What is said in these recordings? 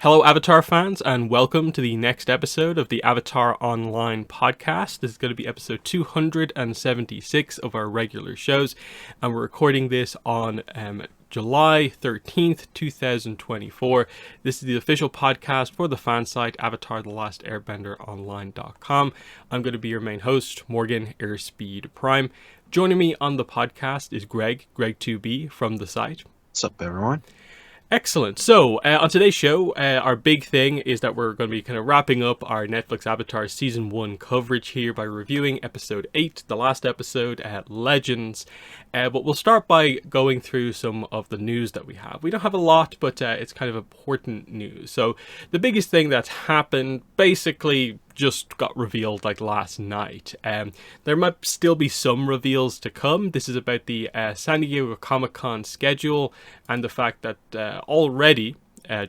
Hello, Avatar fans, and welcome to the next episode of the Avatar Online podcast. This is going to be episode 276 of our regular shows, and we're recording this on July 13th, 2024. This is the official podcast for the fan site Avatar The Last Airbender Online.com. I'm going to be your main host, Morgan Airspeed Prime. Joining me on the podcast is Greg2B from the site. What's up, everyone? Excellent. So, on today's show, our big thing is that we're going to be kind of wrapping up our Netflix Avatar Season 1 coverage here by reviewing Episode 8, the last episode, Legends. But we'll start by going through some of the news that we have. We don't have a lot, but it's kind of important news. So, the biggest thing that's happened, basically just got revealed like last night. There might still be some reveals to come. This is about the San Diego Comic-Con schedule and the fact that already,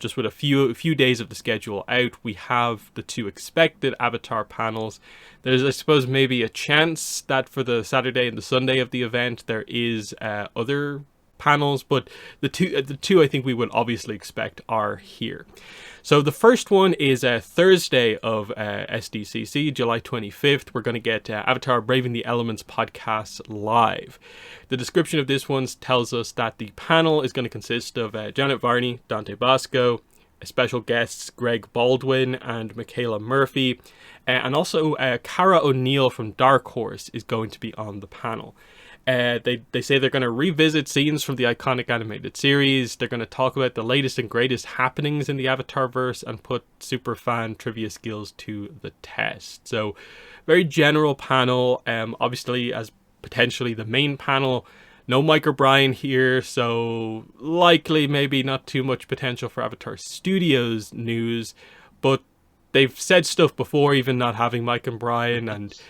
just with a few days of the schedule out, we have the two expected Avatar panels. There's, I suppose, maybe a chance that for the Saturday and the Sunday of the event there is other panels, but the two I think we would obviously expect are here. So the first one is Thursday of SDCC, July 25th. We're going to get Avatar Braving the Elements podcast live. The description of this one tells us that the panel is going to consist of Janet Varney, Dante Basco, special guests Greg Baldwin and Michaela Murphy, and also Cara O'Neill from Dark Horse is going to be on the panel. They say they're going to revisit scenes from the iconic animated series. They're going to talk about the latest and greatest happenings in the Avatarverse and put superfan trivia skills to the test. So, very general panel. Obviously, as potentially the main panel, no Mike O'Brien here, so likely maybe not too much potential for Avatar Studios news. But they've said stuff before, even not having Mike O'Brien, and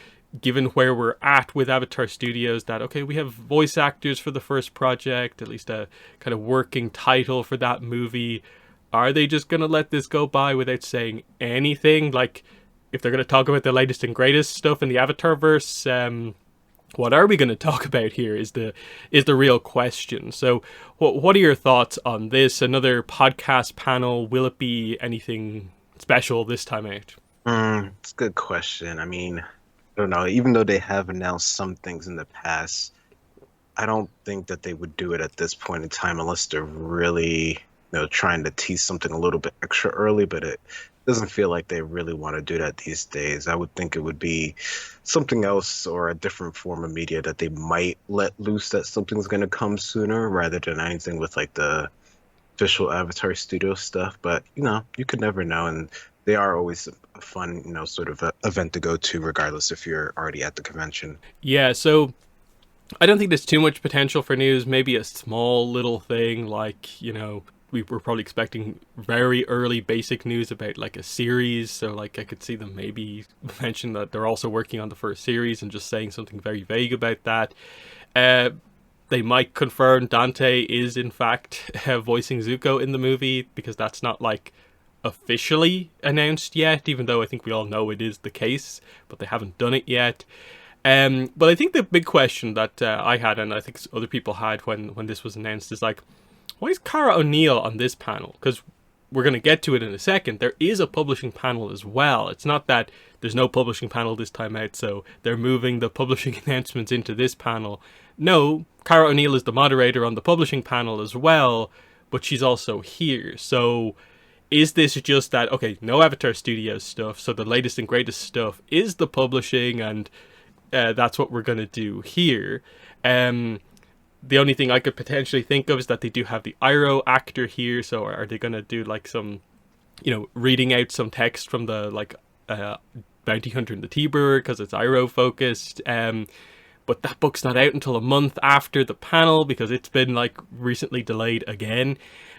given where we're at with Avatar Studios, that, okay, we have voice actors for the first project, at least a kind of working title for that movie. Are they just going to let this go by without saying anything? Like, if they're going to talk about the latest and greatest stuff in the Avatarverse, what are we going to talk about here is the real question. So what are your thoughts on this? Another podcast panel, will it be anything special this time out? It's a good question. I mean, I don't know, even though they have announced some things in the past, I don't think that they would do it at this point in time unless they're really, trying to tease something a little bit extra early, but it doesn't feel like they really want to do that these days. I would think it would be something else or a different form of media that they might let loose that something's going to come sooner rather than anything with like the official Avatar Studio stuff. But, you could never know, and they are always a fun, sort of event to go to, regardless if you're already at the convention. Yeah, so I don't think there's too much potential for news. Maybe a small little thing like, we were probably expecting very early basic news about like a series. So like I could see them maybe mention that they're also working on the first series and just saying something very vague about that. They might confirm Dante is in fact voicing Zuko in the movie, because that's not like officially announced yet, even though I think we all know it is the case, but they haven't done it yet. But I think the big question that I had, and I think other people had when this was announced, is like, why is Cara O'Neill on this panel? Because we're going to get to it in a second. There is a publishing panel as well. It's not that there's no publishing panel this time out, so they're moving the publishing announcements into this panel. No, Cara O'Neill is the moderator on the publishing panel as well, but she's also here. So is this just that, okay, no Avatar Studios stuff, so the latest and greatest stuff is the publishing, and that's what we're going to do here? The only thing I could potentially think of is that they do have the Iroh actor here, so are they going to do like some, reading out some text from the like Bounty Hunter and the Tea Brewer, because it's Iroh focused? But that book's not out until a month after the panel, because it's been like recently delayed again.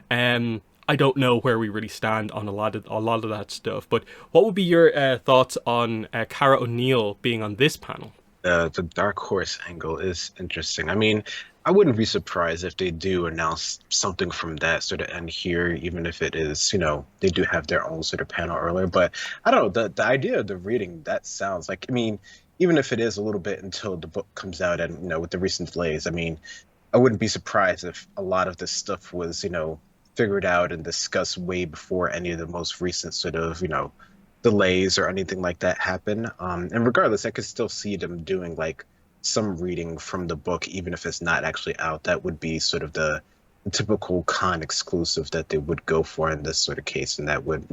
I don't know where we really stand on a lot of that stuff. But what would be your thoughts on Cara O'Neill being on this panel? The Dark Horse angle is interesting. I mean, I wouldn't be surprised if they do announce something from that sort of end here, even if it is, they do have their own sort of panel earlier. But I don't know, the idea of the reading, that sounds like, I mean, even if it is a little bit until the book comes out and, with the recent delays, I mean, I wouldn't be surprised if a lot of this stuff was, figured out and discussed way before any of the most recent sort of, delays or anything like that happen. And regardless, I could still see them doing like some reading from the book, even if it's not actually out. That would be sort of the typical con exclusive that they would go for in this sort of case, and that would,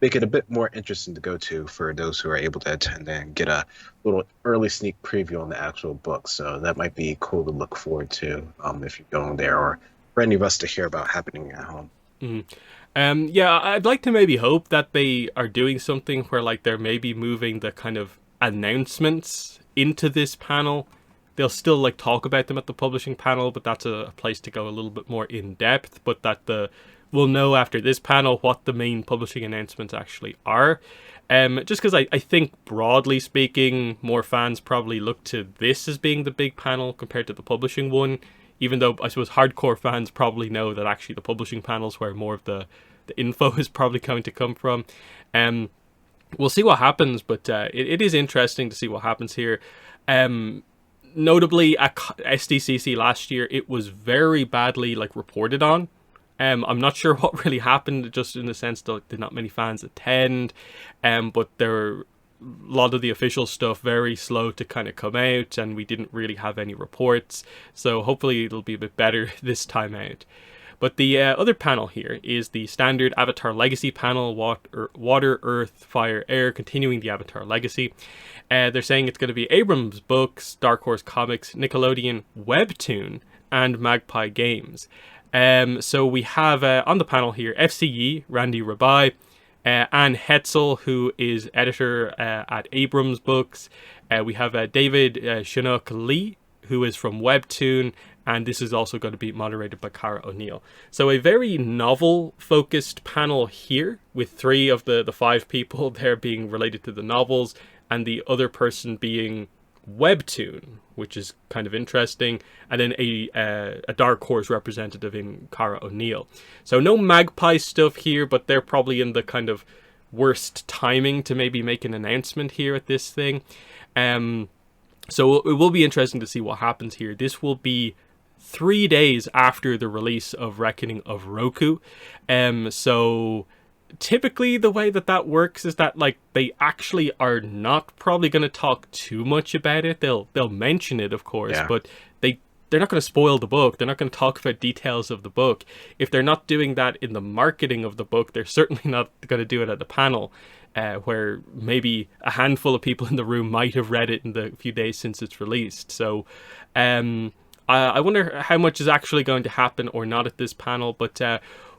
make it a bit more interesting to go to for those who are able to attend and get a little early sneak preview on the actual book. So that might be cool to look forward to if you're going there, or for any of us to hear about happening at home. Mhm. Yeah, I'd like to maybe hope that they are doing something where like they're maybe moving the kind of announcements into this panel. They'll still like talk about them at the publishing panel, but that's a place to go a little bit more in depth. But that we'll know after this panel what the main publishing announcements actually are. Just because I think broadly speaking, more fans probably look to this as being the big panel compared to the publishing one. Even though I suppose hardcore fans probably know that actually the publishing panels where more of the info is probably going to come from. We'll see what happens, but it is interesting to see what happens here. Notably, at SDCC last year, it was very badly like reported on. I'm not sure what really happened, just in the sense that did not many fans attend, but there were a lot of the official stuff very slow to kind of come out, and we didn't really have any reports. So hopefully it'll be a bit better this time out. But the other panel here is the standard Avatar Legacy panel, Water, Earth, Fire, Air, continuing the Avatar Legacy. They're saying it's going to be Abrams Books, Dark Horse Comics, Nickelodeon, Webtoon, and Magpie Games. So we have on the panel here FCE, Randy Rabai, Anne Hetzel, who is editor at Abrams Books. We have David Chinook Lee, who is from Webtoon, and this is also going to be moderated by Cara O'Neill. So a very novel-focused panel here, with 3 of the 5 people there being related to the novels, and the other person being Webtoon, which is kind of interesting, and then a Dark Horse representative in Cara O'Neill. So no Magpie stuff here, but they're probably in the kind of worst timing to maybe make an announcement here at this thing. So it will be interesting to see what happens here. This will be 3 days after the release of Reckoning of Roku. So typically the way that works is that like they actually are not probably going to talk too much about it. They'll mention it, of course, Yeah. but they're not going to spoil the book. They're not going to talk about details of the book. If they're not doing that in the marketing of the book, they're certainly not going to do it at the panel, where maybe a handful of people in the room might have read it in the few days since it's released. So I wonder how much is actually going to happen or not at this panel. But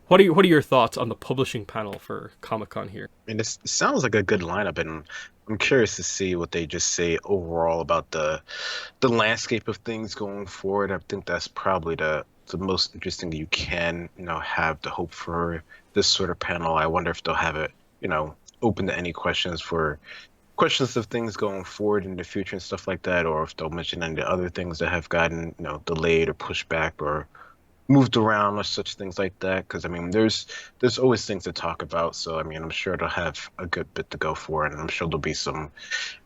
what are your thoughts on the publishing panel for Comic-Con here? I mean, it sounds like a good lineup, and I'm curious to see what they just say overall about the landscape of things going forward. I think that's probably the most interesting you can, have to hope for this sort of panel. I wonder if they'll have it, open to any questions of things going forward in the future and stuff like that, or if they'll mention any other things that have gotten, delayed or pushed back or moved around or such things like that. Because I mean, there's always things to talk about. So I mean, I'm sure they'll have a good bit to go for, and I'm sure there'll be some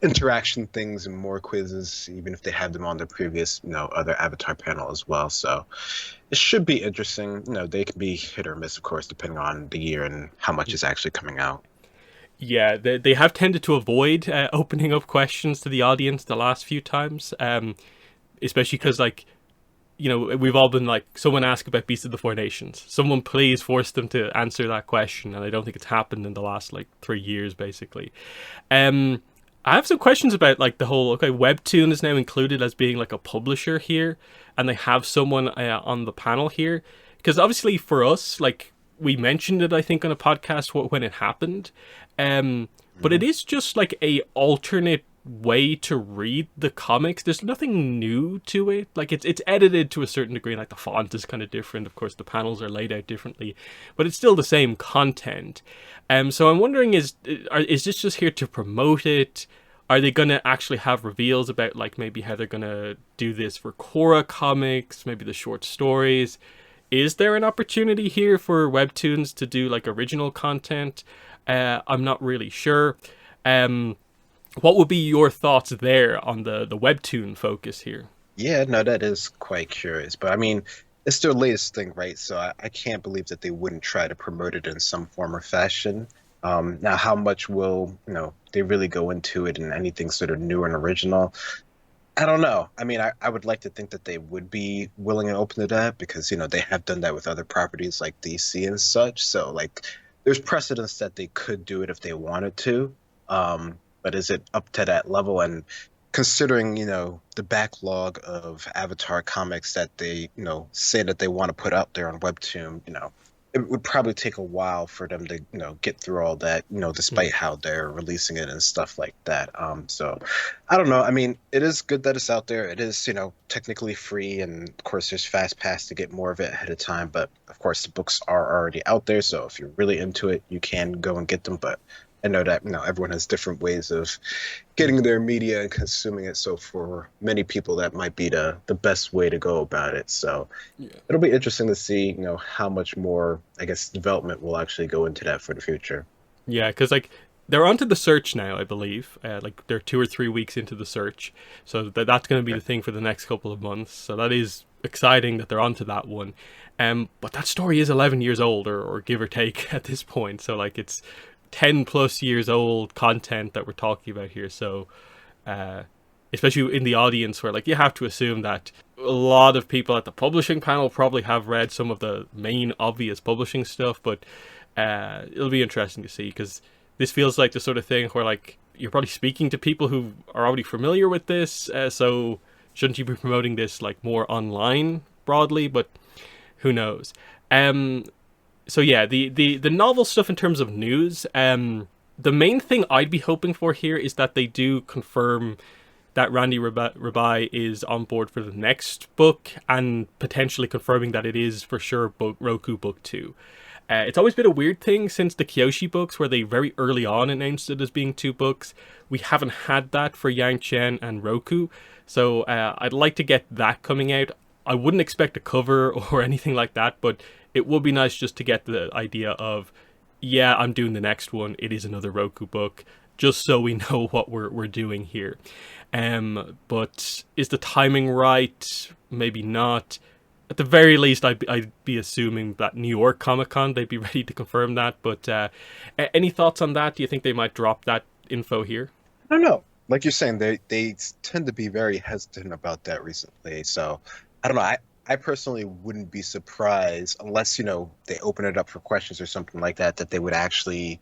interaction things and more quizzes, even if they had them on the previous, other Avatar panel as well. So it should be interesting. They can be hit or miss, of course, depending on the year and how much is actually coming out. Yeah, they have tended to avoid opening up questions to the audience the last few times, especially because, like, we've all been like, someone ask about Beasts of the Four Nations. Someone please force them to answer that question, and I don't think it's happened in the last, 3 years, basically. I have some questions about, the whole, Webtoon is now included as being, a publisher here, and they have someone on the panel here. Because obviously for us, we mentioned it, I think, on a podcast when it happened. But it is just a alternate way to read the comics. There's nothing new to it. It's edited to a certain degree, the font is kind of different. Of course, the panels are laid out differently, but it's still the same content. So I'm wondering, is this just here to promote it? Are they going to actually have reveals about maybe how they're going to do this for Korra comics, maybe the short stories? Is there an opportunity here for Webtoons to do original content? I'm not really sure. What would be your thoughts there on the Webtoon focus here? Yeah, no, that is quite curious. But I mean, it's their latest thing, right? So I can't believe that they wouldn't try to promote it in some form or fashion. Now, how much will, they really go into it and anything sort of new and original? I don't know. I mean, I would like to think that they would be willing and open to that because, they have done that with other properties like DC and such. So, like, there's precedence that they could do it if they wanted to. But is it up to that level? And considering, the backlog of Avatar comics that they, say that they want to put out there on Webtoon, it would probably take a while for them to, get through all that, despite how they're releasing it and stuff like that. So I don't know. I mean, it is good that it's out there. It is, technically free, and of course, there's Fast Pass to get more of it ahead of time. But of course, the books are already out there, so if you're really into it, you can go and get them. But I know that everyone has different ways of getting their media and consuming it. So for many people, that might be the best way to go about it. So Yeah. it'll be interesting to see, how much more, I guess, development will actually go into that for the future. Yeah, because like they're onto the search now, I believe. Like they're 2 or 3 weeks into the search, so that's going to be the thing for the next couple of months. So that is exciting that they're onto that one. But that story is 11 years old, or give or take, at this point. So like it's 10 plus years old content that we're talking about here. So especially in the audience, where like you have to assume that a lot of people at the publishing panel probably have read some of the main obvious publishing stuff, but it'll be interesting to see, because this feels like the sort of thing where like you're probably speaking to people who are already familiar with this, so shouldn't you be promoting this like more online broadly? But who knows. So yeah, the novel stuff in terms of news, the main thing I'd be hoping for here is that they do confirm that Randy Rabai is on board for the next book, and potentially confirming that it is for sure Roku Book 2. It's always been a weird thing since the Kyoshi books, where they very early on announced it as being 2 books. We haven't had that for Yang Chen and Roku, so I'd like to get that coming out. I wouldn't expect a cover or anything like that, but it would be nice just to get the idea of, yeah, I'm doing the next one. It is another Roku book, just so we know what we're doing here. But is the timing right? Maybe not. At the very least, I'd be assuming that New York Comic Con, they'd be ready to confirm that. But any thoughts on that? Do you think they might drop that info here? I don't know. Like you're saying, they tend to be very hesitant about that recently. So I don't know. I personally wouldn't be surprised unless, they open it up for questions or something like that, that they would actually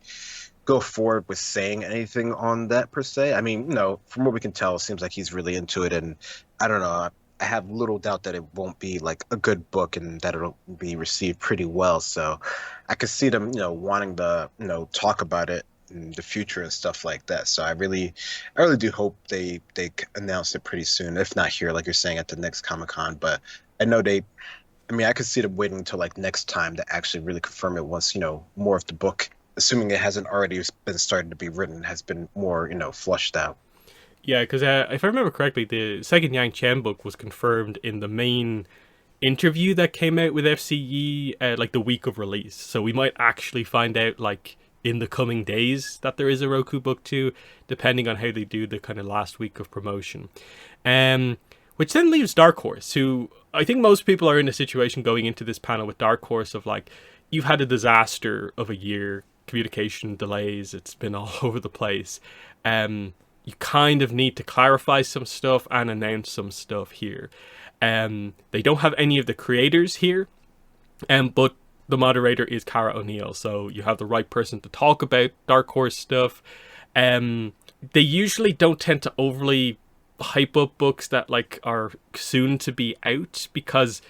go forward with saying anything on that per se. I mean, from what we can tell, it seems like he's really into it, and I don't know. I have little doubt that it won't be like a good book and that it'll be received pretty well. So I could see them, wanting to, talk about it in the future and stuff like that. So I really do hope they announce it pretty soon. If not here, like you're saying, at the next Comic-Con. But I know I mean, I could see them waiting until like next time to actually really confirm it once, more of the book, assuming it hasn't already been starting to be written, has been more, flushed out. Yeah, because if I remember correctly, the second Yang Chen book was confirmed in the main interview that came out with FCE like the week of release. So we might actually find out like in the coming days that there is a Roku Book 2, depending on how they do the kind of last week of promotion. Which then leaves Dark Horse, who I think most people are in a situation going into this panel with Dark Horse of like, you've had a disaster of a year, communication delays, it's been all over the place. You kind of need to clarify some stuff and announce some stuff here. They don't have any of the creators here, but the moderator is Cara O'Neill, so you have the right person to talk about Dark Horse stuff. They usually don't tend to overly hype up books that like are soon to be out, because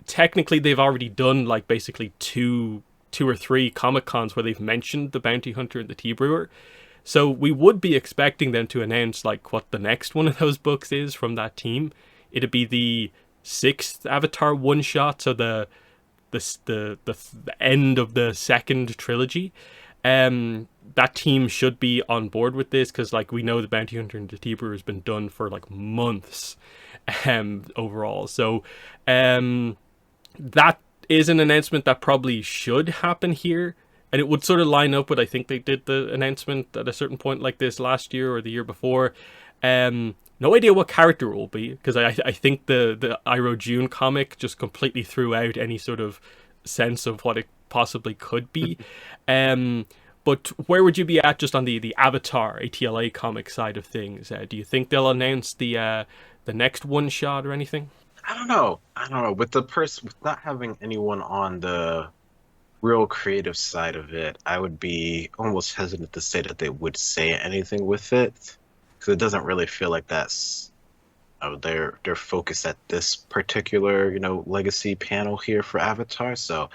technically they've already done like basically two or three Comic Cons where they've mentioned the Bounty Hunter and the Tea Brewer. So we would be expecting them to announce like what the next one of those books is from that team. It'd be the 6th Avatar one shot, so the end of the second trilogy. That team should be on board with this, because like we know the Bounty Hunter and the Tea Brewer has been done for like months overall. So that is an announcement that probably should happen here. And it would sort of line up with, I think they did the announcement at a certain point like this last year or the year before. No idea what character it will be, because I think the Iroh June comic just completely threw out any sort of sense of what it possibly could be. Um, but where would you be at just on the Avatar ATLA comic side of things? Do you think they'll announce the next one shot or anything? I don't know. I don't know. With the person, with not having anyone on the real creative side of it, I would be almost hesitant to say that they would say anything with it because it doesn't really feel like that's their focus at this particular legacy panel here for Avatar. So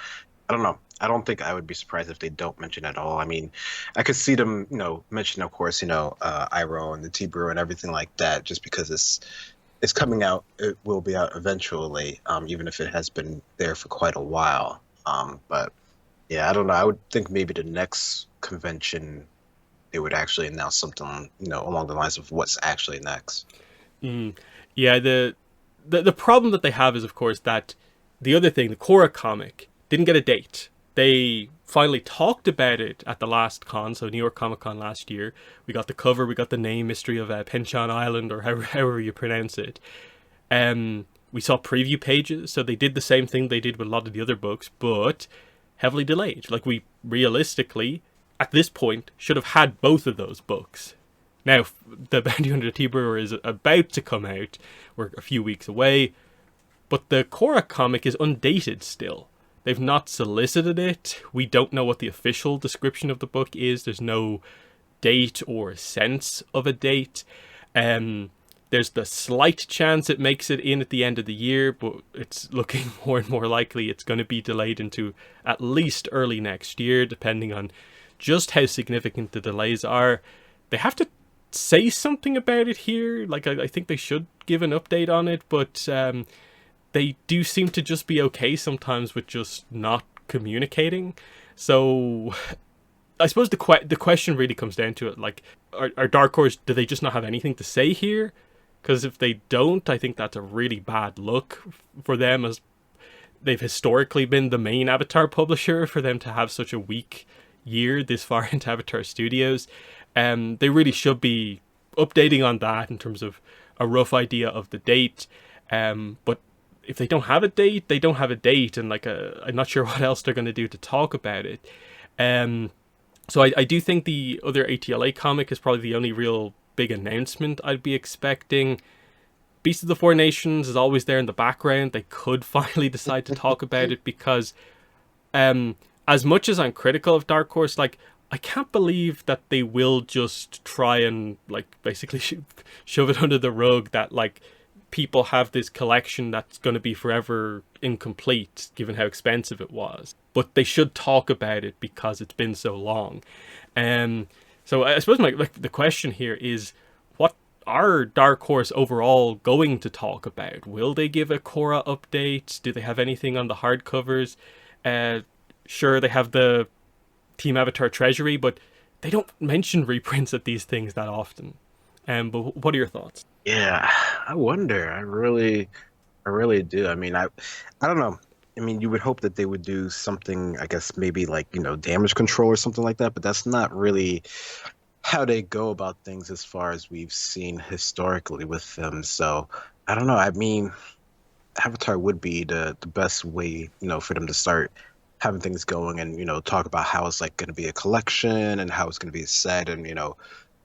I don't know. I don't think I would be surprised if they don't mention it at all. I mean, I could see them, mention, of course, Iroh and the T-Brew and everything like that, just because it's coming out. It will be out eventually, even if it has been there for quite a while. But yeah, I don't know. I would think maybe the next convention they would actually announce something, along the lines of what's actually next. Mm. Yeah, the problem that they have is, of course, that the other thing, the Korra comic, didn't get a date. They finally talked about it at the last con, so New York Comic Con last year. We got the cover, we got the name, Mystery of Penchan Island, or however you pronounce it. We saw preview pages, so they did the same thing they did with a lot of the other books, but heavily delayed. Like, we realistically, at this point, should have had both of those books. Now, the Bounty Hunter T-Brewer is about to come out. We're a few weeks away. But the Korra comic is undated still. They've not solicited it. We don't know what the official description of the book is. There's no date or sense of a date. There's the slight chance it makes it in at the end of the year, but it's looking more and more likely it's going to be delayed into at least early next year, depending on just how significant the delays are. They have to say something about it here. Like, I think they should give an update on it, but they do seem to just be okay sometimes with just not communicating. So I suppose the question really comes down to it, like, are Dark Horse, do they just not have anything to say here? Because if they don't, I think that's a really bad look for them, as they've historically been the main Avatar publisher. For them to have such a weak year this far into Avatar Studios, they really should be updating on that in terms of a rough idea of the date. But if they don't have a date, they don't have a date, and I'm not sure what else they're going to do to talk about it. So I do think the other ATLA comic is probably the only real big announcement I'd be expecting. Beast of the Four Nations is always there in the background. They could finally decide to talk about it, because as much as I'm critical of Dark Horse, like, I can't believe that they will just try and, like, basically shove it under the rug that, like, people have this collection that's going to be forever incomplete, given how expensive it was. But they should talk about it because it's been so long. So I suppose the question here is, what are Dark Horse overall going to talk about? Will they give a Korra update? Do they have anything on the hardcovers? Sure, they have the Team Avatar Treasury, but they don't mention reprints of these things that often. But what are your thoughts? Yeah, I wonder. I really do. I mean, I don't know. I mean, you would hope that they would do something, I guess maybe like, damage control or something like that, but that's not really how they go about things as far as we've seen historically with them. So I don't know. I mean, Avatar would be the best way, for them to start having things going and, talk about how it's like going to be a collection and how it's going to be a set and,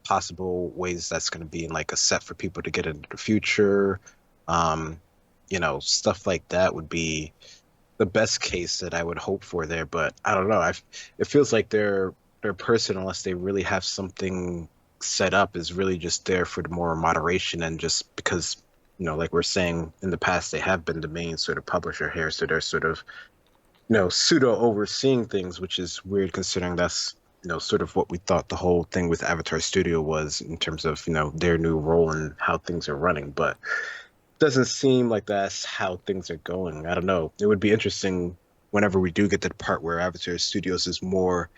possible ways that's going to be in like a set for people to get into the future. Stuff like that would be the best case that I would hope for there. But I don't know. It feels like their person, unless they really have something set up, is really just there for the more moderation, and just because, like we're saying in the past, they have been the main sort of publisher here, so they're sort of, pseudo overseeing things, which is weird considering that's, sort of what we thought the whole thing with Avatar Studio was in terms of, their new role and how things are running. But doesn't seem like that's how things are going. I don't know. It would be interesting whenever we do get to the part where Avatar Studios is more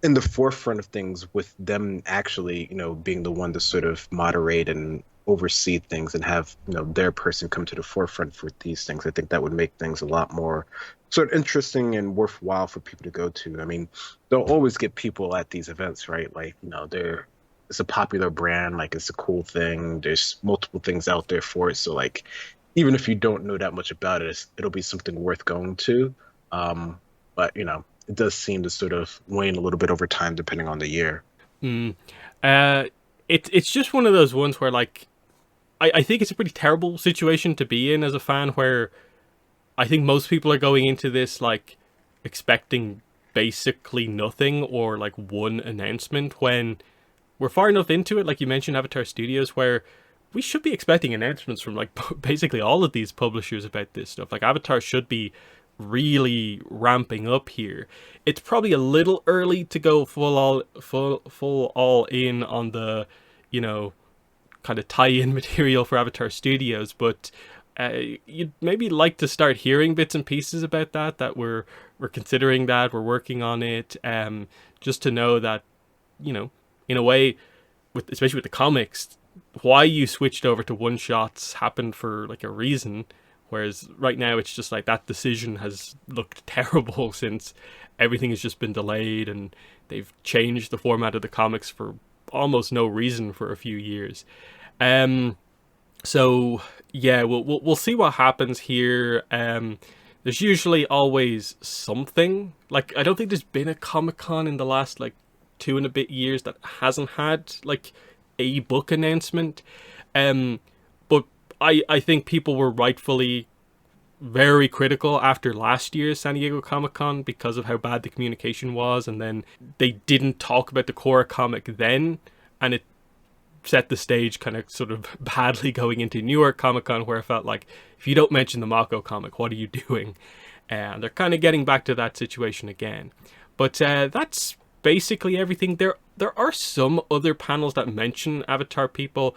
in the forefront of things, with them actually, being the one to sort of moderate and oversee things and have, their person come to the forefront for these things. I think that would make things a lot more sort of interesting and worthwhile for people to go to. I mean, they'll always get people at these events, right? Like, it's a popular brand, like it's a cool thing. There's multiple things out there for it, so like even if you don't know that much about it, it'll be something worth going to. Um, but it does seem to sort of wane a little bit over time depending on the year. Mm. Uh, it's just one of those ones where like I think it's a pretty terrible situation to be in as a fan, where I think most people are going into this like expecting basically nothing or like one announcement, when we're far enough into it, like you mentioned, Avatar Studios, where we should be expecting announcncements from like basically all of these publishers about this stuff. Like Avatar should be really ramping up here. It's probably a little early to go full all in on the, you know, kind of tie-in material for Avatar Studios, but you'd maybe like to start hearing bits and pieces about that we're considering that, we're working on it, just to know that, you know, in a way, with especially with the comics, why you switched over to one shots happened for like a reason, whereas right now it's just like that decision has looked terrible since everything has just been delayed and they've changed the format of the comics for almost no reason for a few years. So yeah, we'll see what happens here. There's usually always something. Like I don't think there's been a Comic-Con in the last like 2 and a bit years that hasn't had like a book announcement. But I think people were rightfully very critical after last year's San Diego Comic-Con because of how bad the communication was, and then they didn't talk about the core comic then, and it set the stage kind of sort of badly going into New York Comic Con, where I felt like if you don't mention the Mako comic, what are you doing? And they're kind of getting back to that situation again. But that's basically everything. There are some other panels that mention Avatar people.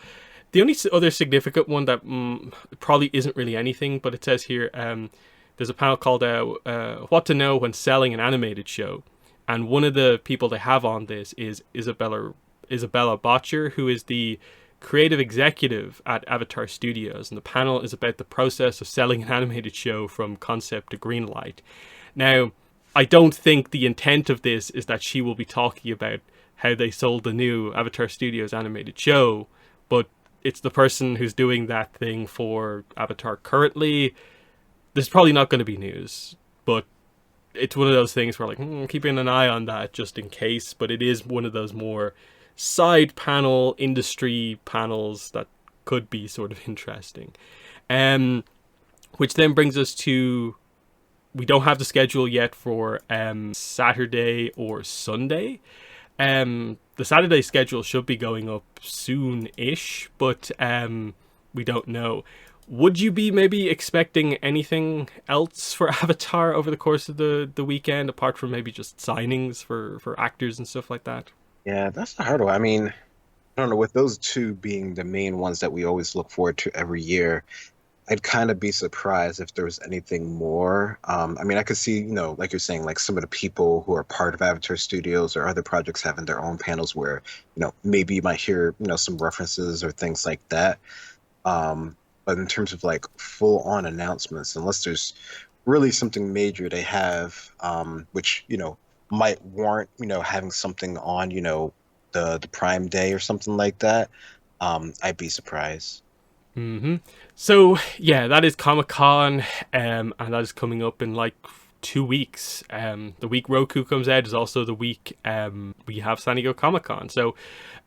The only other significant one that probably isn't really anything, but it says here, there's a panel called What to Know When Selling an Animated Show. And one of the people they have on this is Isabella Botcher, who is the creative executive at Avatar Studios, and the panel is about the process of selling an animated show from concept to greenlight. Now, I don't think the intent of this is that she will be talking about how they sold the new Avatar Studios animated show, but it's the person who's doing that thing for Avatar currently. There's probably not going to be news, but it's one of those things where like keeping an eye on that just in case. But it is one of those more side panel industry panels that could be sort of interesting, which then brings us to, we don't have the schedule yet for Saturday or Sunday. The Saturday schedule should be going up soon-ish, but we don't know. Would you be maybe expecting anything else for Avatar over the course of the weekend, apart from maybe just signings for actors and stuff like that? Yeah, that's the hard one. I mean, I don't know, with those two being the main ones that we always look forward to every year, I'd kind of be surprised if there was anything more. I mean, I could see, like you're saying, like some of the people who are part of Avatar Studios or other projects having their own panels where, maybe you might hear, some references or things like that. But in terms of like full on announcements, unless there's really something major they have, which, might warrant, having something on, the Prime Day or something like that, I'd be surprised. So yeah, that is Comic-Con, and that is coming up in like 2 weeks. The week Roku comes out is also the week we have San Diego Comic-Con. So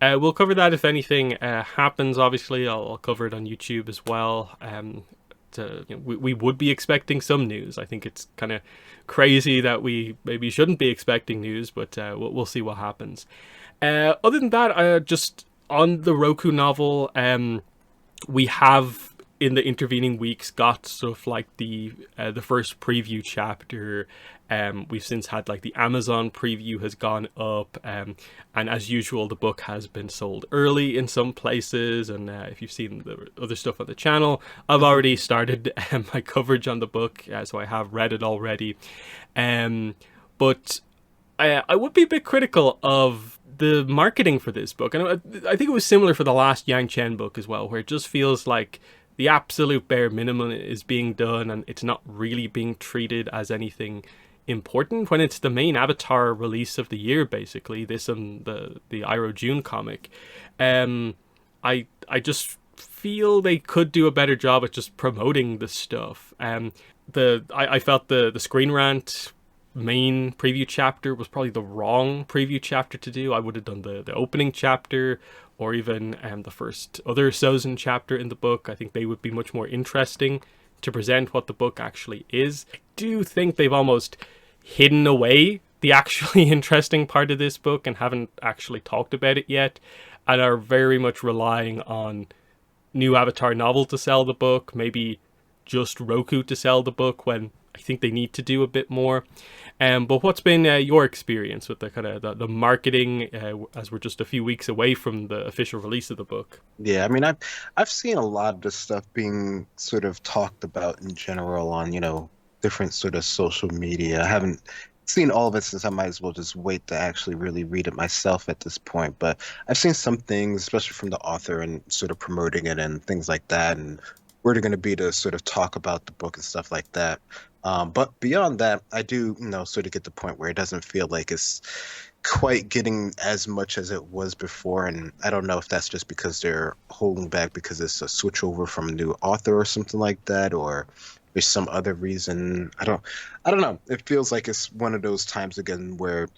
we'll cover that if anything happens. Obviously, I'll cover it on YouTube as well. We would be expecting some news. I think it's kind of crazy that we maybe shouldn't be expecting news, but we'll see what happens. Other than that, just on the Roku novel, we have in the intervening weeks got stuff like the first preview chapter. We've since had like the Amazon preview has gone up, and as usual the book has been sold early in some places, and if you've seen the other stuff on the channel, I've already started my coverage on the book, so I have read it already. But I would be a bit critical of the marketing for this book, and I think it was similar for the last Yang Chen book as well, where it just feels like the absolute bare minimum is being done and it's not really being treated as anything important when it's the main Avatar release of the year, basically. This and the Iroh June comic. I just feel they could do a better job at just promoting the stuff. I felt the Screen Rant main preview chapter was probably the wrong preview chapter to do. I would have done the opening chapter, or even the first other Sozin chapter in the book. I think they would be much more interesting to present what the book actually is. I do think they've almost hidden away the actually interesting part of this book and haven't actually talked about it yet, and are very much relying on new Avatar novel to sell the book, maybe just Roku to sell the book, when I think they need to do a bit more. But what's been your experience with the kind of the marketing as we're just a few weeks away from the official release of the book? Yeah, I mean, I've seen a lot of this stuff being sort of talked about in general on, different sort of social media. I haven't seen all of it since I might as well just wait to actually really read it myself at this point. But I've seen some things, especially from the author and sort of promoting it and things like that, and where they're going to be to sort of talk about the book and stuff like that. But beyond that, I do, sort of get the point where it doesn't feel like it's quite getting as much as it was before. And I don't know if that's just because they're holding back because it's a switch over from a new author or something like that, or there's some other reason. I don't know. It feels like it's one of those times again where,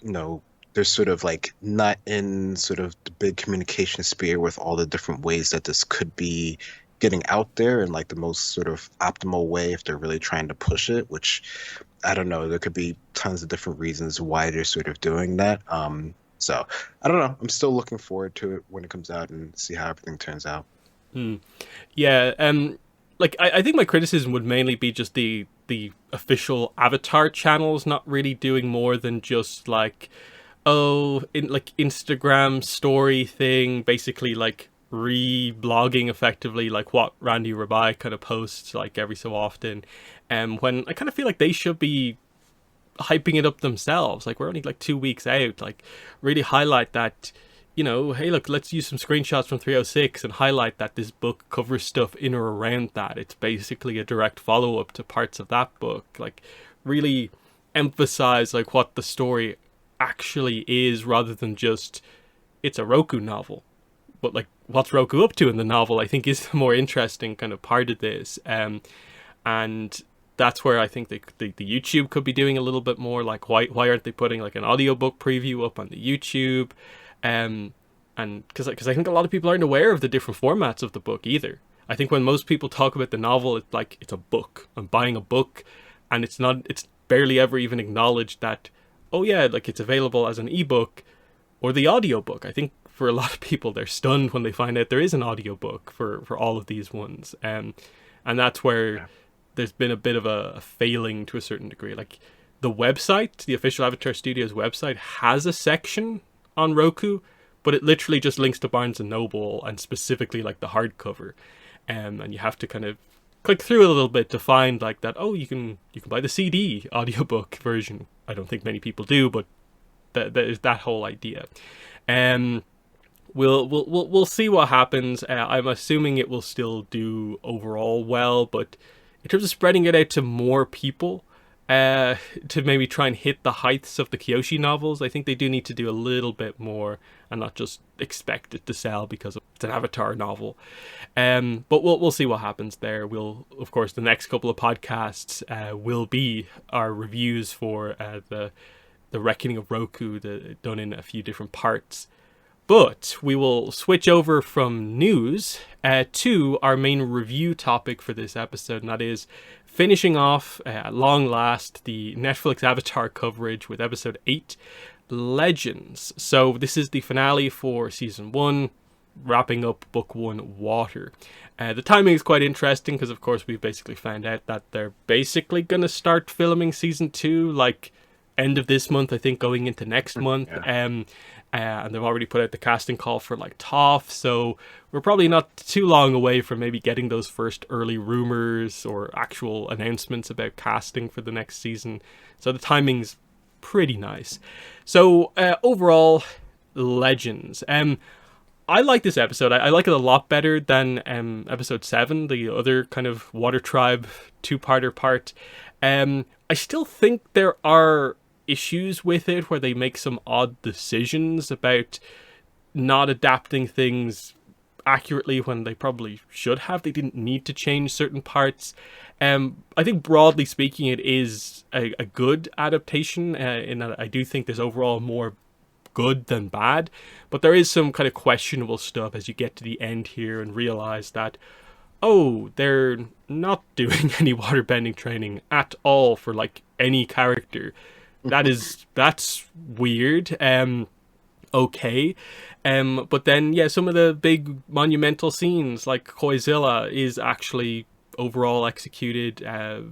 they're sort of like not in sort of the big communication sphere with all the different ways that this could be getting out there in like the most sort of optimal way if they're really trying to push it, which I don't know. There could be tons of different reasons why they're sort of doing that. So I don't know. I'm still looking forward to it when it comes out and see how everything turns out. Yeah. Like I think my criticism would mainly be just the official Avatar channels not really doing more than just like, like Instagram story thing, basically like re-blogging effectively like what Randy Rabai kind of posts like every so often, and when I kind of feel like they should be hyping it up themselves. Like, we're only like 2 weeks out, like really highlight that, hey look, let's use some screenshots from 306 and highlight that this book covers stuff in or around that. It's basically a direct follow-up to parts of that book. Like, really emphasize like what the story actually is, rather than just it's a Roku novel. But like, what's Roku up to in the novel, I think, is the more interesting kind of part of this. And that's where I think the YouTube could be doing a little bit more. Like, why aren't they putting like an audiobook preview up on the YouTube? And because I think a lot of people aren't aware of the different formats of the book either. I think when most people talk about the novel, it's like it's a book. I'm buying a book, and it's barely ever even acknowledged that, oh yeah, like it's available as an ebook or the audiobook. I think for a lot of people, they're stunned when they find out there is an audiobook for all of these ones. And that's where there's been a bit of a failing to a certain degree. Like, the website, the official Avatar Studios website, has a section on Roku, but it literally just links to Barnes & Noble and specifically like the hardcover. And you have to kind of click through a little bit to find like that, oh, you can buy the CD audiobook version. I don't think many people do, but there's that whole idea. We'll see what happens. I'm assuming it will still do overall well, but in terms of spreading it out to more people, to maybe try and hit the heights of the Kyoshi novels, I think they do need to do a little bit more and not just expect it to sell because it's an Avatar novel. But we'll see what happens there. We'll, of course, the next couple of podcasts will be our reviews for the Reckoning of Roku, done in a few different parts. But we will switch over from news to our main review topic for this episode, and that is finishing off, at long last, the Netflix Avatar coverage with episode 8, Legends. So this is the finale for season 1, wrapping up book 1, Water. The timing is quite interesting because, of course, we've basically found out that they're basically going to start filming season 2, like, end of this month, I think, going into next month. Yeah. And they've already put out the casting call for like Toph, so we're probably not too long away from maybe getting those first early rumors or actual announcements about casting for the next season. So the timing's pretty nice. So overall, Legends. I like this episode. I like it a lot better than episode 7, the other kind of Water Tribe two-parter part. I still think there are issues with it where they make some odd decisions about not adapting things accurately when they probably should have. They didn't need to change certain parts. I think broadly speaking, it is a good adaptation. In that I do think there's overall more good than bad, but there is some kind of questionable stuff as you get to the end here and realize that, oh, they're not doing any waterbending training at all for like any character. That's weird. Okay. But then, yeah, some of the big monumental scenes, like Koizilla, is actually overall executed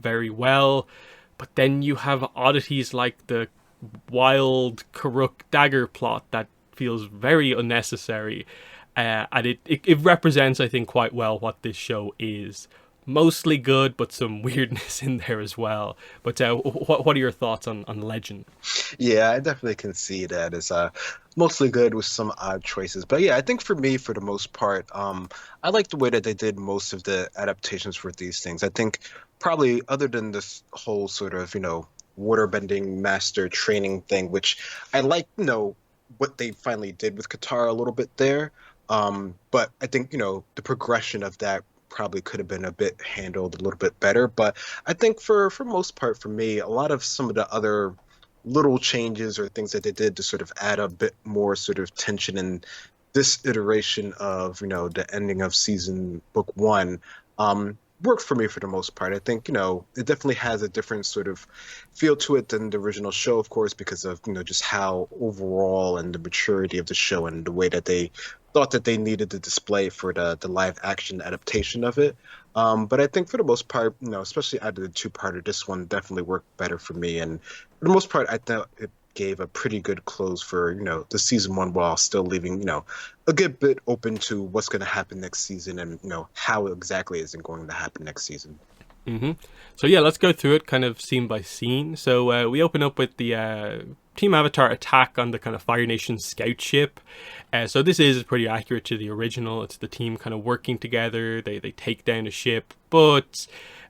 very well. But then you have oddities like the wild Karuk dagger plot that feels very unnecessary. And it represents, I think, quite well what this show is. Mostly good, but some weirdness in there as well. But what are your thoughts on Legend? Yeah, I definitely can see that as mostly good with some odd choices. But yeah, I think for me, for the most part, I like the way that they did most of the adaptations for these things. I think probably other than this whole sort of, waterbending master training thing, which I like, what they finally did with Katara a little bit there. But I think, the progression of that probably could have been a bit handled a little bit better. But I think for most part, for me, a lot of some of the other little changes or things that they did to sort of add a bit more sort of tension in this iteration of, the ending of season book 1, worked for me for the most part. I think, it definitely has a different sort of feel to it than the original show, of course, because of, just how overall and the maturity of the show and the way that they thought that they needed to display for the live action adaptation of it. But I think for the most part, especially out of the two-parter, this one definitely worked better for me. And for the most part, I thought it gave a pretty good close for, the season 1 while still leaving, a good bit open to what's going to happen next season and, how exactly is it going to happen next season. Mm-hmm. So yeah, let's go through it kind of scene by scene. So we open up with the Team Avatar attack on the kind of Fire Nation scout ship. So this is pretty accurate to the original. It's the team kind of working together. They take down a ship, but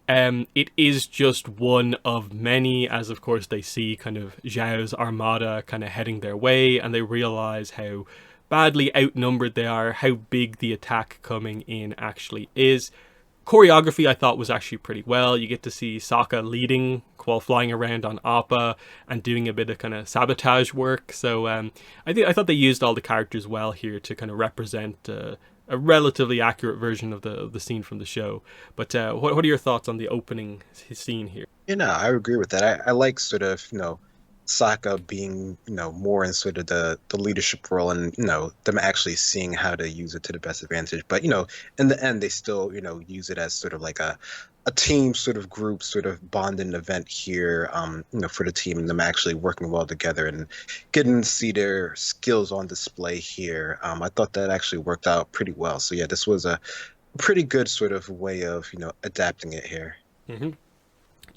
it is just one of many, as of course they see kind of Zhao's armada kind of heading their way, and they realize how badly outnumbered they are, how big the attack coming in actually is. Choreography I thought was actually pretty well. You get to see Sokka leading while flying around on Appa and doing a bit of kind of sabotage work. So I thought they used all the characters well here to kind of represent a relatively accurate version of the scene from the show. But what are your thoughts on the opening scene here? I agree with that. I like sort of, Sokka being, more in sort of the leadership role and, them actually seeing how to use it to the best advantage. But, in the end, they still, use it as sort of like a team sort of group sort of bonding event here, for the team and them actually working well together and getting to see their skills on display here. I thought that actually worked out pretty well. So, yeah, this was a pretty good sort of way of, adapting it here. Mm-hmm.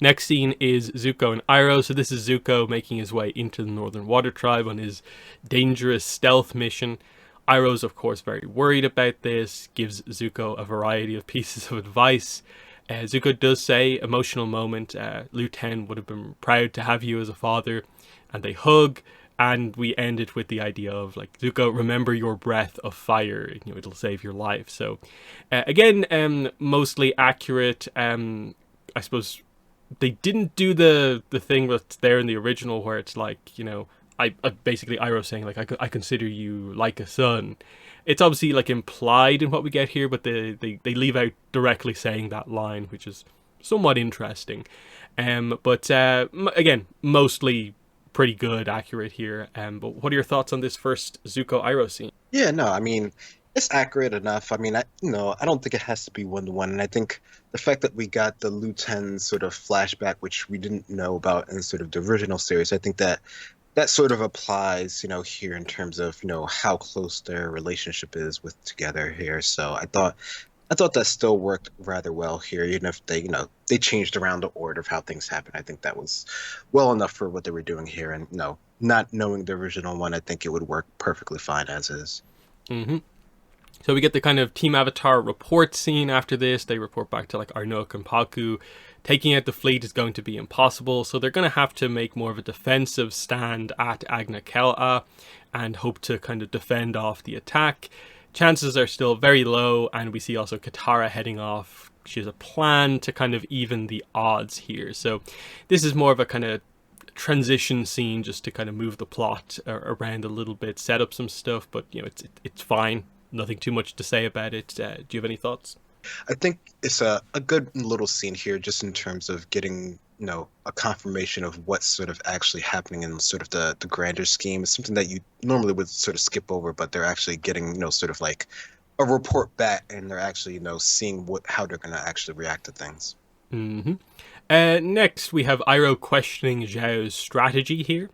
Next scene is Zuko and Iroh. So this is Zuko making his way into the Northern Water Tribe on his dangerous stealth mission. Iroh's, of course, very worried about this, gives Zuko a variety of pieces of advice. Zuko does say, emotional moment, Liu Ten would have been proud to have you as a father, and they hug, and we end it with the idea of, like, Zuko, remember your breath of fire, it'll save your life. So, again, mostly accurate. I suppose they didn't do the thing that's there in the original where it's like, I basically Iroh saying like I consider you like a son. It's obviously like implied in what we get here, but they leave out directly saying that line, which is somewhat interesting. But again, mostly pretty good, accurate here. But what are your thoughts on this first Zuko Iroh scene? Yeah, no, I mean, it's accurate enough. I mean, I don't think it has to be 1-to-1, and I think the fact that we got the Liu Ten sort of flashback, which we didn't know about in sort of the original series, I think that sort of applies, here in terms of, how close their relationship is with together here. So I thought that still worked rather well here, even if they, they changed around the order of how things happen. I think that was well enough for what they were doing here, and not knowing the original one, I think it would work perfectly fine as is. Mm-hmm. So we get the kind of Team Avatar report scene after this. They report back to like Arnuk and Paku. Taking out the fleet is going to be impossible, so they're going to have to make more of a defensive stand at Agna Kel'a and hope to kind of defend off the attack. Chances are still very low, and we see also Katara heading off. She has a plan to kind of even the odds here. So this is more of a kind of transition scene just to kind of move the plot around a little bit, set up some stuff, but you know, it's fine. Nothing too much to say about it. Do you have any thoughts? I think it's a good little scene here, just in terms of getting, a confirmation of what's sort of actually happening in sort of the grander scheme. It's something that you normally would sort of skip over, but they're actually getting, sort of like a report back, and they're actually, seeing how they're going to actually react to things. Mm-hmm. Next, we have Iroh questioning Zhao's strategy here.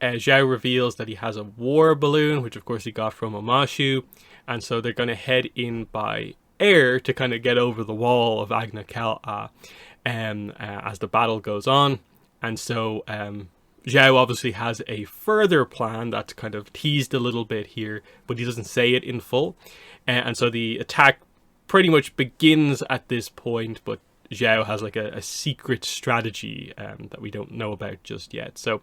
Zhao reveals that he has a war balloon, which of course he got from Omashu, and so they're going to head in by air to kind of get over the wall of Agna Kel'a as the battle goes on. And so Zhao obviously has a further plan that's kind of teased a little bit here, but he doesn't say it in full. And so the attack pretty much begins at this point, but Zhao has like a secret strategy that we don't know about just yet. So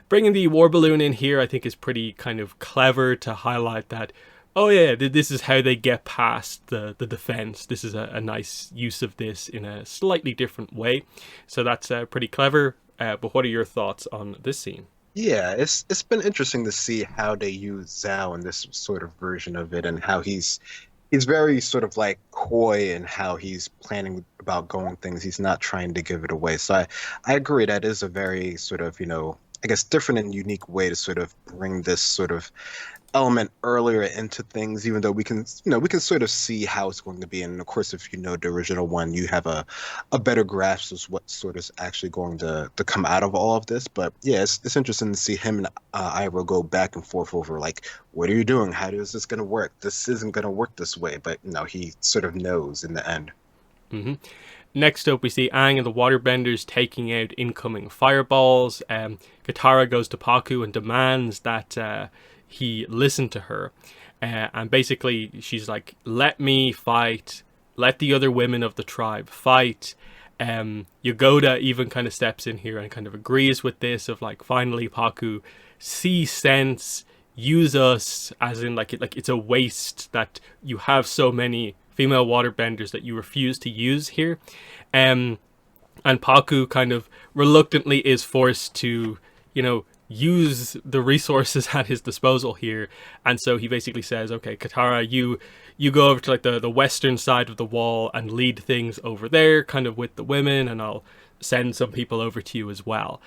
bringing the war balloon in here, I think, is pretty kind of clever to highlight that, oh yeah, this is how they get past the defense. This is a nice use of this in a slightly different way. So that's pretty clever. But what are your thoughts on this scene? Yeah, it's been interesting to see how they use Zhao in this sort of version of it, and how he's very sort of like coy in how he's planning about going things. He's not trying to give it away. So I agree that is a very sort of, I guess different and unique way to sort of bring this sort of element earlier into things, even though we can sort of see how it's going to be. And of course, if you know the original one, you have a better grasp of what sort of actually going to come out of all of this. But yeah, it's interesting to see him and Iroh go back and forth over like, what are you doing? How is this going to work? This isn't going to work this way. But he sort of knows in the end. Mm-hmm. Next up, we see Aang and the waterbenders taking out incoming fireballs. Katara goes to Paku and demands that he listen to her. And basically, she's like, let me fight. Let the other women of the tribe fight. Yagoda even kind of steps in here and kind of agrees with this of like, finally, Paku, see sense, use us, as in like it's a waste that you have so many female waterbenders that you refuse to use here. And Paku kind of reluctantly is forced to, use the resources at his disposal here. And so he basically says, okay, Katara, you go over to like the western side of the wall and lead things over there kind of with the women, and I'll send some people over to you as well.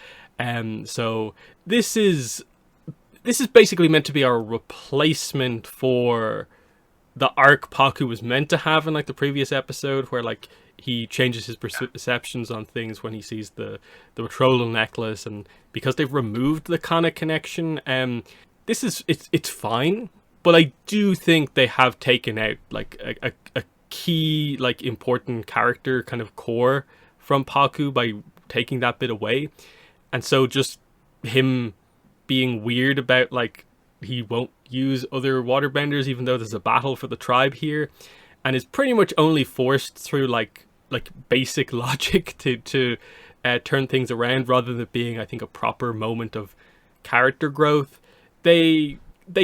So this is basically meant to be our replacement for the arc Paku was meant to have in like the previous episode, where like he changes his perceptions on things when he sees the betrothal necklace, and because they've removed the Kana connection, it's fine, but I do think they have taken out like a key like important character kind of core from Paku by taking that bit away. And so just him being weird about like he won't use other waterbenders even though there's a battle for the tribe here, and is pretty much only forced through like basic logic to turn things around, rather than being, I think, a proper moment of character growth. They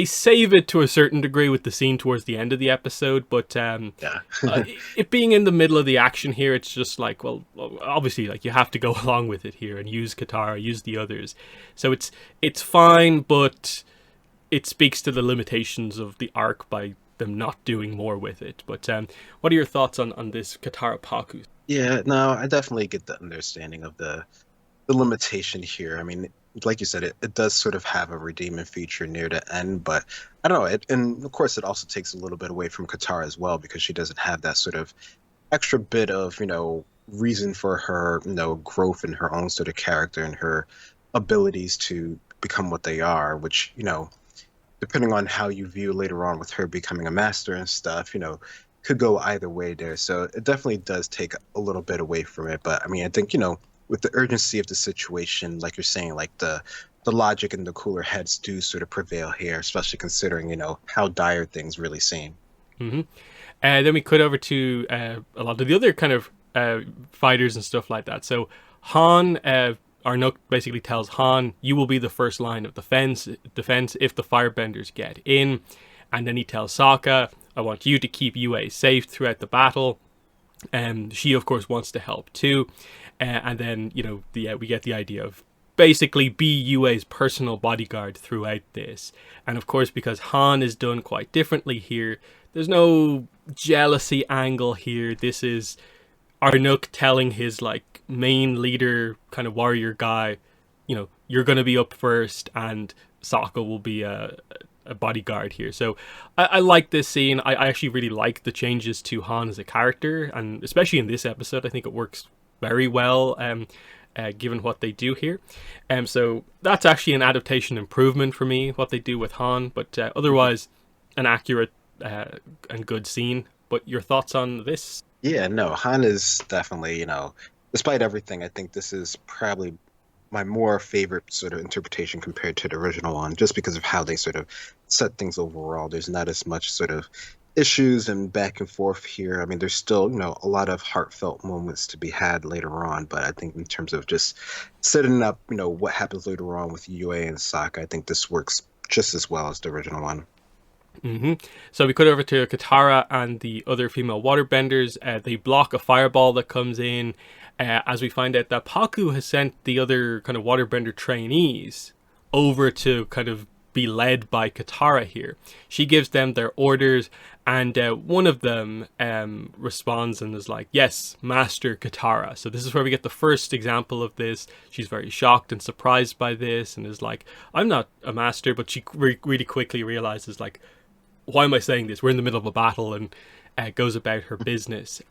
save it to a certain degree with the scene towards the end of the episode, but it being in the middle of the action here, it's just like, well, obviously, like you have to go along with it here and use Katara, use the others. So it's fine, but it speaks to the limitations of the arc by them not doing more with it. But what are your thoughts on this Katara Paku? Yeah, no, I definitely get the understanding of the limitation here. I mean, like you said, it does sort of have a redeeming feature near the end, but I don't know. And of course, it also takes a little bit away from Katara as well, because she doesn't have that sort of extra bit of, reason for her, growth in her own sort of character and her abilities to become what they are, which, depending on how you view later on with her becoming a master and stuff, could go either way there. So it definitely does take a little bit away from it. But I mean, I think, with the urgency of the situation, like you're saying, like the logic and the cooler heads do sort of prevail here, especially considering, how dire things really seem. hmm Then we cut over to a lot of the other kind of fighters and stuff like that. So Han, Arnuk basically tells Han, "You will be the first line of defense if the Firebenders get in." And then he tells Sokka, "I want you to keep Yue safe throughout the battle." She of course wants to help too, and then we get the idea of basically be Yue's personal bodyguard throughout this. And of course, because Han is done quite differently here, there's no jealousy angle here. This is Arnuk telling his like main leader, kind of warrior guy, you're gonna be up first, and Sokka will be a bodyguard here. So I like this scene. I actually really like the changes to Han as a character, and especially in this episode, I think it works very well. Given what they do here. So that's actually an adaptation improvement for me, what they do with Han, but otherwise an accurate and good scene. But your thoughts on this? Yeah, no, Han is definitely, despite everything, I think this is probably my more favorite sort of interpretation compared to the original one, just because of how they sort of set things overall. There's not as much sort of issues and back and forth here. I mean, there's still, a lot of heartfelt moments to be had later on, but I think in terms of just setting up, what happens later on with Yue and Sokka, I think this works just as well as the original one. So we cut over to Katara and the other female waterbenders. They block a fireball that comes in, as we find out that Paku has sent the other kind of waterbender trainees over to kind of be led by Katara here. She gives them their orders, and one of them responds and is like, "Yes, Master Katara." So this is where we get the first example of this. She's very shocked and surprised by this, and is like, "I'm not a master," but she really quickly realizes, like, why am I saying this? We're in the middle of a battle, and goes about her business.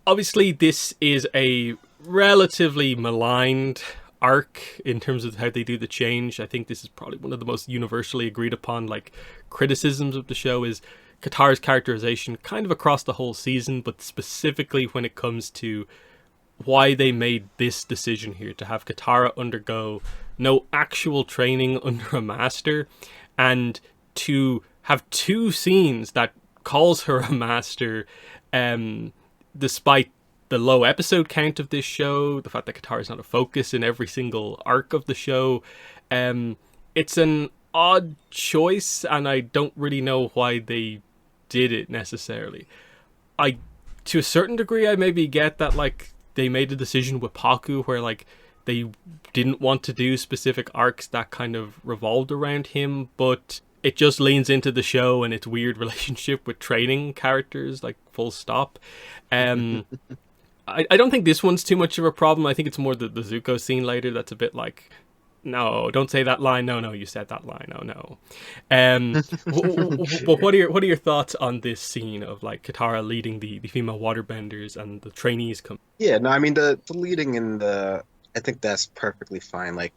Obviously, this is a relatively maligned arc in terms of how they do the change. I think this is probably one of the most universally agreed upon like criticisms of the show is Katara's characterization kind of across the whole season, but specifically when it comes to why they made this decision here to have Katara undergo no actual training under a master, and to have two scenes that calls her a master, despite the low episode count of this show, the fact that Katara is not a focus in every single arc of the show. It's an odd choice, and I don't really know why they did it necessarily. To a certain degree, I maybe get that like they made a decision with Paku where like they didn't want to do specific arcs that kind of revolved around him, but it just leans into the show and its weird relationship with training characters, like full stop. I don't think this one's too much of a problem. I think it's more the Zuko scene later that's a bit like, no, don't say that line. No, you said that line. Oh no. But what are your thoughts on this scene of like Katara leading the female waterbenders and the trainees come? Yeah, no, I mean the leading in I think that's perfectly fine. Like,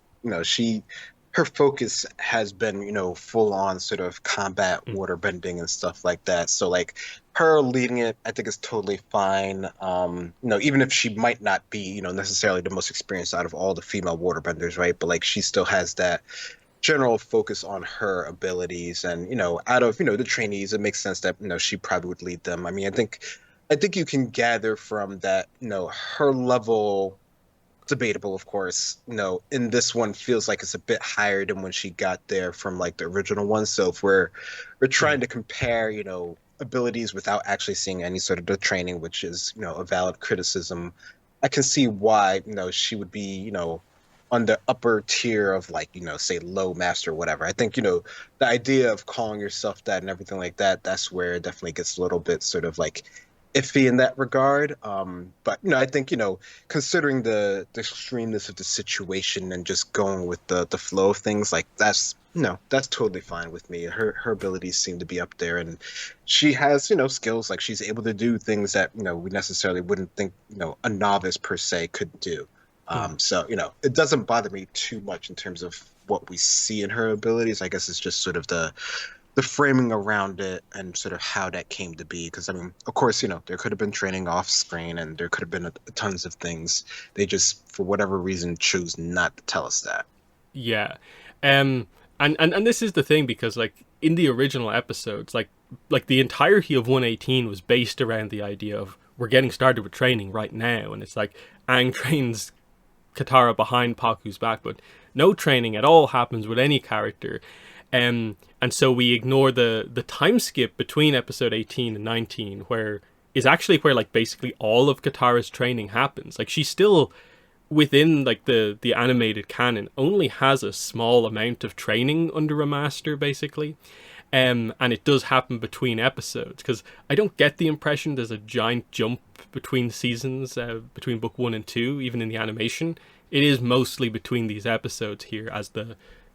her focus has been, full on sort of combat waterbending and stuff like that. So like her leading it, I think is totally fine. Even if she might not be, necessarily the most experienced out of all the female waterbenders, right? But like she still has that general focus on her abilities, and out of the trainees, it makes sense that she probably would lead them. I mean, I think you can gather from that, her level. Debatable, of course, in this one feels like it's a bit higher than when she got there from like the original one. So if we're trying to compare, abilities without actually seeing any sort of the training, which is, a valid criticism, I can see why, she would be, on the upper tier of like, say low master or whatever. I think, the idea of calling yourself that and everything like that, that's where it definitely gets a little bit sort of like iffy in that regard. But I think considering the extremeness of the situation and just going with the flow of things, like that's totally fine with me. Her abilities seem to be up there, and she has skills, like she's able to do things that we necessarily wouldn't think a novice per se could do. So it doesn't bother me too much in terms of what we see in her abilities. I guess it's just sort of the framing around it and sort of how that came to be. Because, I mean, of course, there could have been training off screen and there could have been tons of things. They just, for whatever reason, choose not to tell us that. Yeah. And this is the thing, because, like, in the original episodes, like, like the entirety of 118 was based around the idea of we're getting started with training right now, and it's like Aang trains Katara behind Paku's back, but no training at all happens with any character. And so we ignore the time skip between episode 18 and 19, where is actually where like basically all of Katara's training happens. Like she's still within like the animated canon only has a small amount of training under a master basically. And it does happen between episodes, because I don't get the impression there's a giant jump between seasons, between book 1 and 2, even in the animation. It is mostly between these episodes here, as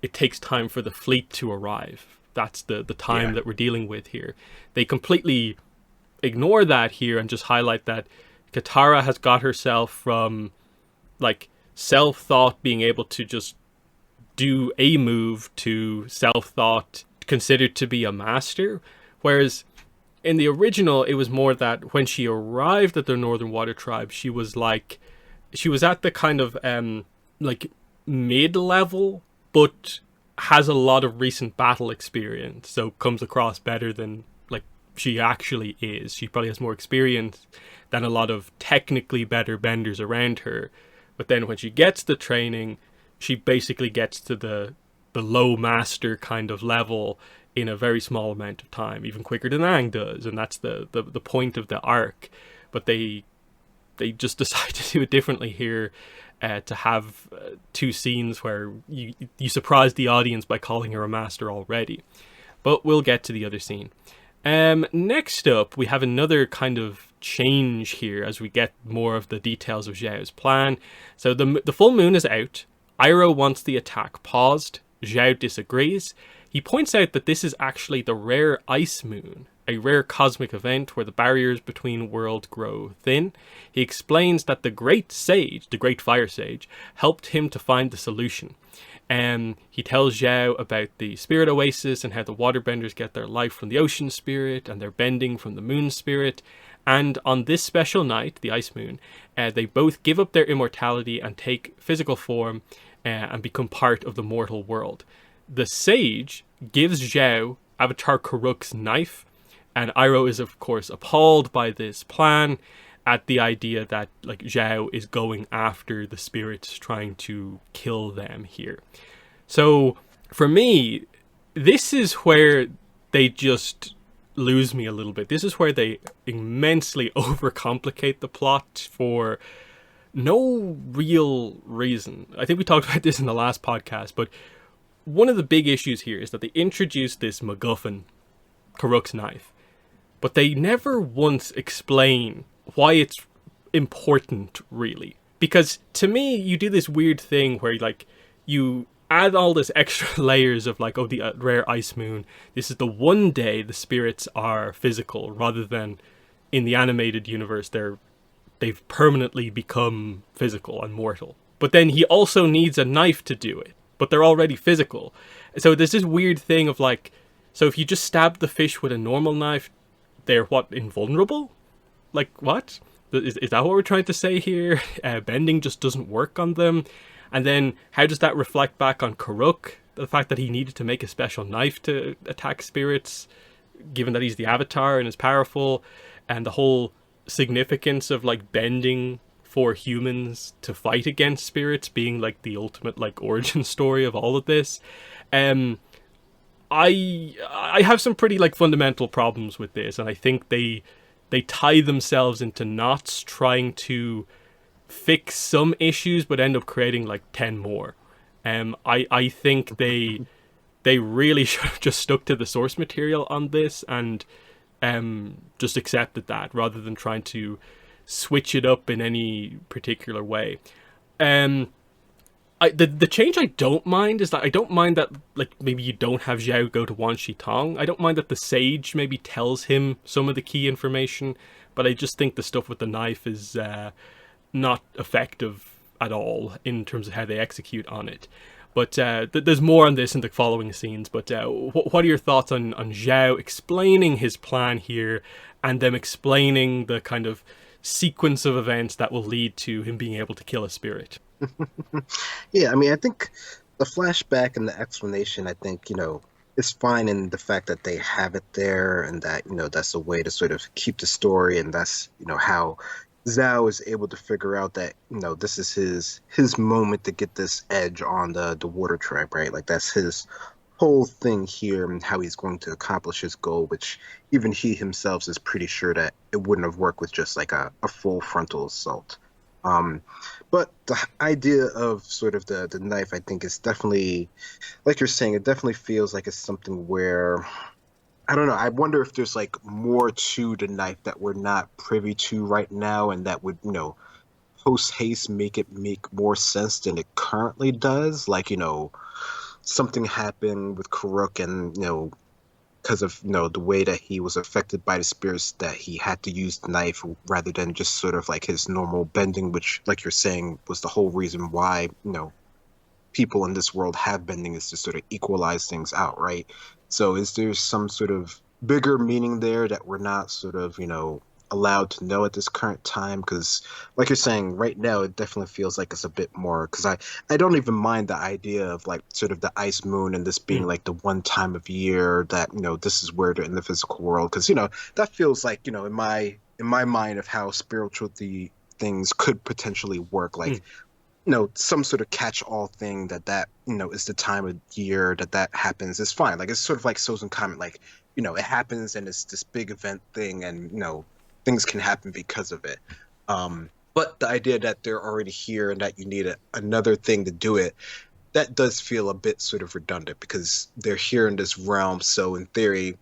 it takes time for the fleet to arrive. That's the time that we're dealing with here. They completely ignore that here and just highlight that Katara has got herself from like self-thought being able to just do a move to self-thought considered to be a master, whereas in the original it was more that when she arrived at the Northern Water Tribe, she was at the kind of like mid-level, but has a lot of recent battle experience, so comes across better than like she actually is. She probably has more experience than a lot of technically better benders around her, but then when she gets the training, she basically gets to the low master kind of level in a very small amount of time, even quicker than Aang does, and that's the point of the arc. But they just decide to do it differently here, to have two scenes where you surprise the audience by calling her a master already. But we'll get to the other scene. Next up, we have another kind of change here as we get more of the details of Zhao's plan. So the full moon is out. Iroh wants the attack paused. Zhao disagrees. He points out that this is actually the rare ice moon, a rare cosmic event where the barriers between worlds grow thin. He explains that the great sage, the great fire sage, helped him to find the solution. And he tells Zhao about the spirit oasis and how the waterbenders get their life from the ocean spirit and their bending from the moon spirit. And on this special night, the ice moon, they both give up their immortality and take physical form and become part of the mortal world. The sage gives Zhao Avatar Karuk's knife, and Iroh is of course appalled by this plan, at the idea that like Zhao is going after the spirits, trying to kill them here. So for me, this is where they just lose me a little bit. This is where they immensely overcomplicate the plot for no real reason. I think we talked about this in the last podcast, but one of the big issues here is that they introduced this MacGuffin, Karuk's knife, but they never once explain why it's important, really. Because to me, you do this weird thing where like you add all this extra layers of like, oh, the rare ice moon, this is the one day the spirits are physical, rather than in the animated universe they've permanently become physical and mortal. But then he also needs a knife to do it, but they're already physical. So there's this weird thing of like, so if you just stab the fish with a normal knife, they're what, invulnerable? Like, what? Is that what we're trying to say here? Bending just doesn't work on them. And then how does that reflect back on Karuk? The fact that he needed to make a special knife to attack spirits, given that he's the Avatar and is powerful, and the whole significance of like bending for humans to fight against spirits being like the ultimate like origin story of all of this. I have some pretty like fundamental problems with this, and I think they tie themselves into knots trying to fix some issues but end up creating like 10 more. I think they really should have just stuck to the source material on this and just accepted that, rather than trying to switch it up in any particular way. The change I don't mind is that I don't mind that like maybe you don't have Zhao go to Wan Shi Tong. I don't mind that the sage maybe tells him some of the key information, but I just think the stuff with the knife is not effective at all in terms of how they execute on it. But there's more on this in the following scenes. But what are your thoughts on Zhao explaining his plan here, and them explaining the kind of sequence of events that will lead to him being able to kill a spirit? Yeah, I mean, I think the flashback and the explanation, I think, it's fine in the fact that they have it there and that, that's a way to sort of keep the story, and that's, how Zhao is able to figure out that, this is his moment to get this edge on the water tribe, right? Like that's his whole thing here and how he's going to accomplish his goal, which even he himself is pretty sure that it wouldn't have worked with just like a full frontal assault. Um, but the idea of sort of the knife, I think, is definitely, like you're saying, it definitely feels like it's something where I don't know. I wonder if there's like more to the knife that we're not privy to right now, and that would, post haste make it make more sense than it currently does. Like, something happened with Karuk, and because of the way that he was affected by the spirits, that he had to use the knife rather than just sort of like his normal bending, which, like you're saying, was the whole reason why people in this world have bending, is to sort of equalize things out, right? So is there some sort of bigger meaning there that we're not sort of, allowed to know at this current time? Because like you're saying, right now it definitely feels like it's a bit more, because I don't even mind the idea of like sort of the ice moon and this being Mm. like the one time of year that, this is where they're in the physical world. Because, that feels like, in my mind of how spiritual the things could potentially work, Mm. like some sort of catch-all thing that is the time of year that happens is fine. Like it's sort of like Sozen comment, like it happens and it's this big event thing, and things can happen because of it. But the idea that they're already here and that you need another thing to do it, that does feel a bit sort of redundant, because they're here in this realm, so in theory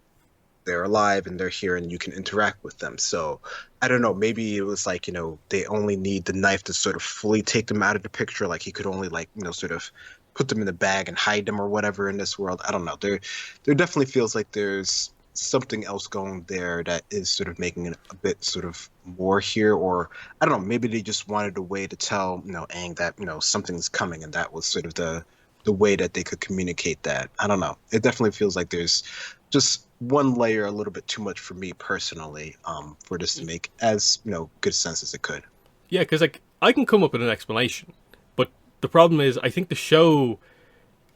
they're alive and they're here and you can interact with them. So I don't know, maybe it was like, they only need the knife to sort of fully take them out of the picture. Like he could only like, sort of put them in the bag and hide them or whatever in this world. I don't know. There definitely feels like there's something else going there that is sort of making it a bit sort of more here. Or I don't know, maybe they just wanted a way to tell, Aang that, something's coming, and that was sort of the way that they could communicate that. I don't know. It definitely feels like there's just one layer a little bit too much for me personally, for this to make as good sense as it could. Yeah, because like I can come up with an explanation, but the problem is I think the show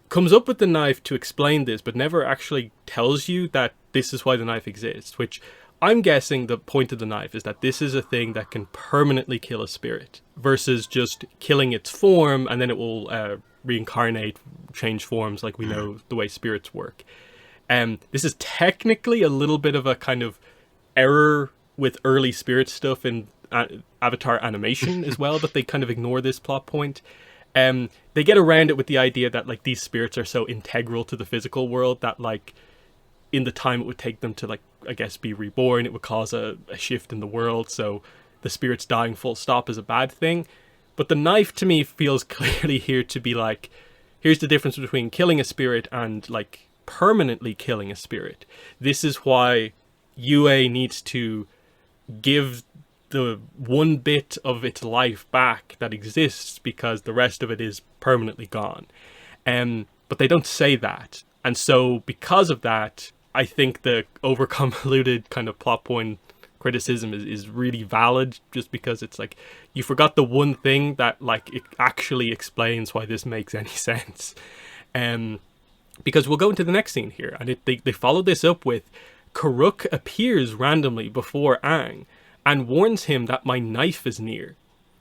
comes up with the knife to explain this, but never actually tells you that this is why the knife exists. Which I'm guessing the point of the knife is that this is a thing that can permanently kill a spirit, versus just killing its form and then it will reincarnate, change forms, like we know the way spirits work. This is technically a little bit of a kind of error with early spirit stuff in Avatar animation as well, that they kind of ignore this plot point. They get around it with the idea that like these spirits are so integral to the physical world that like in the time it would take them to like I guess be reborn, it would cause a shift in the world. So the spirits dying full stop is a bad thing. But the knife to me feels clearly here to be like, here's the difference between killing a spirit and like permanently killing a spirit. This is why UA needs to give the one bit of its life back that exists, because the rest of it is permanently gone. But they don't say that. And so because of that, I think the over-convoluted kind of plot point criticism is really valid, just because it's like you forgot the one thing that like it actually explains why this makes any sense. Because we'll go into the next scene here, and they follow this up with Karuk appears randomly before Aang and warns him that my knife is near.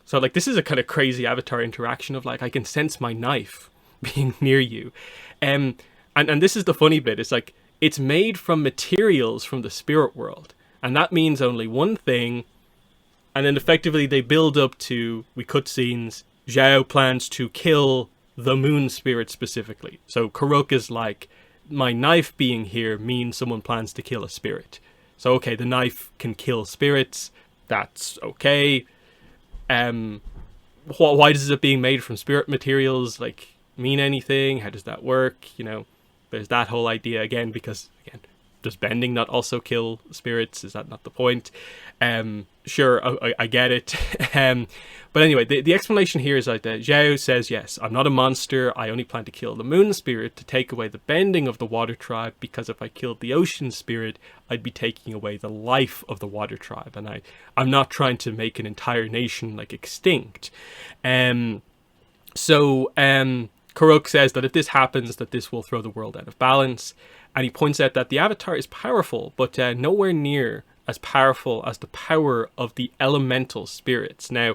So like this is a kind of crazy Avatar interaction of like, I can sense my knife being near you. And this is the funny bit. It's like it's made from materials from the spirit world, and that means only one thing. And then effectively they build up to, we cut scenes, Zhao plans to kill the moon spirit specifically. So Karuk is like, my knife being here means someone plans to kill a spirit. So okay, the knife can kill spirits. That's okay. Why does it being made from spirit materials like mean anything? How does that work? There's that whole idea again, because again, does bending not also kill spirits? Is that not the point? Sure, I get it. But anyway, the explanation here is that Zhao says, yes, I'm not a monster. I only plan to kill the moon spirit to take away the bending of the water tribe, because if I killed the ocean spirit, I'd be taking away the life of the water tribe. And I'm not trying to make an entire nation like extinct. So Karuk says that if this happens, that this will throw the world out of balance. And he points out that the Avatar is powerful, but nowhere near as powerful as the power of the elemental spirits. Now,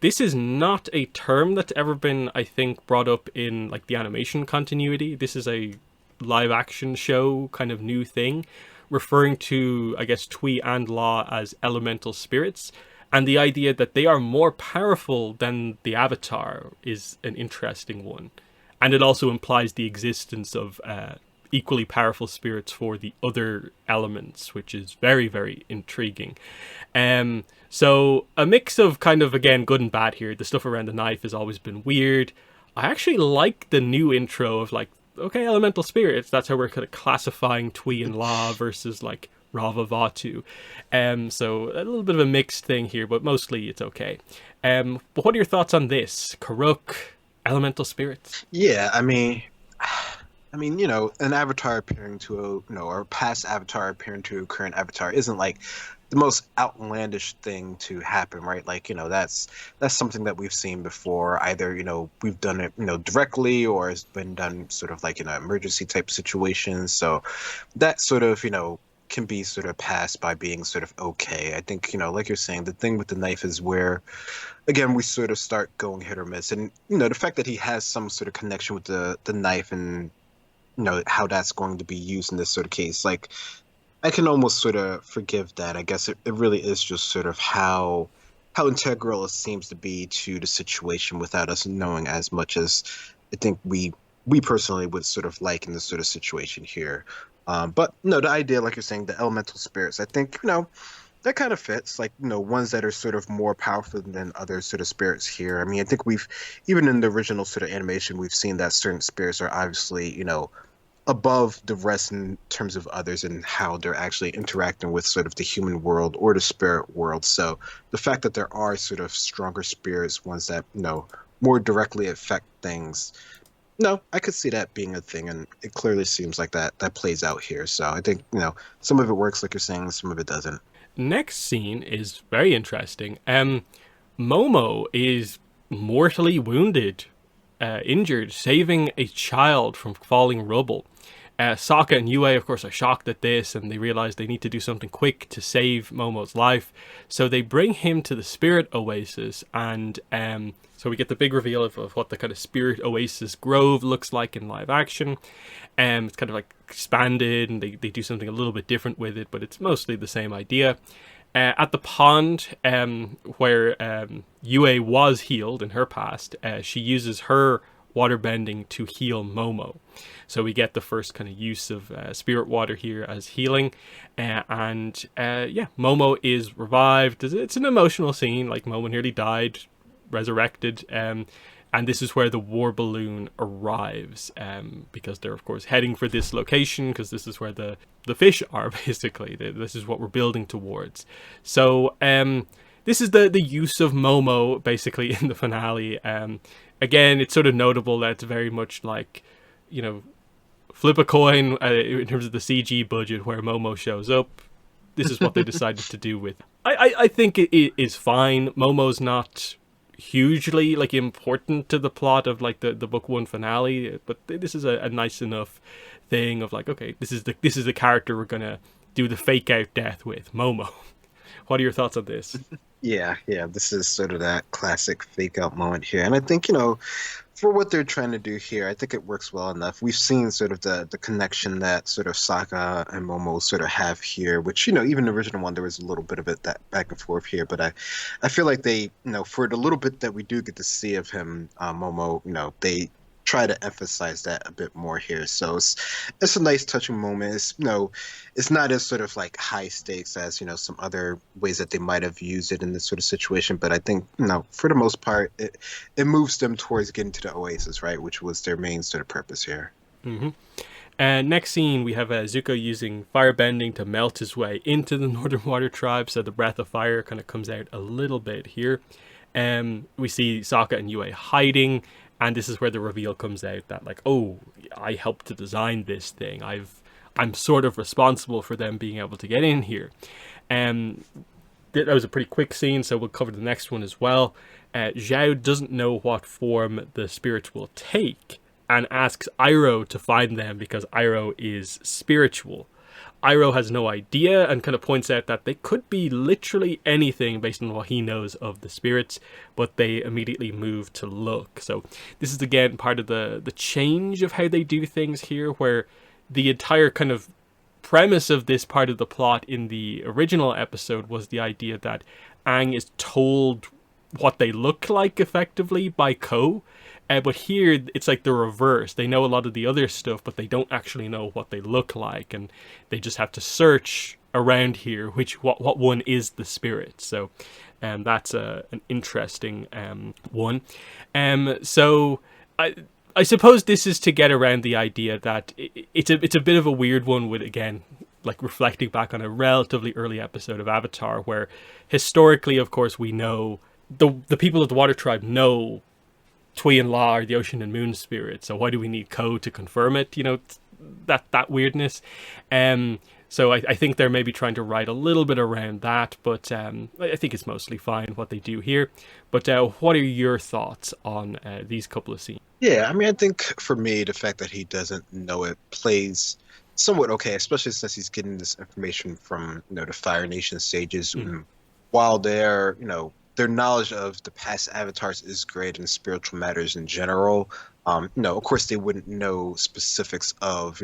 this is not a term that's ever been, I think, brought up in like the animation continuity. This is a live action show kind of new thing, referring to, I guess, Tui and Law as elemental spirits. And the idea that they are more powerful than the Avatar is an interesting one. And it also implies the existence of equally powerful spirits for the other elements, which is very, very intriguing. So a mix of kind of, again, good and bad here. The stuff around the knife has always been weird. I actually like the new intro of like, okay, elemental spirits, that's how we're kind of classifying Tui and La versus like Rava Vatu. So a little bit of a mixed thing here, but mostly it's okay. But what are your thoughts on this? Karuk, elemental spirits? Yeah, I mean, an avatar appearing to or a past avatar appearing to a current avatar isn't like the most outlandish thing to happen, right? Like, that's something that we've seen before. Either, we've done it, directly, or it's been done sort of like in an emergency type situation. So that sort of, can be sort of passed by being sort of okay. I think, like you're saying, the thing with the knife is where, again, we sort of start going hit or miss. And, the fact that he has some sort of connection with the knife and, how that's going to be used in this sort of case, like, I can almost sort of forgive that. I guess it really is just sort of how integral it seems to be to the situation without us knowing as much as I think we personally would sort of like in this sort of situation here. But no, the idea, like you're saying, the elemental spirits, I think, that kind of fits, like, ones that are sort of more powerful than other sort of spirits here. I mean, I think even in the original sort of animation, we've seen that certain spirits are obviously, above the rest in terms of others and how they're actually interacting with sort of the human world or the spirit world. So the fact that there are sort of stronger spirits, ones that, more directly affect things, no, I could see that being a thing, and it clearly seems like that plays out here. So I think, some of it works like you're saying, some of it doesn't. Next scene is very interesting. Momo is mortally wounded, injured, saving a child from falling rubble. Sokka and Yue, of course, are shocked at this, and they realize they need to do something quick to save Momo's life. So they bring him to the Spirit Oasis, and so we get the big reveal of what the kind of Spirit Oasis Grove looks like in live action. It's kind of like expanded, and they do something a little bit different with it, but it's mostly the same idea. At the pond where Yue was healed in her past, she uses her waterbending to heal Momo. So we get the first kind of use of spirit water here as healing. Momo is revived. It's an emotional scene, like Momo nearly died, resurrected. And this is where the war balloon arrives, because they're, of course, heading for this location, because this is where the fish are, basically. This is what we're building towards. So this is the use of Momo, basically, in the finale. Again, it's sort of notable that it's very much like, flip a coin in terms of the CG budget where Momo shows up. This is what they decided to do with. I think it is fine. Momo's not hugely like important to the plot of like the book one finale, but this is a nice enough thing of like, okay, this is the character we're gonna do the fake out death with, Momo. What are your thoughts on this? Yeah, this is sort of that classic fake out moment here. And I think, for what they're trying to do here, I think it works well enough. We've seen sort of the connection that sort of Sokka and Momo sort of have here, which, even the original one, there was a little bit of it, that back and forth here. But I feel like they, for the little bit that we do get to see of him, Momo, they try to emphasize that a bit more here. So it's a nice touching moment. It's not as sort of like high stakes as, some other ways that they might have used it in this sort of situation. But I think, for the most part, it moves them towards getting to the Oasis, right? Which was their main sort of purpose here. Mm-hmm. And next scene, we have Zuko using firebending to melt his way into the Northern Water Tribe. So the breath of fire kind of comes out a little bit here. We see Sokka and Yue hiding. And this is where the reveal comes out that like, oh, I helped to design this thing. I'm sort of responsible for them being able to get in here. That was a pretty quick scene, so we'll cover the next one as well. Zhao doesn't know what form the spirits will take, and asks Iroh to find them because Iroh is spiritual. Iroh has no idea and kind of points out that they could be literally anything based on what he knows of the spirits, but they immediately move to look. So this is again part of the change of how they do things here, where the entire kind of premise of this part of the plot in the original episode was the idea that Aang is told what they look like effectively by Ko. But here, it's like the reverse. They know a lot of the other stuff, but they don't actually know what they look like. And they just have to search around here what one is the spirit. So that's an interesting one. So I suppose this is to get around the idea that it's a bit of a weird one with, again, like reflecting back on a relatively early episode of Avatar, where historically, of course, we know the people of the Water Tribe know Tui and La are the ocean and moon spirits, so why do we need Ko to confirm it? You know, that weirdness. So I think they're maybe trying to write a little bit around that, but I think it's mostly fine what they do here. But what are your thoughts on these couple of scenes? Yeah, I mean, I think for me, the fact that he doesn't know it plays somewhat okay, especially since he's getting this information from, the Fire Nation sages. Mm-hmm. While they're, their knowledge of the past avatars is great in spiritual matters in general. Of course, they wouldn't know specifics of,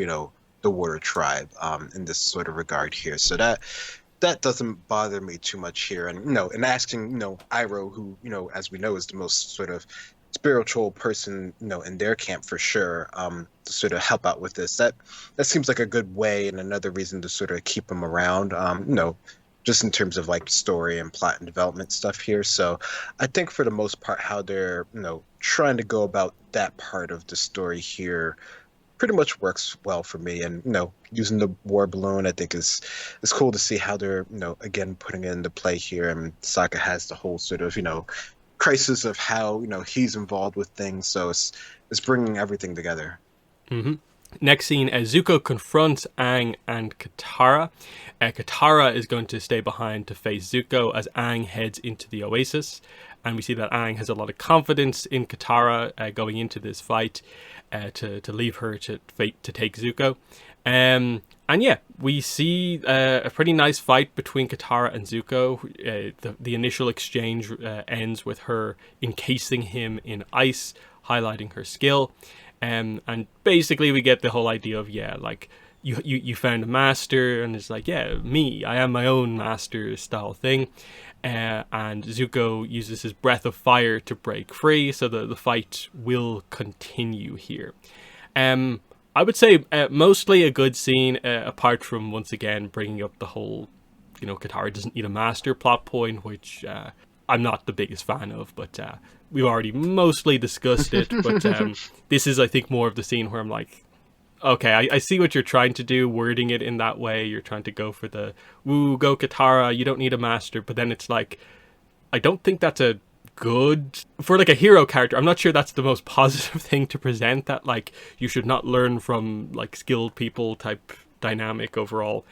the Water Tribe in this sort of regard here. So that doesn't bother me too much here. And, and asking, Iroh, who, as we know, is the most sort of spiritual person, in their camp for sure, to sort of help out with this. That seems like a good way and another reason to sort of keep him around, just in terms of like story and plot and development stuff here. So I think for the most part, how they're, trying to go about that part of the story here pretty much works well for me. And, using the war balloon, I think is cool to see how they're, again, putting it into play here. And Sokka has the whole sort of, crisis of how, he's involved with things. So it's bringing everything together. Mm-hmm. Next scene, Zuko confronts Aang and Katara. Katara is going to stay behind to face Zuko as Aang heads into the Oasis. And we see that Aang has a lot of confidence in Katara going into this fight to leave her to take Zuko. And yeah, we see a pretty nice fight between Katara and Zuko. The initial exchange ends with her encasing him in ice, highlighting her skill. And basically we get the whole idea of, like, you found a master, and it's like, me, I am my own master style thing. And Zuko uses his breath of fire to break free, so the fight will continue here. I would say mostly a good scene, apart from, once again, bringing up the whole, Katara doesn't need a master plot point, which I'm not the biggest fan of, but we've already mostly discussed it. But this is, I think, more of the scene where I'm like, okay, I see what you're trying to do, wording it in that way. You're trying to go for the, woo, go Katara, you don't need a master. But then it's like, I don't think that's a good, for like a hero character, I'm not sure that's the most positive thing to present, that like you should not learn from like skilled people type dynamic overall.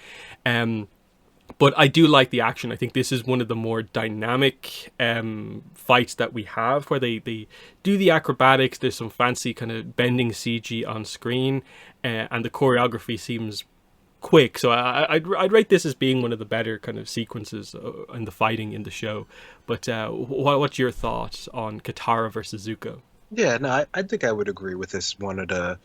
But I do like the action. I think this is one of the more dynamic fights that we have, where they do the acrobatics. There's some fancy kind of bending CG on screen, and the choreography seems quick. So I'd rate this as being one of the better kind of sequences in the fighting in the show. But what's your thoughts on Katara versus Zuko? Yeah, no, I think I would agree with this. One of the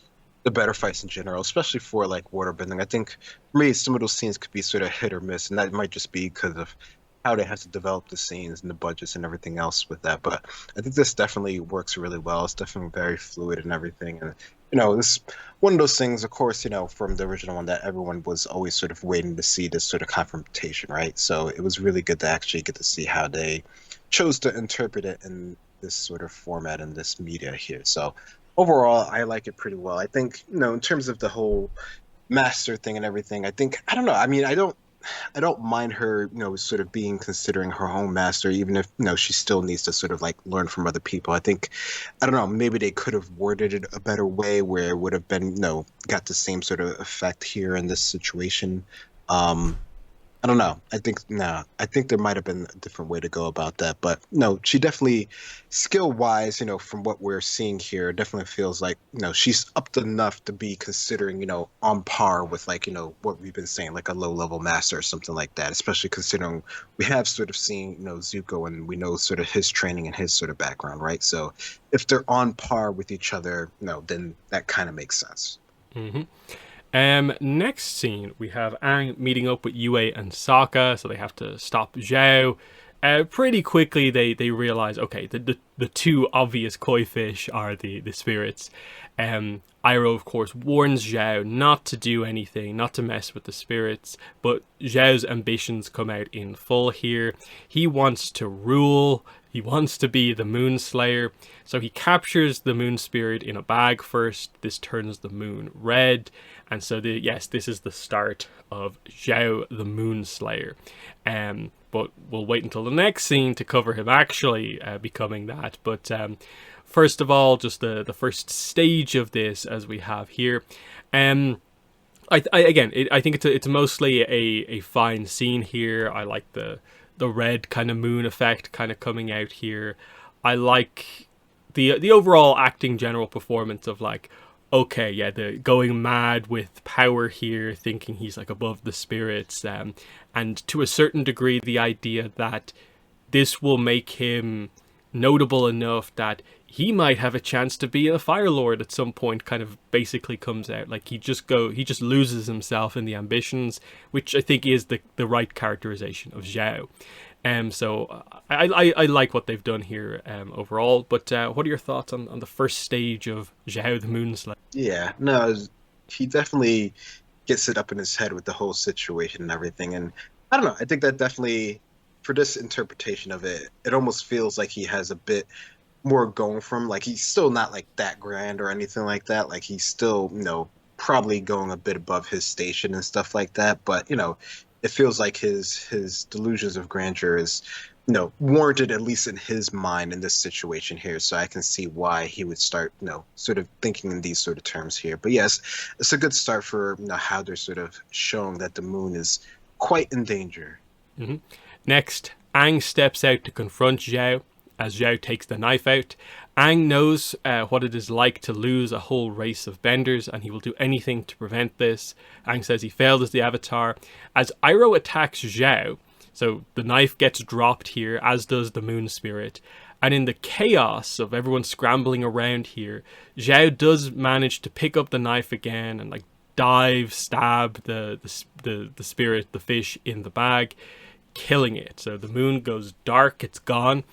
better fights in general, especially for like waterbending. I think for me, some of those scenes could be sort of hit or miss, and that might just be because of how they have to develop the scenes and the budgets and everything else with that. But I think this definitely works really well. It's definitely very fluid and everything. And, this one of those things, of course, from the original one, that everyone was always sort of waiting to see this sort of confrontation, right? So it was really good to actually get to see how they chose to interpret it in this sort of format and this media here. So overall, I like it pretty well. I think, in terms of the whole master thing and everything, I don't know. I mean, I don't mind her, sort of considering her own master, even if, she still needs to sort of like learn from other people. I think, I don't know, maybe they could have worded it a better way where it would have been, got the same sort of effect here in this situation. I don't know. I think no. I think there might have been a different way to go about that, but no, she definitely, skill wise, from what we're seeing here, definitely feels like she's up to enough to be considering on par with like what we've been saying, like a low level master or something like that. Especially considering we have sort of seen Zuko, and we know sort of his training and his sort of background, right? So if they're on par with each other, then that kind of makes sense. Hmm. Next scene, we have Aang meeting up with Yue and Sokka, so they have to stop Zhao. Pretty quickly, they realize, okay, the two obvious koi fish are the spirits. Iroh, of course, warns Zhao not to do anything, not to mess with the spirits, but Zhao's ambitions come out in full here. He wants to rule. He wants to be the Moon Slayer, so he captures the Moon Spirit in a bag first. This turns the moon red, and so yes, this is the start of Zhao the Moon Slayer. But we'll wait until the next scene to cover him actually becoming that. But first of all, just the first stage of this, as we have here. I think it's mostly a fine scene here. I like the red kind of moon effect kind of coming out here. I like the overall acting general performance of like, okay, yeah, the going mad with power here, thinking he's like above the spirits, and to a certain degree the idea that this will make him notable enough that he might have a chance to be a Fire Lord at some point kind of basically comes out. Like he just loses himself in the ambitions, which I think is the right characterization of Zhao. So I like what they've done here overall. But what are your thoughts on the first stage of Zhao the Moonslayer? Yeah, no, he definitely gets it up in his head with the whole situation and everything. And I don't know, I think that definitely, for this interpretation of it, it almost feels like he has a bit more going from, like he's still not like that grand or anything like that. Like he's still, probably going a bit above his station and stuff like that. But, it feels like his delusions of grandeur is warranted, at least in his mind, in this situation here. So I can see why he would start, sort of thinking in these sort of terms here. But yes, it's a good start for how they're sort of showing that the moon is quite in danger. Mm-hmm. Next, Aang steps out to confront Zhao. As Zhao takes the knife out, Aang knows what it is like to lose a whole race of benders, and he will do anything to prevent this. Aang says he failed as the Avatar. As Iroh attacks Zhao, so the knife gets dropped here, as does the Moon Spirit. And in the chaos of everyone scrambling around here, Zhao does manage to pick up the knife again and like stab the spirit, the fish, in the bag, killing it. So the moon goes dark, it's gone.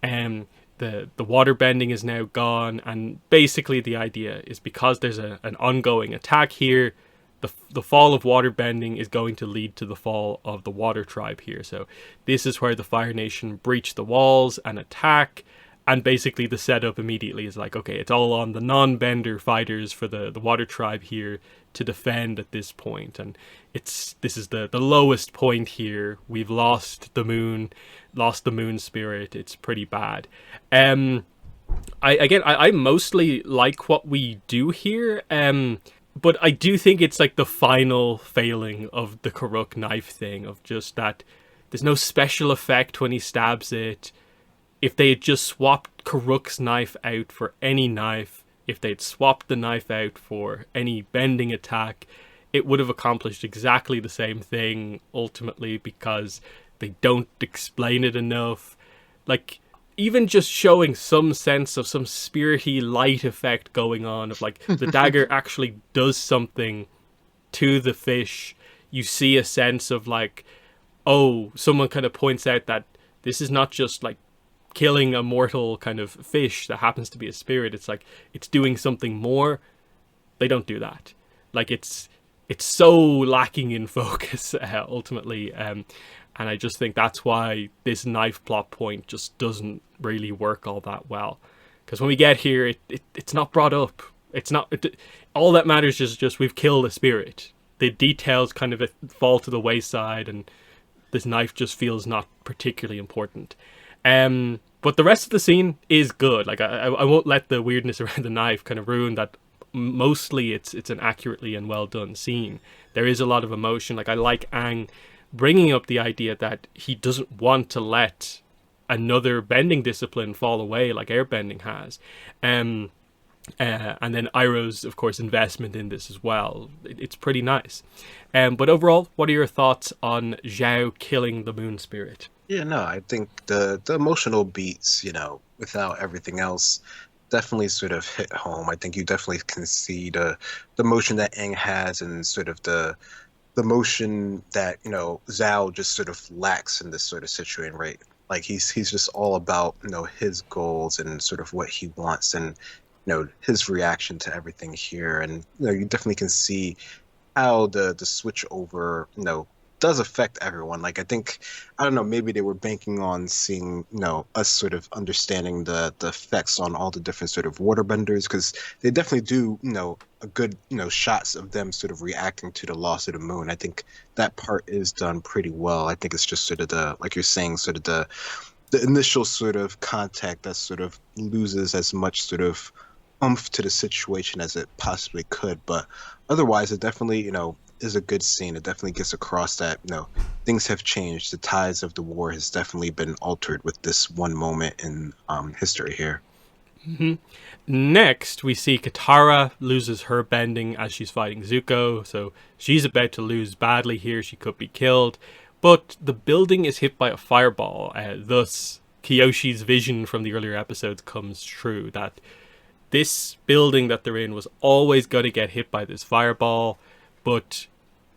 The water bending is now gone, and basically the idea is because there's an ongoing attack here, the fall of water bending is going to lead to the fall of the water tribe here. So this is where the Fire Nation breach the walls and attack, and basically the setup immediately is like, okay, it's all on the non-bender fighters for the water tribe here to defend at this point. And this is the lowest point here. We've lost the moon spirit. It's pretty bad. I mostly like what we do here. But I do think it's like the final failing of the Karuk knife thing, of just that there's no special effect when he stabs it. If they had just swapped Karuk's knife out for any knife, if they'd swapped the knife out for any bending attack, it would have accomplished exactly the same thing ultimately, because they don't explain it enough. Like, even just showing some sense of some spirity light effect going on, of like the dagger actually does something to the fish. You see a sense of like, oh, someone kind of points out that this is not just like killing a mortal kind of fish that happens to be a spirit. It's like it's doing something more. They don't do that. Like it's so lacking in focus ultimately. And I just think that's why this knife plot point just doesn't really work all that well. Because when we get here, it's not brought up. All that matters is just we've killed a spirit. The details kind of fall to the wayside, and this knife just feels not particularly important. But the rest of the scene is good. Like I won't let the weirdness around the knife kind of ruin that. Mostly it's an accurately and well done scene. There is a lot of emotion. Like I like Aang bringing up the idea that he doesn't want to let another bending discipline fall away like airbending has. And then Iroh's, of course, investment in this as well. It's pretty nice. But overall, what are your thoughts on Zhao killing the moon spirit? Yeah, no, I think the emotional beats, without everything else, definitely sort of hit home. I think you definitely can see the motion that Aang has and sort of the motion that, Zhao just sort of lacks in this sort of situation, right? Like he's just all about, his goals and sort of what he wants and, his reaction to everything here. And, you definitely can see how the switch over, does affect everyone. Like, I don't know, maybe they were banking on seeing, us sort of understanding the effects on all the different sort of waterbenders, because they definitely do, a good, shots of them sort of reacting to the loss of the moon. I think that part is done pretty well. I think it's just sort of like you're saying, sort of the initial sort of contact that sort of loses as much sort of oomph to the situation as it possibly could. But otherwise, it definitely, is a good scene. It definitely gets across that, things have changed. The tides of the war has definitely been altered with this one moment in history here. Mm-hmm. Next, we see Katara loses her bending as she's fighting Zuko, so she's about to lose badly here. She could be killed, but the building is hit by a fireball. Thus, Kyoshi's vision from the earlier episodes comes true, that this building that they're in was always going to get hit by this fireball, but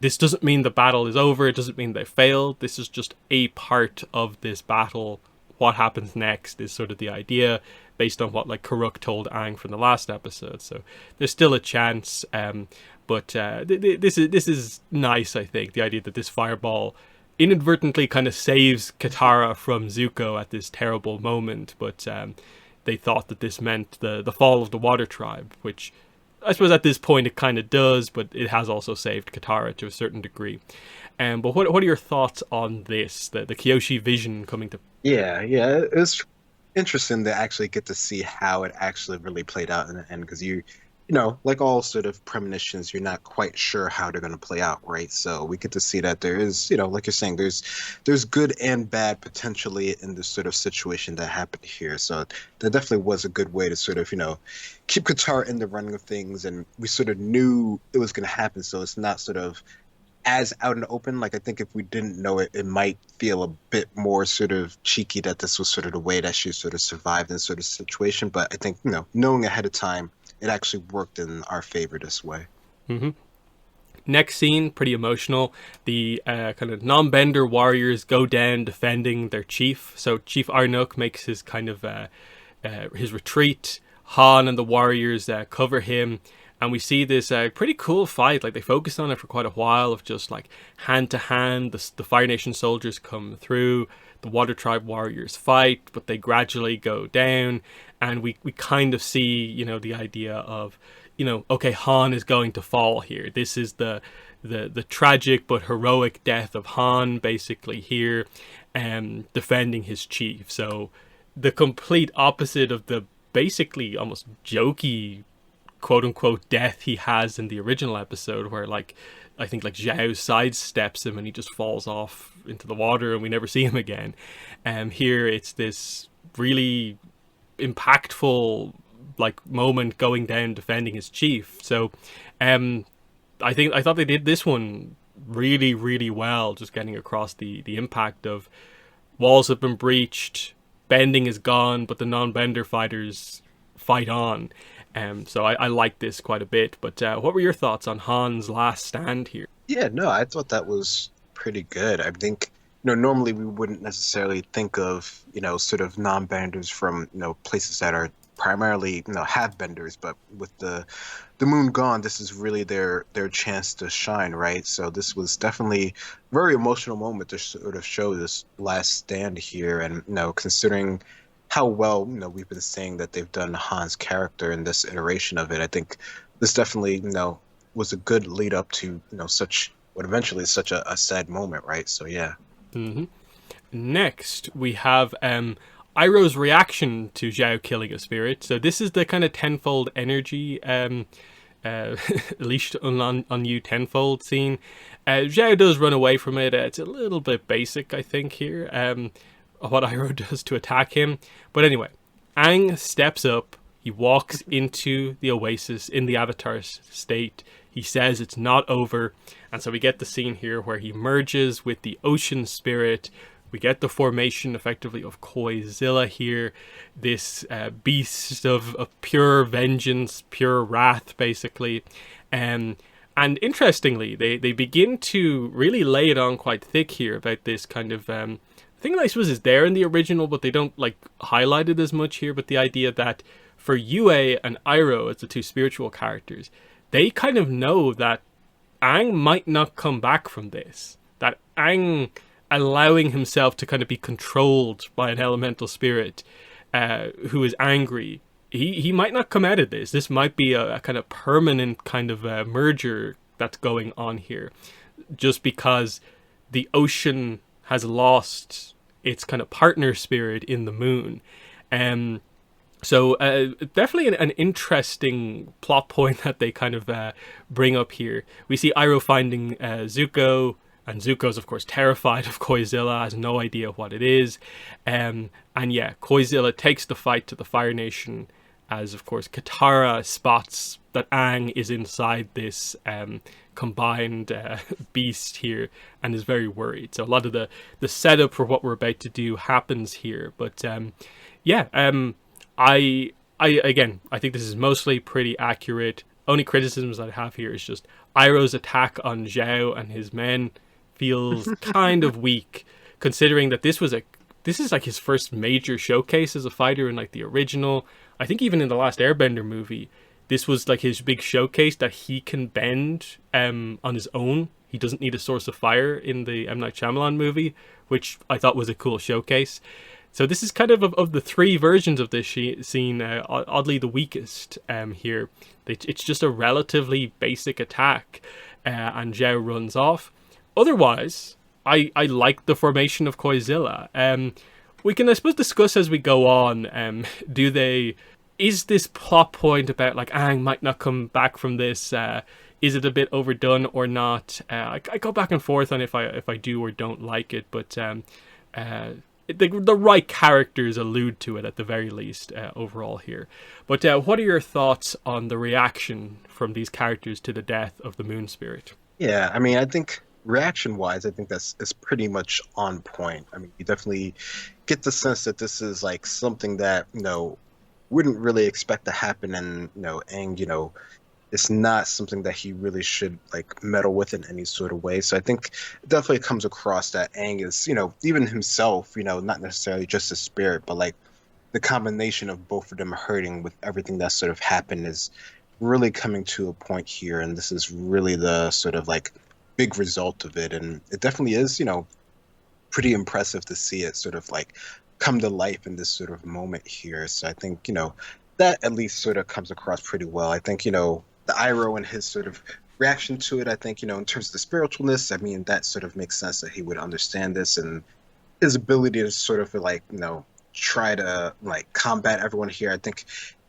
this doesn't mean the battle is over. It doesn't mean they failed. This is just a part of this battle. What happens next is sort of the idea based on what like Karuk told Aang from the last episode. So there's still a chance, but this is nice. I think the idea that this fireball inadvertently kind of saves Katara from Zuko at this terrible moment, but they thought that this meant the fall of the Water Tribe, which I suppose at this point it kind of does, but it has also saved Katara to a certain degree. But what are your thoughts on this, the Kyoshi vision coming to... Yeah, it's interesting to actually get to see how it actually really played out in the end, because like all sort of premonitions, you're not quite sure how they're going to play out, right? So we get to see that there is, like you're saying, there's good and bad potentially in this sort of situation that happened here. So that definitely was a good way to sort of, keep Qatar in the running of things, and we sort of knew it was going to happen. So it's not sort of as out in the open. Like, I think if we didn't know it, it might feel a bit more sort of cheeky that this was sort of the way that she sort of survived in sort of situation. But I think, knowing ahead of time, it actually worked in our favor this way. Mm-hmm. Next scene, pretty emotional. The kind of non-bender warriors go down defending their chief. So Chief Arnuk makes his kind of his retreat. Han and the warriors cover him. And we see this pretty cool fight. Like, they focused on it for quite a while, of just like hand to hand. The Fire Nation soldiers come through. The Water Tribe warriors fight, but they gradually go down. And we kind of see, the idea of, okay, Han is going to fall here. This is the tragic but heroic death of Han, basically, here, defending his chief. So the complete opposite of the basically almost jokey quote-unquote death he has in the original episode, where I think Zhao sidesteps him and he just falls off into the water and we never see him again. Here it's this really impactful moment going down defending his chief. So I thought they did this one really, really well, just getting across the impact of walls have been breached, bending is gone, but the non-bender fighters fight on. So I like this quite a bit. But what were your thoughts on Han's last stand here? Yeah, no, I thought that was pretty good. I think, normally we wouldn't necessarily think of, sort of non-benders from, places that are primarily, have benders, but with the moon gone, this is really their chance to shine, right? So this was definitely a very emotional moment to sort of show this last stand here. And, considering how well, we've been saying that they've done Han's character in this iteration of it, I think this definitely, was a good lead up to, such what eventually is such a sad moment, right? So, yeah. Mm-hmm. Next, we have Iroh's reaction to Zhao killing a spirit. So this is the kind of tenfold energy leashed on you tenfold scene. Zhao does run away from it. It's a little bit basic, I think, here, what Iroh does to attack him. But anyway, Aang steps up. He walks into the oasis in the Avatar state. He says it's not over. And so we get the scene here where he merges with the ocean spirit. We get the formation, effectively, of Koizilla here. This beast of pure vengeance, pure wrath, basically. And interestingly, they begin to really lay it on quite thick here about this kind of thing that I suppose is there in the original, but they don't like highlight it as much here. But the idea that for Yue and Iroh as the two spiritual characters, they kind of know that Aang might not come back from this. That Aang allowing himself to kind of be controlled by an elemental spirit who is angry, he might not come out of this. This might be a kind of permanent kind of merger that's going on here, just because the ocean has lost its kind of partner spirit in the moon. So definitely an interesting plot point that they kind of bring up here. We see Iroh finding Zuko, and Zuko's of course terrified of Koizilla, has no idea what it is. And yeah, Koizilla takes the fight to the Fire Nation, as of course Katara spots that Aang is inside this combined beast here and is very worried. So a lot of the setup for what we're about to do happens here. But I think this is mostly pretty accurate. Only criticisms I have here is just Iroh's attack on Zhao and his men feels kind of weak, considering that this is like his first major showcase as a fighter in like the original. I think even in the last Airbender movie, this was like his big showcase that he can bend on his own. He doesn't need a source of fire in the M. Night Shyamalan movie, which I thought was a cool showcase. So this is kind of the three versions of this scene, oddly the weakest here. It's just a relatively basic attack, and Zhao runs off. Otherwise, I like the formation of Koizilla. We can, I suppose, discuss as we go on. Is this plot point about like Aang might not come back from this? Is it a bit overdone or not? I go back and forth on if I do or don't like it, but the right characters allude to it at the very least overall here. But what are your thoughts on the reaction from these characters to the death of the Moon Spirit? Yeah, I mean, I think reaction-wise, I think that's pretty much on point. I mean, you definitely get the sense that this is like something that, wouldn't really expect to happen, and, Aang, it's not something that he really should like meddle with in any sort of way. So I think it definitely comes across that Aang is, even himself, not necessarily just a spirit, but like the combination of both of them hurting with everything that sort of happened is really coming to a point here. And this is really the sort of like big result of it. And it definitely is, pretty impressive to see it sort of like come to life in this sort of moment here. So I think, that at least sort of comes across pretty well. I think, the Iroh and his sort of reaction to it, I think, in terms of the spiritualness, I mean, that sort of makes sense that he would understand this, and his ability to sort of like, try to like combat everyone here, I think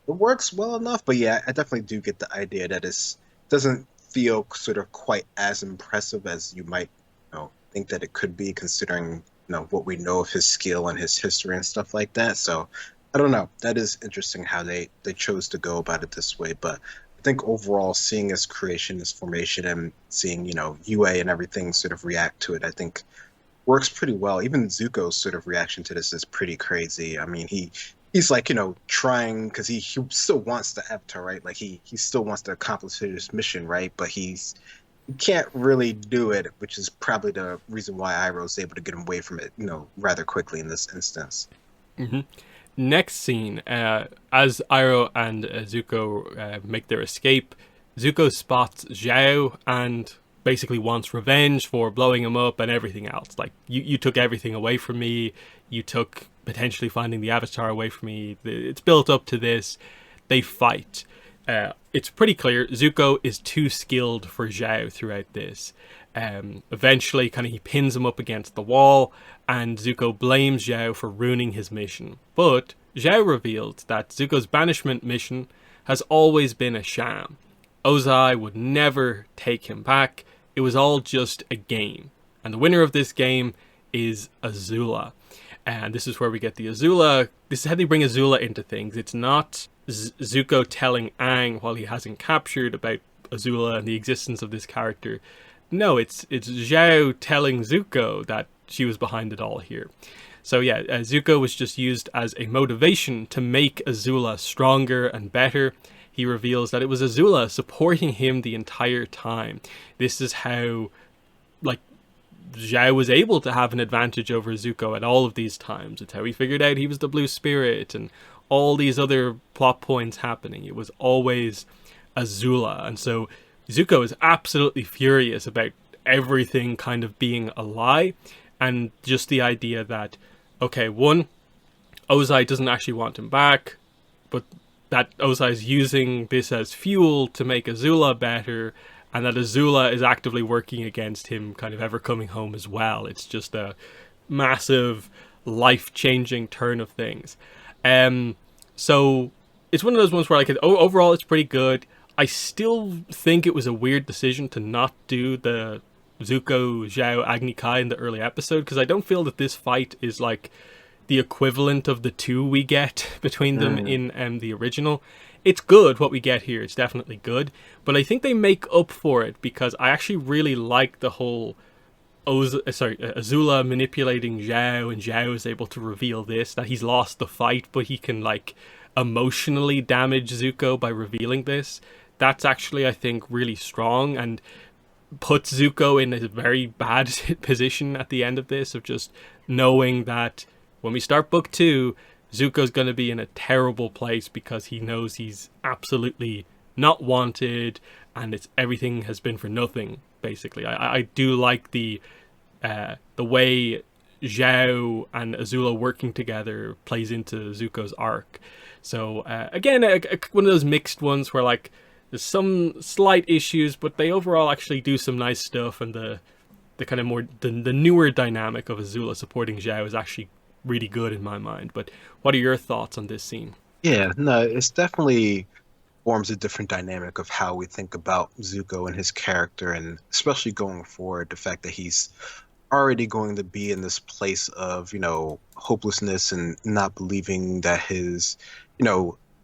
it works well enough. But yeah, I definitely do get the idea that it doesn't feel sort of quite as impressive as you might, think that it could be, considering, what we know of his skill and his history and stuff like that. So I don't know. That is interesting how they chose to go about it this way. But I think overall, seeing his creation, his formation, and seeing, Yue and everything sort of react to it, I think works pretty well. Even Zuko's sort of reaction to this is pretty crazy. I mean, he's like, trying, because he still wants the Avatar, right? Like he still wants to accomplish his mission, right? But he can't really do it, which is probably the reason why Iroh's able to get him away from it, rather quickly in this instance. Mm-hmm. Next scene, as Iroh and Zuko make their escape, Zuko spots Zhao and basically wants revenge for blowing him up and everything else. Like, you took everything away from me. You took potentially finding the Avatar away from me. It's built up to this. They fight. It's pretty clear Zuko is too skilled for Zhao throughout this. Eventually, he pins him up against the wall, and Zuko blames Zhao for ruining his mission. But Zhao revealed that Zuko's banishment mission has always been a sham. Ozai would never take him back. It was all just a game. And the winner of this game is Azula. And this is where we get the Azula. This is how they bring Azula into things. It's not Zuko telling Aang while he hasn't captured about Azula and the existence of this character. No, it's Zhao telling Zuko that she was behind it all here. So yeah, Zuko was just used as a motivation to make Azula stronger and better. He reveals that it was Azula supporting him the entire time. This is how, like, Zhao was able to have an advantage over Zuko at all of these times. It's how he figured out he was the Blue Spirit and all these other plot points happening. It was always Azula. And so Zuko is absolutely furious about everything kind of being a lie. And just the idea that, okay, one, Ozai doesn't actually want him back, but that Ozai is using this as fuel to make Azula better, and that Azula is actively working against him kind of ever coming home as well. It's just a massive, life-changing turn of things. So it's one of those ones where, like, overall it's pretty good. I still think it was a weird decision to not do the Zuko, Zhao, Agni Kai in the early episode, because I don't feel that this fight is like the equivalent of the two we get between them in the original. It's good what we get here, it's definitely good, but I think they make up for it because I actually really like the whole Azula manipulating Zhao, and Zhao is able to reveal this, that he's lost the fight, but he can, like, emotionally damage Zuko by revealing this. That's actually, I think, really strong, and puts Zuko in a very bad position at the end of this, of just knowing that when we start book 2, Zuko's going to be in a terrible place because he knows he's absolutely not wanted, and everything has been for nothing, basically. I do like the way Zhao and Azula working together plays into Zuko's arc. So again, one of those mixed ones where, like, there's some slight issues, but they overall actually do some nice stuff, and the kind of more the newer dynamic of Azula supporting Zhao is actually really good in my mind. But what are your thoughts on this scene? Yeah, no, it's definitely forms a different dynamic of how we think about Zuko and his character, and especially going forward, the fact that he's already going to be in this place of, hopelessness and not believing that his,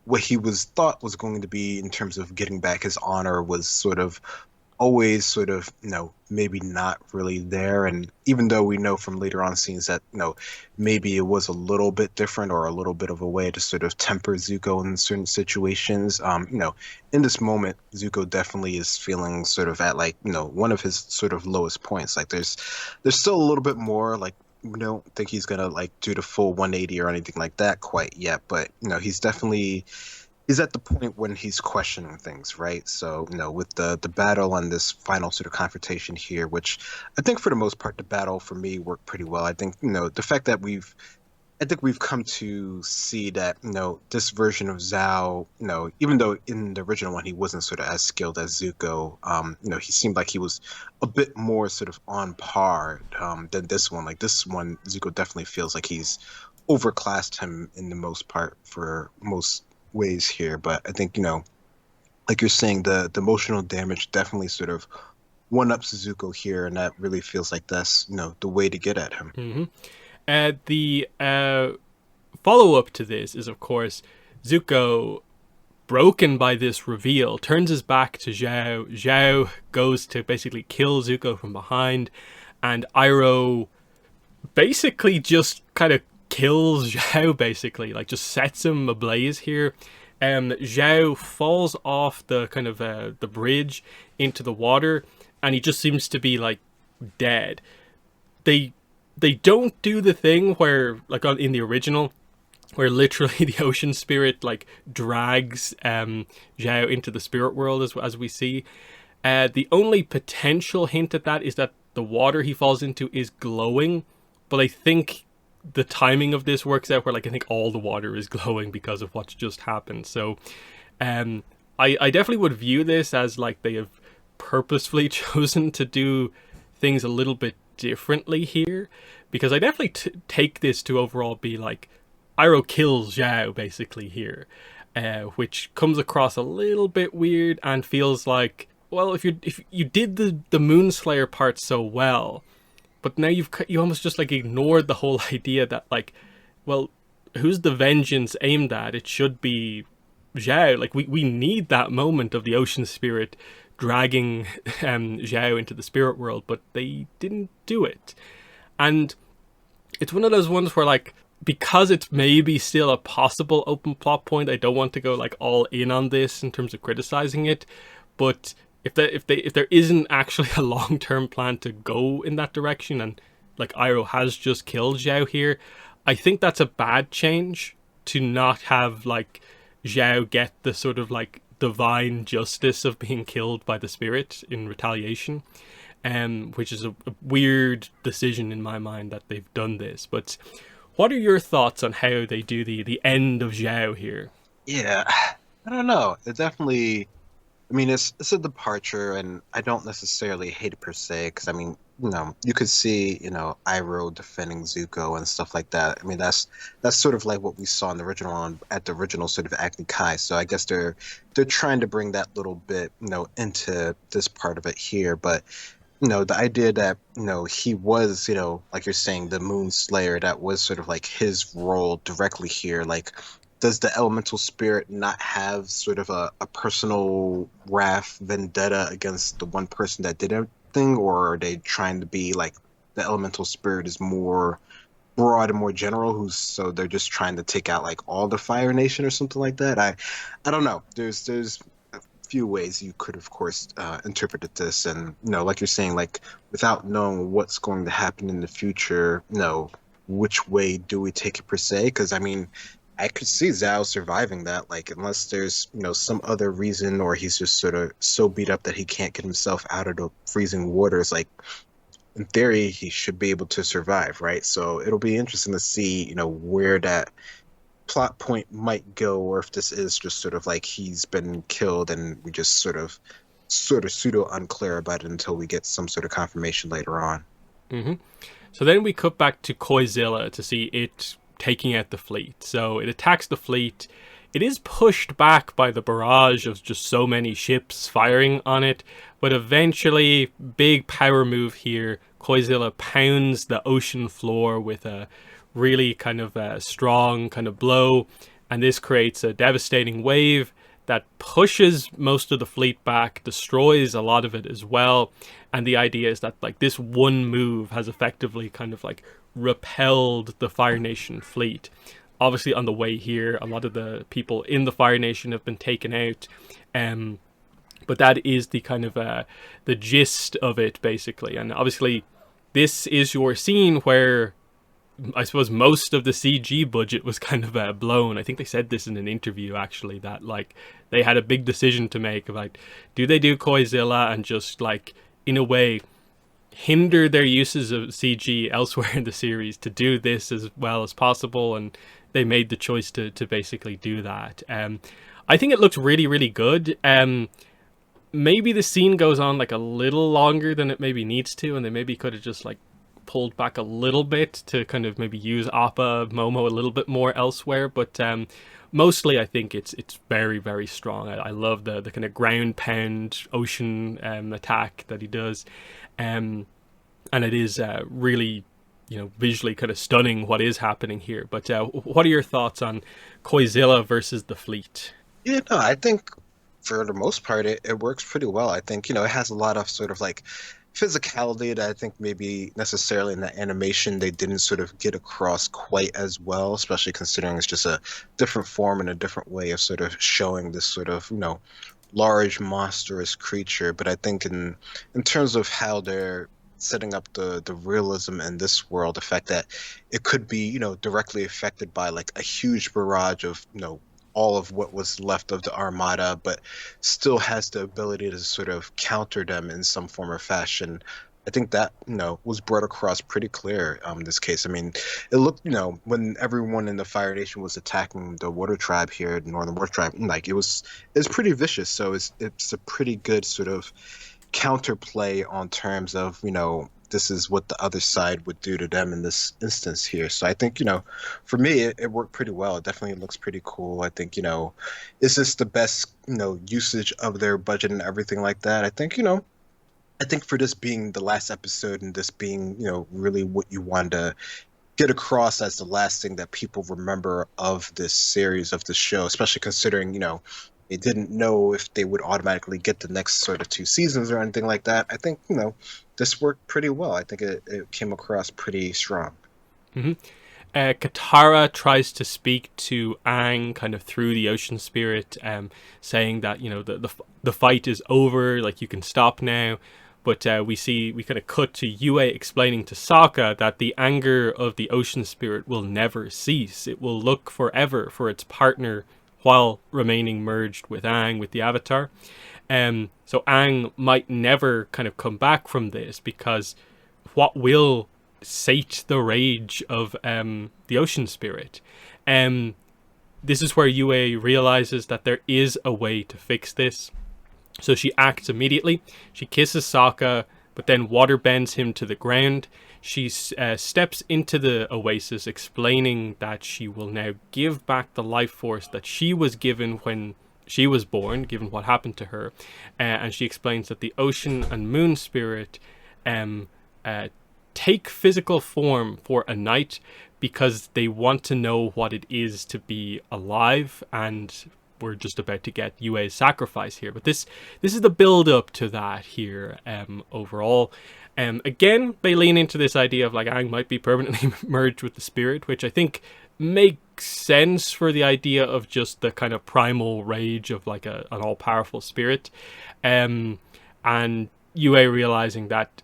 what he was thought was going to be in terms of getting back his honor was sort of always sort of, maybe not really there. And even though we know from later on scenes that, maybe it was a little bit different or a little bit of a way to sort of temper Zuko in certain situations, in this moment, Zuko definitely is feeling sort of at, like, one of his sort of lowest points. Like there's still a little bit more, like, we don't think he's gonna, like, do the full 180 or anything like that quite yet, but he's at the point when he's questioning things, right? So, with the battle and this final sort of confrontation here, which I think for the most part, the battle for me worked pretty well. I think, the fact that we've come to see that, this version of Zhao, even though in the original one he wasn't sort of as skilled as Zuko, he seemed like he was a bit more sort of on par than this one. Like this one, Zuko definitely feels like he's overclassed him in the most part for most ways here. But I think, like you're saying, the emotional damage definitely sort of one-ups Zuko here, and that really feels like that's, the way to get at him. Mm-hmm. The follow-up to this is, of course, Zuko, broken by this reveal, turns his back to Zhao. Zhao goes to basically kill Zuko from behind, and Iroh basically just kind of kills Zhao, basically, like just sets him ablaze here. Zhao falls off the kind of the bridge into the water, and he just seems to be, like, dead. They don't do the thing where, like, in the original, where literally the ocean spirit, like, drags Zhao into the spirit world, as we see. The only potential hint at that is that the water he falls into is glowing, but I think the timing of this works out where, like, I think all the water is glowing because of what's just happened. So I definitely would view this as, like, they have purposefully chosen to do things a little bit differently here, because I definitely take this to overall be like Iroh kills Zhao basically here, which comes across a little bit weird and feels like, well, if you did the Moonslayer part so well, but now you almost just like ignored the whole idea that like, well, who's the vengeance aimed at? It should be Zhao. Like we need that moment of the ocean spirit dragging Zhao into the spirit world, but they didn't do it. And it's one of those ones where like, because it's maybe still a possible open plot point, I don't want to go like all in on this in terms of criticizing it, but if there isn't actually a long-term plan to go in that direction, and like Iroh has just killed Zhao here, I think that's a bad change to not have like Zhao get the sort of like divine justice of being killed by the spirit in retaliation, which is a weird decision in my mind that they've done this. But what are your thoughts on how they do the end of Zhao here? Yeah, I don't know. It definitely. I mean, it's a departure, and I don't necessarily hate it per se, because I mean, you could see, Iroh defending Zuko and stuff like that. I mean, that's sort of like what we saw in the original one at the original sort of Agni Kai. So I guess they're trying to bring that little bit, into this part of it here. But the idea that he was, like you're saying, the Moon Slayer, that was sort of like his role directly here, like. Does the elemental spirit not have sort of a personal wrath, vendetta against the one person that did everything, or are they trying to be like the elemental spirit is more broad and more general, so they're just trying to take out like all the Fire Nation or something like that? I don't know. There's a few ways you could, of course, interpret this, and like you're saying, like without knowing what's going to happen in the future, which way do we take it per se? Because I mean. I could see Zhao surviving that, like, unless there's, some other reason, or he's just sort of so beat up that he can't get himself out of the freezing waters. Like, in theory, he should be able to survive, right? So it'll be interesting to see, where that plot point might go, or if this is just sort of like he's been killed and we just sort of pseudo unclear about it until we get some sort of confirmation later on. Mm-hmm. So then we cut back to Koizilla to see it taking out the fleet. So it attacks the fleet. It is pushed back by the barrage of just so many ships firing on it, but eventually, big power move here. Koizilla pounds the ocean floor with a really kind of strong kind of blow, and this creates a devastating wave that pushes most of the fleet back, destroys a lot of it as well. And the idea is that like this one move has effectively kind of like repelled the Fire Nation fleet. Obviously on the way here, a lot of the people in the Fire Nation have been taken out, but that is the kind of the gist of it basically. And obviously this is your scene where I suppose most of the CG budget was kind of blown. I think they said this in an interview actually, that like they had a big decision to make of like, do they do Koizilla and just like in a way hinder their uses of CG elsewhere in the series to do this as well as possible, and they made the choice to basically do that. I think it looks really, really good. Maybe the scene goes on like a little longer than it maybe needs to, and they maybe could have just like pulled back a little bit to kind of maybe use Appa, Momo a little bit more elsewhere, but mostly I think it's very, very strong. I love the kind of ground pound ocean attack that he does, and it is really visually kind of stunning what is happening here. But what are your thoughts on Koizilla versus the fleet? Yeah, no, I think for the most part it works pretty well. I think it has a lot of sort of like physicality that I think maybe necessarily in the animation they didn't sort of get across quite as well, especially considering it's just a different form and a different way of sort of showing this sort of large monstrous creature. But I think in terms of how they're setting up the realism in this world, the fact that it could be directly affected by like a huge barrage of all of what was left of the armada, but still has the ability to sort of counter them in some form or fashion. I think that was brought across pretty clear in this case. I mean, it looked when everyone in the Fire Nation was attacking the Water Tribe here, the Northern Water Tribe, like it's pretty vicious. So it's a pretty good sort of counterplay on terms of this is what the other side would do to them in this instance here. So I think, for me, it worked pretty well. It definitely looks pretty cool. I think, is this the best, usage of their budget and everything like that? I think for this being the last episode and this being, really what you wanted to get across as the last thing that people remember of this series, of the show, especially considering, they didn't know if they would automatically get the next sort of 2 seasons or anything like that. I think, this worked pretty well. I think it came across pretty strong. Mm-hmm. Katara tries to speak to Aang kind of through the ocean spirit, saying that, the fight is over, like you can stop now. But we kind of cut to Yue explaining to Sokka that the anger of the ocean spirit will never cease. It will look forever for its partner while remaining merged with Aang, with the Avatar. So Aang might never kind of come back from this, because what will sate the rage of the ocean spirit? This is where Yue realizes that there is a way to fix this. So she acts immediately. She kisses Sokka, but then water bends him to the ground. She steps into the oasis, explaining that she will now give back the life force that she was given when she was born, given what happened to her. And she explains that the ocean and moon spirit take physical form for a night because they want to know what it is to be alive, and we're just about to get Yue's sacrifice here. But this is the build up to that here overall. Again, they lean into this idea of like Aang might be permanently merged with the spirit, which I think makes sense for the idea of just the kind of primal rage of like an all-powerful spirit. And Yue realizing that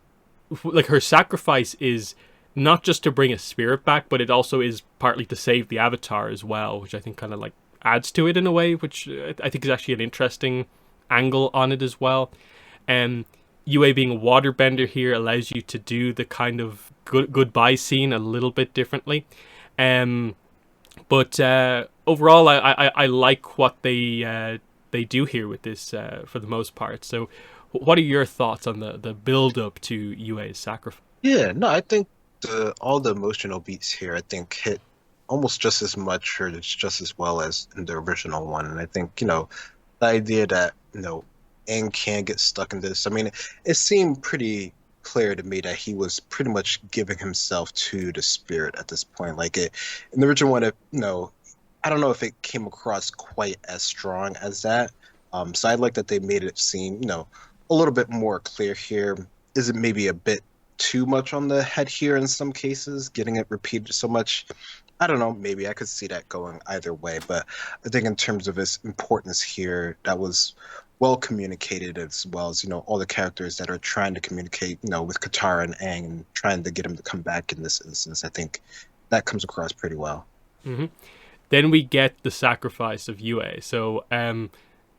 like her sacrifice is not just to bring a spirit back, but it also is partly to save the Avatar as well, which I think kind of like adds to it in a way, which I think is actually an interesting angle on it as well. Yue being a waterbender here allows you to do the kind of goodbye scene a little bit differently. But overall, I like what they do here with this for the most part. So what are your thoughts on the build up to Yue's sacrifice? Yeah, no, I think all the emotional beats here, I think, hit almost just as much or just as well as in the original one. And I think, the idea that, Aang can get stuck in this, I mean, it seemed pretty clear to me that he was pretty much giving himself to the spirit at this point. Like in the original one, I don't know if it came across quite as strong as that. So I like that they made it seem, a little bit more clear here. Is it maybe a bit too much on the head here in some cases, getting it repeated so much? I don't know, maybe I could see that going either way, but I think in terms of its importance here, that was well communicated, as well as, all the characters that are trying to communicate, with Katara and Aang and trying to get him to come back in this instance. I think that comes across pretty well. Mm-hmm. Then we get the sacrifice of Yue. So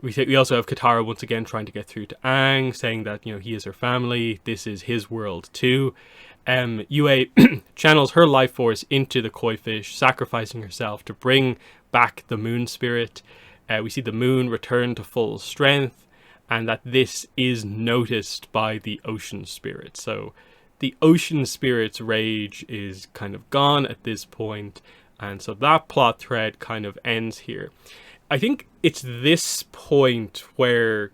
we also have Katara once again trying to get through to Aang, saying that, he is her family, this is his world too. Yue channels her life force into the koi fish, sacrificing herself to bring back the moon spirit. We see the moon return to full strength, and that this is noticed by the ocean spirit. So the ocean spirit's rage is kind of gone at this point, and so that plot thread kind of ends here. I think it's this point where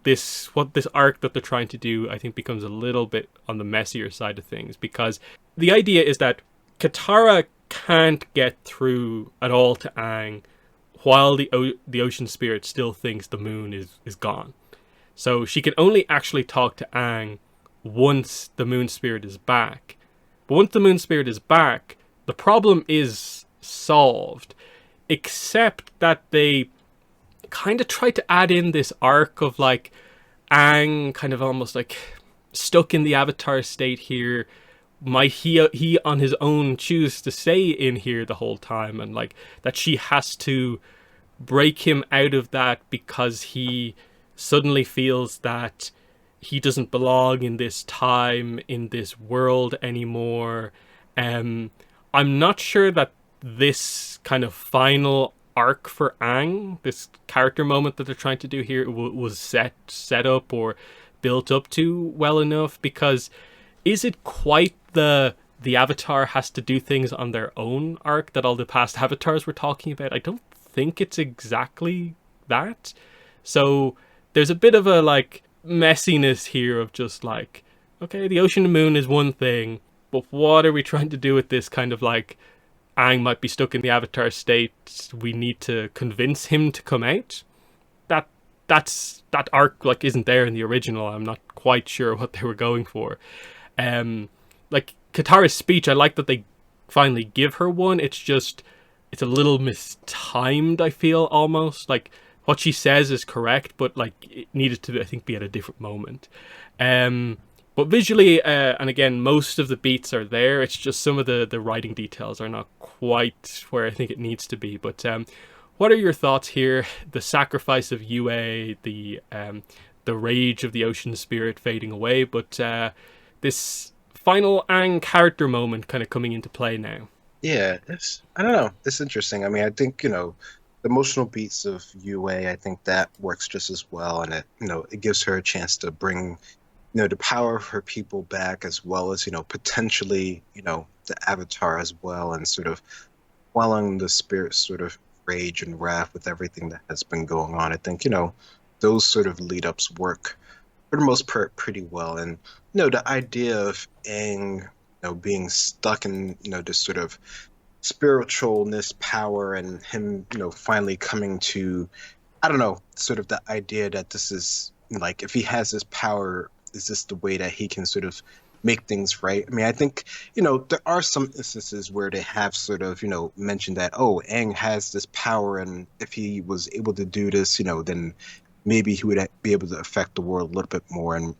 this arc that they're trying to do, I think, becomes a little bit on the messier side of things, because the idea is that Katara can't get through at all to Aang while the ocean spirit still thinks the moon is gone. So she can only actually talk to Aang once the moon spirit is back. But once the moon spirit is back, the problem is solved, except that they kind of try to add in this arc of like Aang kind of almost like stuck in the Avatar state here. Might he on his own choose to stay in here the whole time, and like that she has to break him out of that because he suddenly feels that he doesn't belong in this time, in this world anymore. I'm not sure that this kind of final arc for Aang, this character moment that they're trying to do here, was set up or built up to well enough, because is it quite the Avatar has to do things on their own arc that all the past Avatars were talking about? I don't think it's exactly that. So there's a bit of a like messiness here of just like, okay, the ocean and moon is one thing, but what are we trying to do with this kind of like Aang might be stuck in the Avatar state, we need to convince him to come out? That arc like isn't there in the original. I'm not quite sure what they were going for. Like Katara's speech, I like that they finally give her one. It's just it's a little mistimed, I feel, almost. Like what she says is correct, but like it needed to, I think, be at a different moment. But visually, and again, most of the beats are there. It's just some of the writing details are not quite where I think it needs to be. But what are your thoughts here? The sacrifice of Yue, the rage of the ocean spirit fading away, but this final Aang character moment kind of coming into play now. Yeah, I don't know. It's interesting. I mean, I think, the emotional beats of Yue, I think that works just as well, and it gives her a chance to bring, the power of her people back, as well as, potentially, the Avatar as well, and sort of quelling the spirit's sort of rage and wrath with everything that has been going on. I think, those sort of lead ups work for the most part pretty well. And, the idea of Aang, being stuck in, this sort of spiritualness power, and him, finally coming to, I don't know, sort of the idea that this is like, if he has this power, is this the way that he can sort of make things right? I mean, I think, there are some instances where they have sort of, mentioned that, oh, Aang has this power, and if he was able to do this, then maybe he would be able to affect the world a little bit more. And,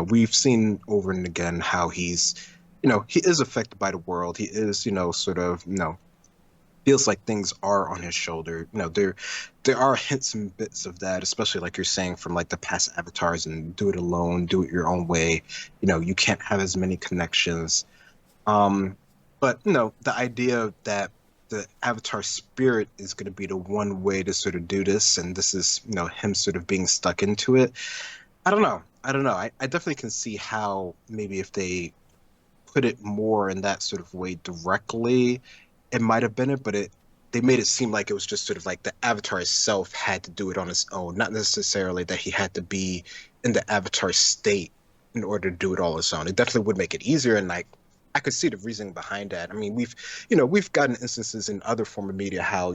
we've seen over and again how he's, he is affected by the world. He is, sort of, feels like things are on his shoulder. There are hints and bits of that, especially like you're saying from like the past Avatars and do it alone, do it your own way. You can't have as many connections. But the idea that the Avatar spirit is going to be the one way to sort of do this, and this is him sort of being stuck into it. I don't know. I definitely can see how maybe if they put it more in that sort of way directly, it might have been it, but they made it seem like it was just sort of like the Avatar itself had to do it on its own, not necessarily that he had to be in the Avatar state in order to do it all on his own. It definitely would make it easier, and like I could see the reasoning behind that. I mean, we've gotten instances in other form of media how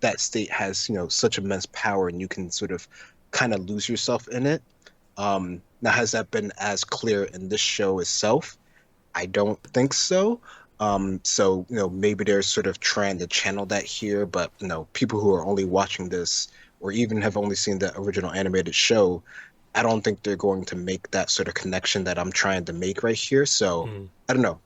that state has such immense power, and you can sort of kind of lose yourself in it. Now, has that been as clear in this show itself? I don't think so. So, maybe they're sort of trying to channel that here, but, people who are only watching this or even have only seen the original animated show, I don't think they're going to make that sort of connection that I'm trying to make right here. So, I don't know.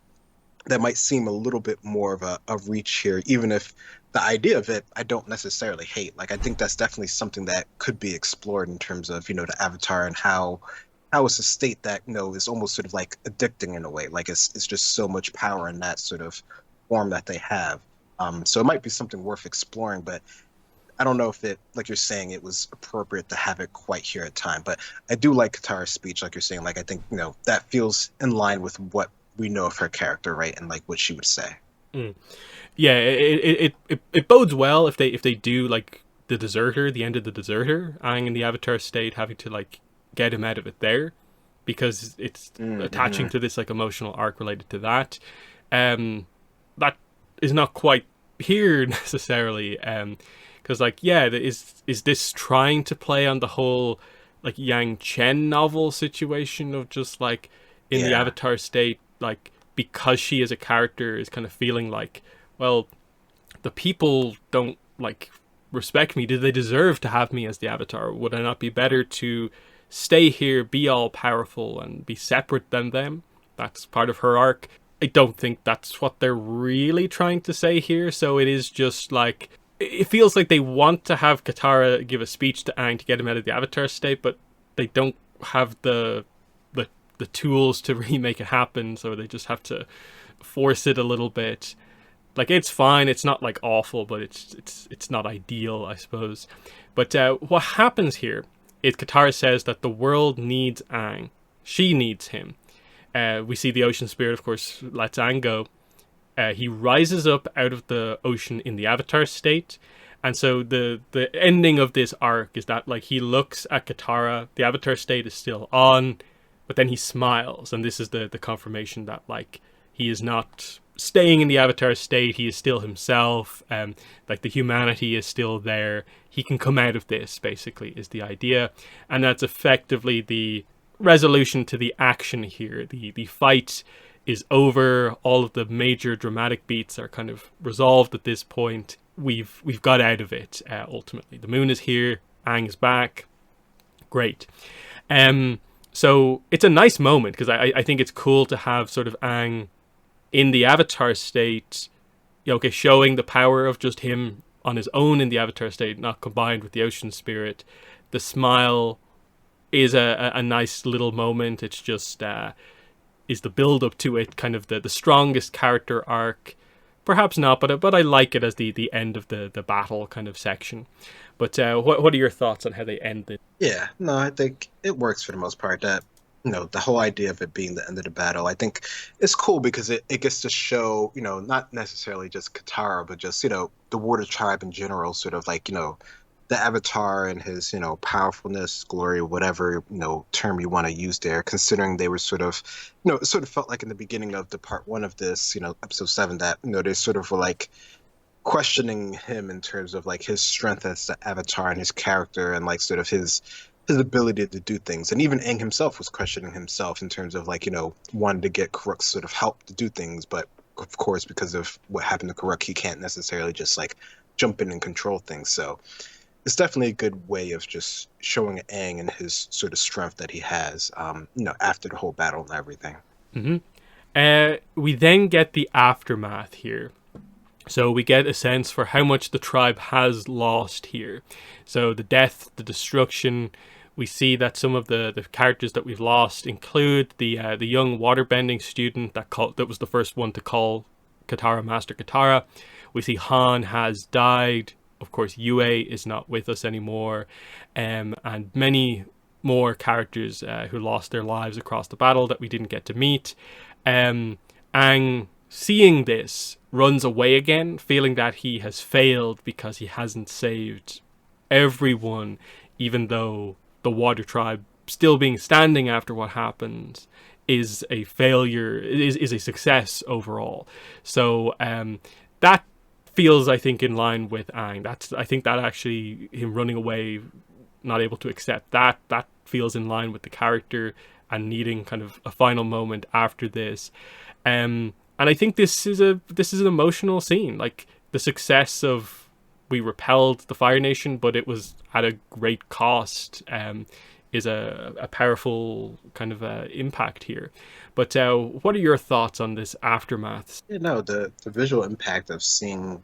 That might seem a little bit more of a reach here, even if the idea of it, I don't necessarily hate. Like, I think that's definitely something that could be explored in terms of, the Avatar and how it's a state that is almost sort of like addicting in a way. Like it's just so much power in that sort of form that they have. So it might be something worth exploring, but I don't know if it, like you're saying, it was appropriate to have it quite here at time. But I do like Katara's speech, like you're saying. Like I think that feels in line with what we know of her character, right, and like what she would say. Yeah, it bodes well if they do like the Deserter, the end of the Deserter, Aang in the Avatar state, having to like get him out of it there, because it's attaching to this like emotional arc related to that. That is not quite here necessarily, because like is this trying to play on the whole like Yang Chen novel situation of just like in the Avatar state, like because she as a character is kind of feeling like, well, the people don't like respect me. Do they deserve to have me as the Avatar? Would I not be better to stay here, be all powerful, and be separate than them? That's part of her arc. I don't think that's what they're really trying to say here. So it is just like, it feels like they want to have Katara give a speech to Aang to get him out of the Avatar state, but they don't have the tools to really make it happen, so they just have to force it a little bit. Like, it's fine, it's not like awful, but it's not ideal, I suppose. But what happens here is Katara says that the world needs Aang. She needs him. We see the ocean spirit, of course, lets Aang go. He rises up out of the ocean in the Avatar state. And so the ending of this arc is that like he looks at Katara, the Avatar state is still on, but then he smiles, and this is the confirmation that like he is not staying in the Avatar state, he is still himself, like the humanity is still there. He can come out of this, basically, is the idea. And that's effectively the resolution to the action here. The fight is over, all of the major dramatic beats are kind of resolved at this point. We've got out of it, ultimately. The moon is here, Aang is back. Great. So it's a nice moment, because I think it's cool to have sort of Aang in the Avatar state, okay, showing the power of just him on his own in the Avatar state, not combined with the ocean spirit. The smile is a nice little moment. It's just is the build up to it kind of the strongest character arc. Perhaps not, but I like it as the end of the battle kind of section. But what are your thoughts on how they end it? Yeah, no, I think it works for the most part. That the whole idea of it being the end of the battle, I think it's cool because it gets to show, not necessarily just Katara, but just, the Water Tribe in general, sort of like, the Avatar and his, powerfulness, glory, whatever, term you want to use there, considering they were sort of, it sort of felt like in the beginning of the part one of this, episode 7, that, they sort of were like questioning him in terms of like his strength as the Avatar and his character and like sort of his ability to do things. And even Aang himself was questioning himself in terms of like, wanting to get Karuk's sort of help to do things. But of course, because of what happened to Karuk, he can't necessarily just like jump in and control things. So it's definitely a good way of just showing Aang and his sort of strength that he has, after the whole battle and everything. Mm-hmm. We then get the aftermath here. So we get a sense for how much the tribe has lost here. So the death, the destruction. We see that some of the characters that we've lost include the young waterbending student that was the first one to call Katara Master Katara. We see Han has died. Of course, Yue is not with us anymore, and many more characters who lost their lives across the battle that we didn't get to meet. Aang, seeing this, runs away again, feeling that he has failed because he hasn't saved everyone, even though the Water Tribe still being standing after what happened is a failure, is a success overall. So that feels, I think, in line with Aang. I think that actually him running away, not able to accept that feels in line with the character and needing kind of a final moment after this. And I think this is an emotional scene, like the success of we repelled the Fire Nation, but it was at a great cost. Is a powerful kind of impact here. But what are your thoughts on this aftermath? The visual impact of seeing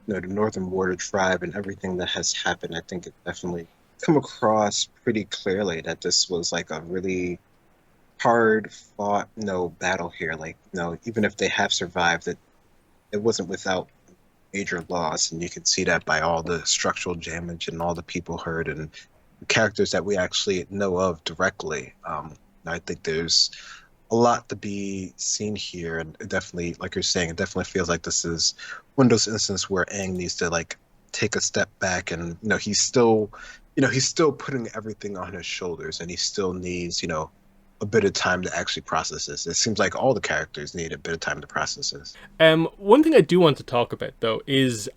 the Northern Water Tribe and everything that has happened, I think it definitely come across pretty clearly that this was like a really hard fought battle here. Like even if they have survived it wasn't without major loss, and you can see that by all the structural damage and all the people hurt and characters that we actually know of directly. I think there's a lot to be seen here, and it definitely, like you're saying, it definitely feels like this is one of those instances where Aang needs to like take a step back, and he's still putting everything on his shoulders, and he still needs a bit of time to actually process this. It seems like all the characters need a bit of time to process this. One thing I do want to talk about though is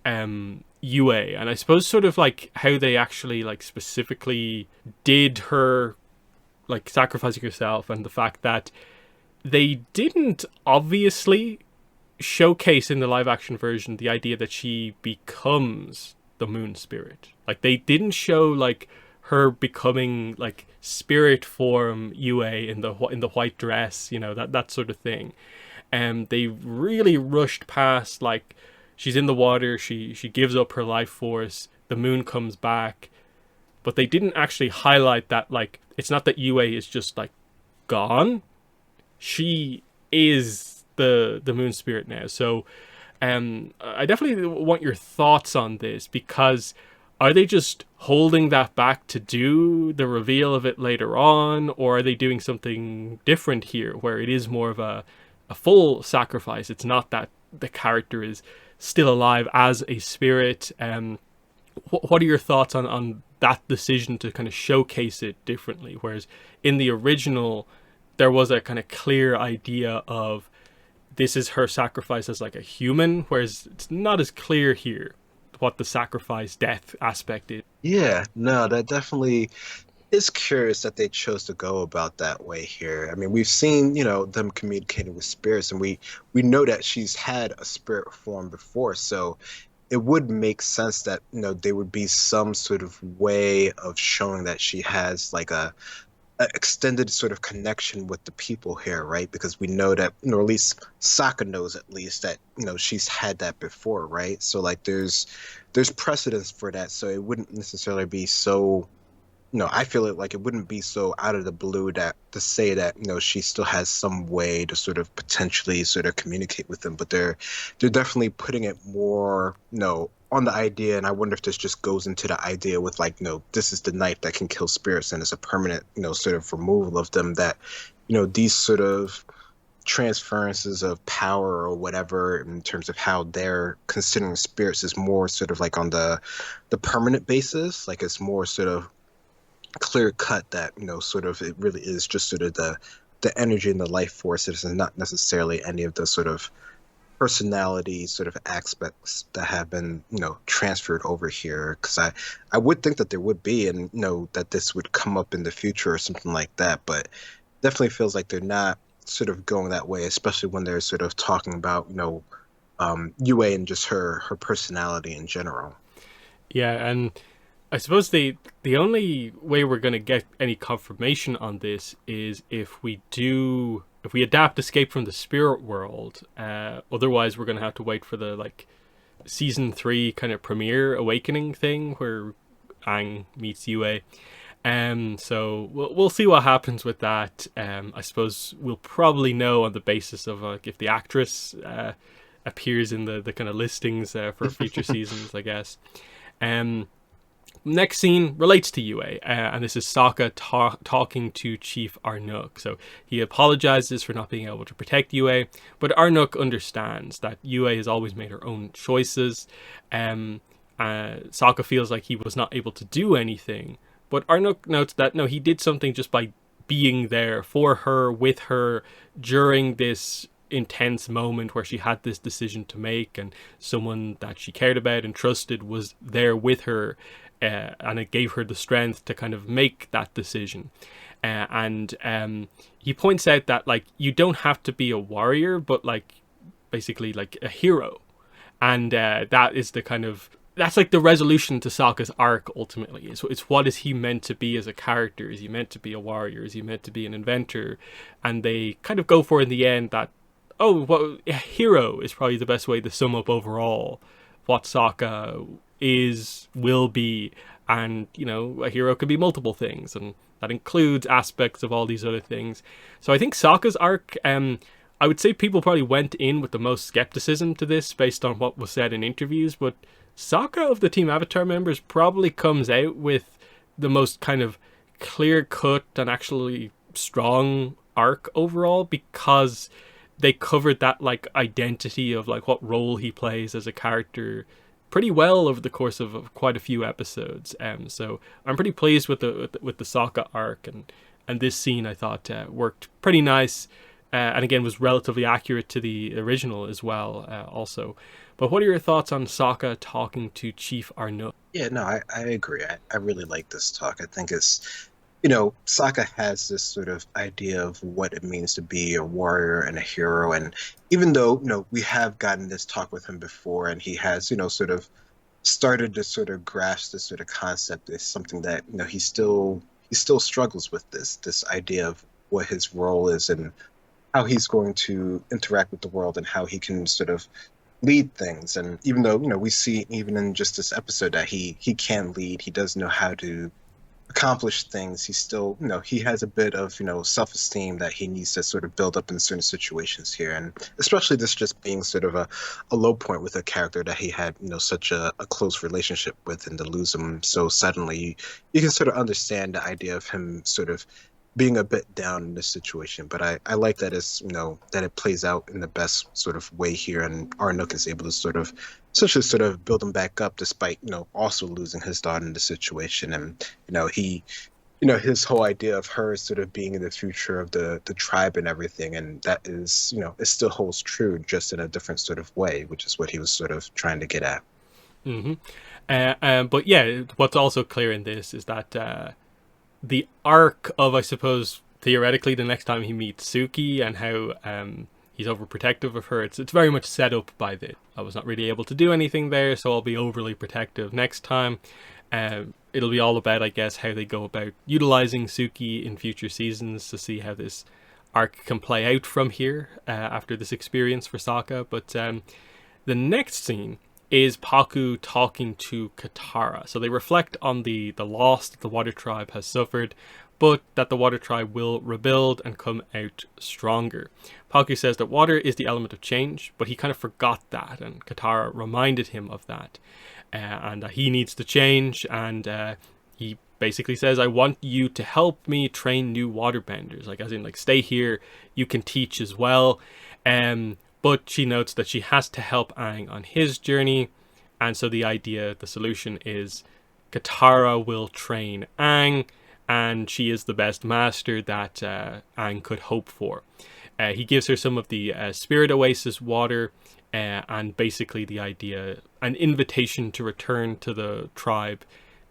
Yue, and I suppose sort of like how they actually like specifically did her like sacrificing herself, and the fact that they didn't obviously showcase in the live action version the idea that she becomes the moon spirit. Like they didn't show like her becoming like spirit form Yue in the white dress, that sort of thing. And they really rushed past like she's in the water, she gives up her life force, the moon comes back, but they didn't actually highlight that like it's not that Yue is just like gone. She is the moon spirit now. So I definitely want your thoughts on this, because are they just holding that back to do the reveal of it later on, or are they doing something different here where it is more of a full sacrifice? It's not that the character is still alive as a spirit. What are your thoughts on that decision to kind of showcase it differently? Whereas in the original, there was a kind of clear idea of this is her sacrifice as like a human, whereas it's not as clear here what the sacrifice death aspect is. Yeah, no, that definitely is curious that they chose to go about that way here. I mean, we've seen, them communicating with spirits, and we know that she's had a spirit form before, so it would make sense that, there would be some sort of way of showing that she has like a extended sort of connection with the people here, right? Because we know that, or at least Sokka knows at least that, she's had that before, right? So like there's precedence for that, so it wouldn't necessarily be so, I feel it wouldn't be so out of the blue that to say that, she still has some way to sort of potentially sort of communicate with them, but they're definitely putting it more, on the idea, and I wonder if this just goes into the idea with like, this is the knife that can kill spirits, and it's a permanent, sort of removal of them, that, these sort of transferences of power or whatever in terms of how they're considering spirits is more sort of like on the permanent basis, like it's more sort of clear cut that, sort of it really is just sort of the energy and the life force. It is not necessarily any of the sort of personality sort of aspects that have been, transferred over here. Because I would think that there would be, and that this would come up in the future or something like that. But definitely feels like they're not sort of going that way, especially when they're sort of talking about, Yue and just her personality in general. Yeah, and I suppose the only way we're going to get any confirmation on this is if we adapt Escape from the Spirit World. Otherwise, we're going to have to wait for the like season 3 kind of premiere awakening thing where Aang meets Yue. So we'll see what happens with that. I suppose we'll probably know on the basis of if the actress appears in the kind of listings for future seasons, I guess. Next scene relates to Yue, and this is Sokka talking to Chief Arnook. So he apologizes for not being able to protect Yue, but Arnook understands that Yue has always made her own choices. Sokka feels like he was not able to do anything, but Arnook notes that no, he did something just by being there for her, with her, during this intense moment where she had this decision to make, and someone that she cared about and trusted was there with her. And it gave her the strength to kind of make that decision. And he points out that like you don't have to be a warrior, but like basically like a hero. And that is the kind of, that's like the resolution to Sokka's arc ultimately. It's what is he meant to be as a character? Is he meant to be a warrior? Is he meant to be an inventor? And they kind of go for in the end that, a hero is probably the best way to sum up overall what Sokka will be. And a hero could be multiple things, and that includes aspects of all these other things. So I think Sokka's arc, I would say people probably went in with the most skepticism to this based on what was said in interviews, but Sokka of the Team Avatar members probably comes out with the most kind of clear cut and actually strong arc overall, because they covered that like identity of like what role he plays as a character pretty well over the course of quite a few episodes. So I'm pretty pleased with the Sokka arc, and this scene I thought worked pretty nice, and again was relatively accurate to the original as well. Also, but what are your thoughts on Sokka talking to Chief Arnook? Yeah, no, I agree. I really like this talk. I think it's, Sokka has this sort of idea of what it means to be a warrior and a hero. And even though, we have gotten this talk with him before, and he has, sort of started to sort of grasp this sort of concept, is something that, he still struggles with this idea of what his role is and how he's going to interact with the world and how he can sort of lead things. And even though, we see even in just this episode that he can lead, he does know how to accomplish things, he still, he has a bit of, self-esteem that he needs to sort of build up in certain situations here. And especially this just being sort of a low point with a character that he had, such a close relationship with, and to lose him so suddenly, you can sort of understand the idea of him sort of being a bit down in this situation. But I like that it's, that it plays out in the best sort of way here, and Arnook is able to sort of essentially sort of build him back up despite, also losing his daughter in the situation. And, he, his whole idea of her sort of being in the future of the tribe and everything. And that is, it still holds true, just in a different sort of way, which is what he was sort of trying to get at. Mm-hmm. But yeah, what's also clear in this is that the arc of, I suppose, theoretically, the next time he meets Suki and how he's overprotective of her, it's very much set up by this. I was not really able to do anything there, so I'll be overly protective next time. It'll be all about, I guess, how they go about utilizing Suki in future seasons to see how this arc can play out from here after this experience for Sokka. But the next scene is Paku talking to Katara. So they reflect on the loss that the Water Tribe has suffered, but that the Water Tribe will rebuild and come out stronger. Paku says that water is the element of change, but he kind of forgot that, and Katara reminded him of that, and that he needs to change, and he basically says, I want you to help me train new waterbenders, like as in, like, stay here, you can teach as well. But she notes that she has to help Aang on his journey. And so the solution is Katara will train Aang, and she is the best master that Aang could hope for. He gives her some of the Spirit Oasis water, and basically an invitation to return to the tribe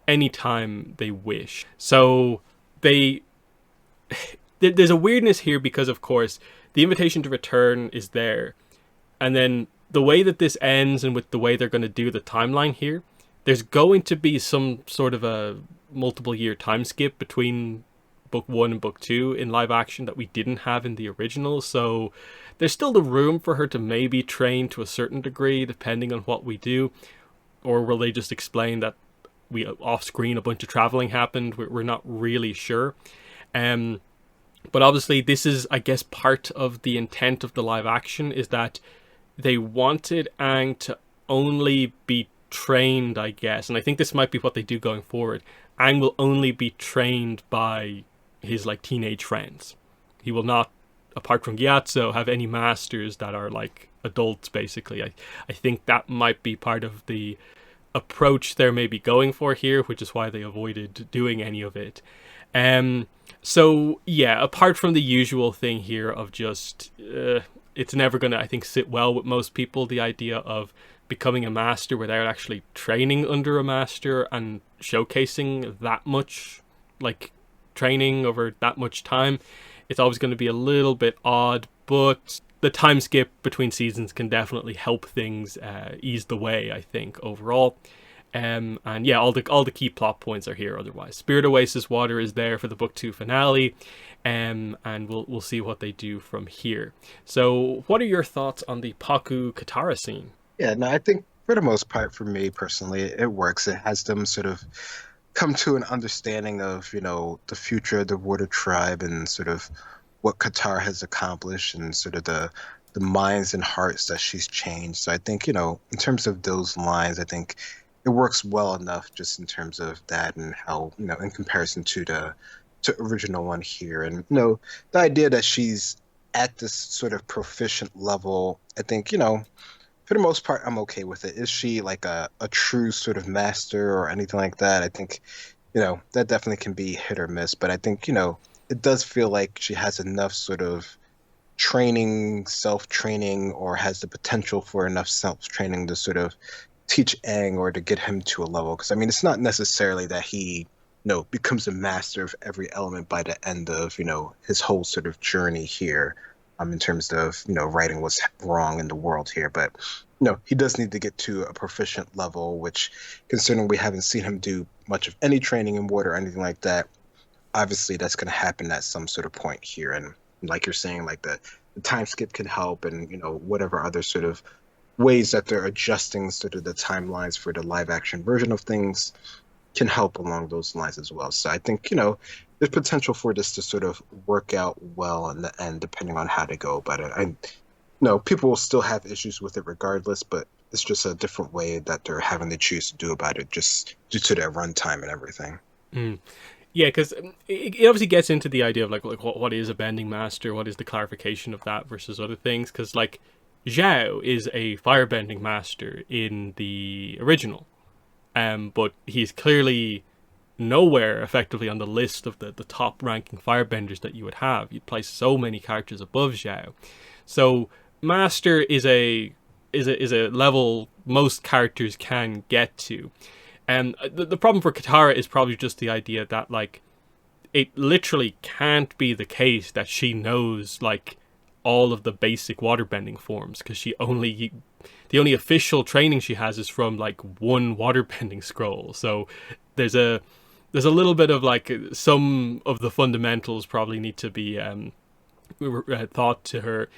anytime they wish. So there's a weirdness here because, of course, the invitation to return is there. And then the way that this ends, and with the way they're going to do the timeline here, there's going to be some sort of a multiple year time skip between book 1 and book 2 in live action that we didn't have in the original. So there's still the room for her to maybe train to a certain degree, depending on what we do. Or will they just explain that we off screen a bunch of traveling happened? We're not really sure. But obviously this is, I guess, part of the intent of the live action, is that they wanted Aang to only be trained, I guess, and I think this might be what they do going forward. Aang will only be trained by his, like, teenage friends. He will not, apart from Gyatso, have any masters that are like adults, basically. I think that might be part of the approach they're maybe going for here, which is why they avoided doing any of it. So yeah, apart from the usual thing here of just it's never going to, I think, sit well with most people, the idea of becoming a master without actually training under a master and showcasing that much, like, training over that much time. It's always going to be a little bit odd, but the time skip between seasons can definitely help things ease the way, I think, overall. And yeah, all the key plot points are here otherwise. Spirit Oasis water is there for the book 2 finale, and we'll see what they do from here. So what are your thoughts on the Paku Katara scene? Yeah, no, I think for the most part, for me personally, it works. It has them sort of come to an understanding of, the future of the Water Tribe and sort of what Katara has accomplished, and sort of the minds and hearts that she's changed. So I think, in terms of those lines, I think it works well enough just in terms of that, and how, in comparison to the original one here. And, the idea that she's at this sort of proficient level, I think, for the most part, I'm okay with it. Is she like a true sort of master or anything like that? I think, that definitely can be hit or miss. But I think, it does feel like she has enough sort of training, self-training, or has the potential for enough self-training to sort of teach Aang, or to get him to a level. Because, I mean, it's not necessarily that he, becomes a master of every element by the end of, his whole sort of journey here. In terms of, righting what's wrong in the world here. But, he does need to get to a proficient level, which, considering we haven't seen him do much of any training in water or anything like that, obviously that's going to happen at some sort of point here. And like you're saying, like the time skip can help, and, whatever other sort of ways that they're adjusting sort of the timelines for the live action version of things, can help along those lines as well. So I think, there's potential for this to sort of work out well in the end, depending on how to go about it. I know people will still have issues with it regardless, but it's just a different way that they're having to choose to do about it, just due to their runtime and everything. Mm. Yeah, because it obviously gets into the idea of like what is a bending master, what is the clarification of that versus other things. Because like Zhao is a firebending master in the original, but he's clearly nowhere effectively on the list of the top ranking firebenders that you would have. You'd place so many characters above Zhao. So master is a level most characters can get to. And the problem for Katara is probably just the idea that like it literally can't be the case that she knows like all of the basic waterbending forms, because the only official training she has is from like one waterbending scroll. So there's a little bit of like some of the fundamentals probably need to be thought to her,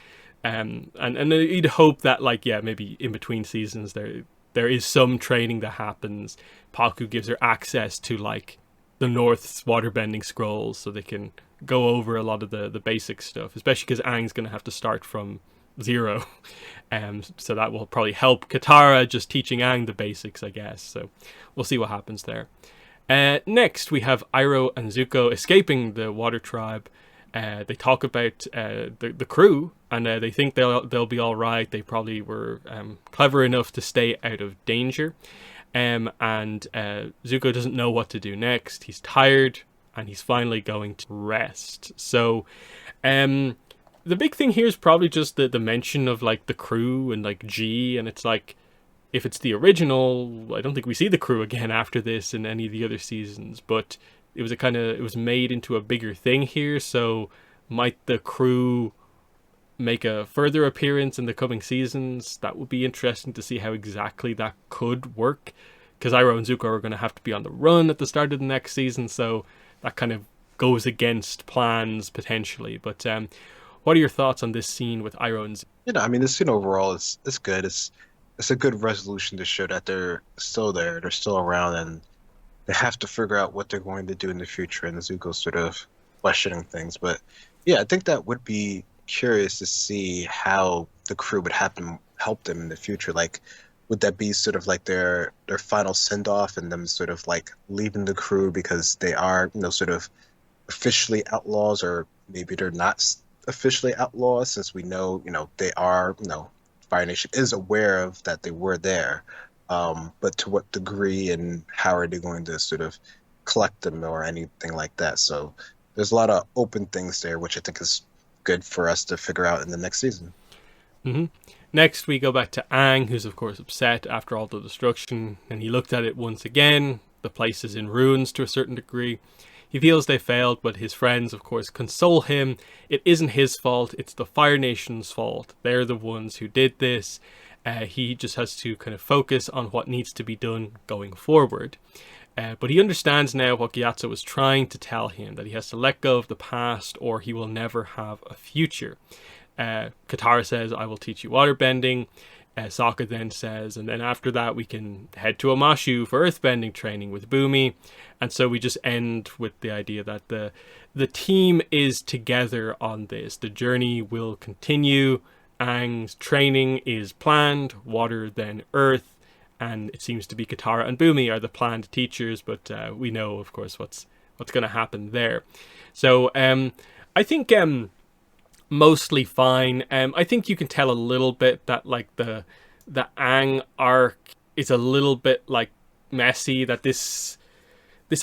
and you'd hope that like yeah, maybe in between seasons there is some training that happens. Paku gives her access to like the North's waterbending scrolls, so they can go over a lot of the basic stuff, especially because Aang's going to have to start from zero. So that will probably help Katara just teaching Aang the basics, I guess. So we'll see what happens there. Next, we have Iroh and Zuko escaping the Water Tribe. They talk about the crew, and they think they'll be all right. They probably were clever enough to stay out of danger. And Zuko doesn't know what to do next. He's tired, and he's finally going to rest. So, the big thing here is probably just the mention of like the crew and like G, and it's like, if it's the original, I don't think we see the crew again after this in any of the other seasons, but it was made into a bigger thing here. So might the crew make a further appearance in the coming seasons? That would be interesting to see how exactly that could work, because Iroh and Zuko are going to have to be on the run at the start of the next season, so that kind of goes against plans potentially. But what are your thoughts on this scene with Iroh and Zuko? I mean, this scene overall is good. It's a good resolution to show that they're still there, they're still around, and they have to figure out what they're going to do in the future, and Zuko's sort of questioning things. But yeah, I think that would be curious to see how the crew would help them in the future. Like, would that be sort of like their final send off, and them sort of like leaving the crew because they are sort of officially outlaws, or maybe they're not officially outlaws, since we know they are Fire Nation is aware of that they were there, but to what degree and how are they going to sort of collect them or anything like that. So there's a lot of open things there, which I think is good for us to figure out in the next season. Mm-hmm. Next, we go back to Aang, who's of course upset after all the destruction, and he looked at it once again. The place is in ruins to a certain degree. He feels they failed, but his friends, of course, console him. It isn't his fault, it's the Fire Nation's fault. They're the ones who did this. He just has to kind of focus on what needs to be done going forward. But he understands now what Gyatso was trying to tell him, that he has to let go of the past or he will never have a future. Katara says, I will teach you waterbending. Sokka then says, and then after that we can head to Amashu for earthbending training with Bumi. And so we just end with the idea that the team is together on this. The journey will continue. Aang's training is planned, water then earth, and it seems to be Katara and Bumi are the planned teachers, but we know, of course, what's going to happen there. So I think mostly fine. I think you can tell a little bit that like the Aang arc is a little bit like messy, that this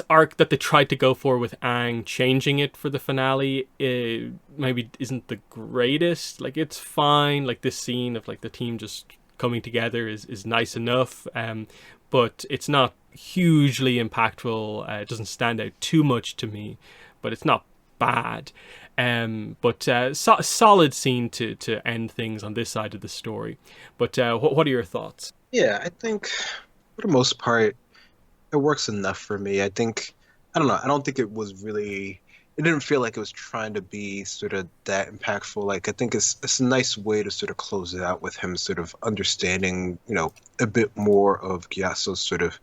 arc that they tried to go for with Aang, changing it for the finale, maybe isn't the greatest. Like, it's fine. Like, this scene of like the team just coming together is nice enough, but it's not hugely impactful. It doesn't stand out too much to me, but it's not bad. But solid scene to end things on this side of the story. But what are your thoughts? Yeah, I think for the most part it works enough for me. I don't know, I don't think it didn't feel like it was trying to be sort of that impactful. Like, I think it's a nice way to sort of close it out with him sort of understanding, a bit more of Gyatso's sort of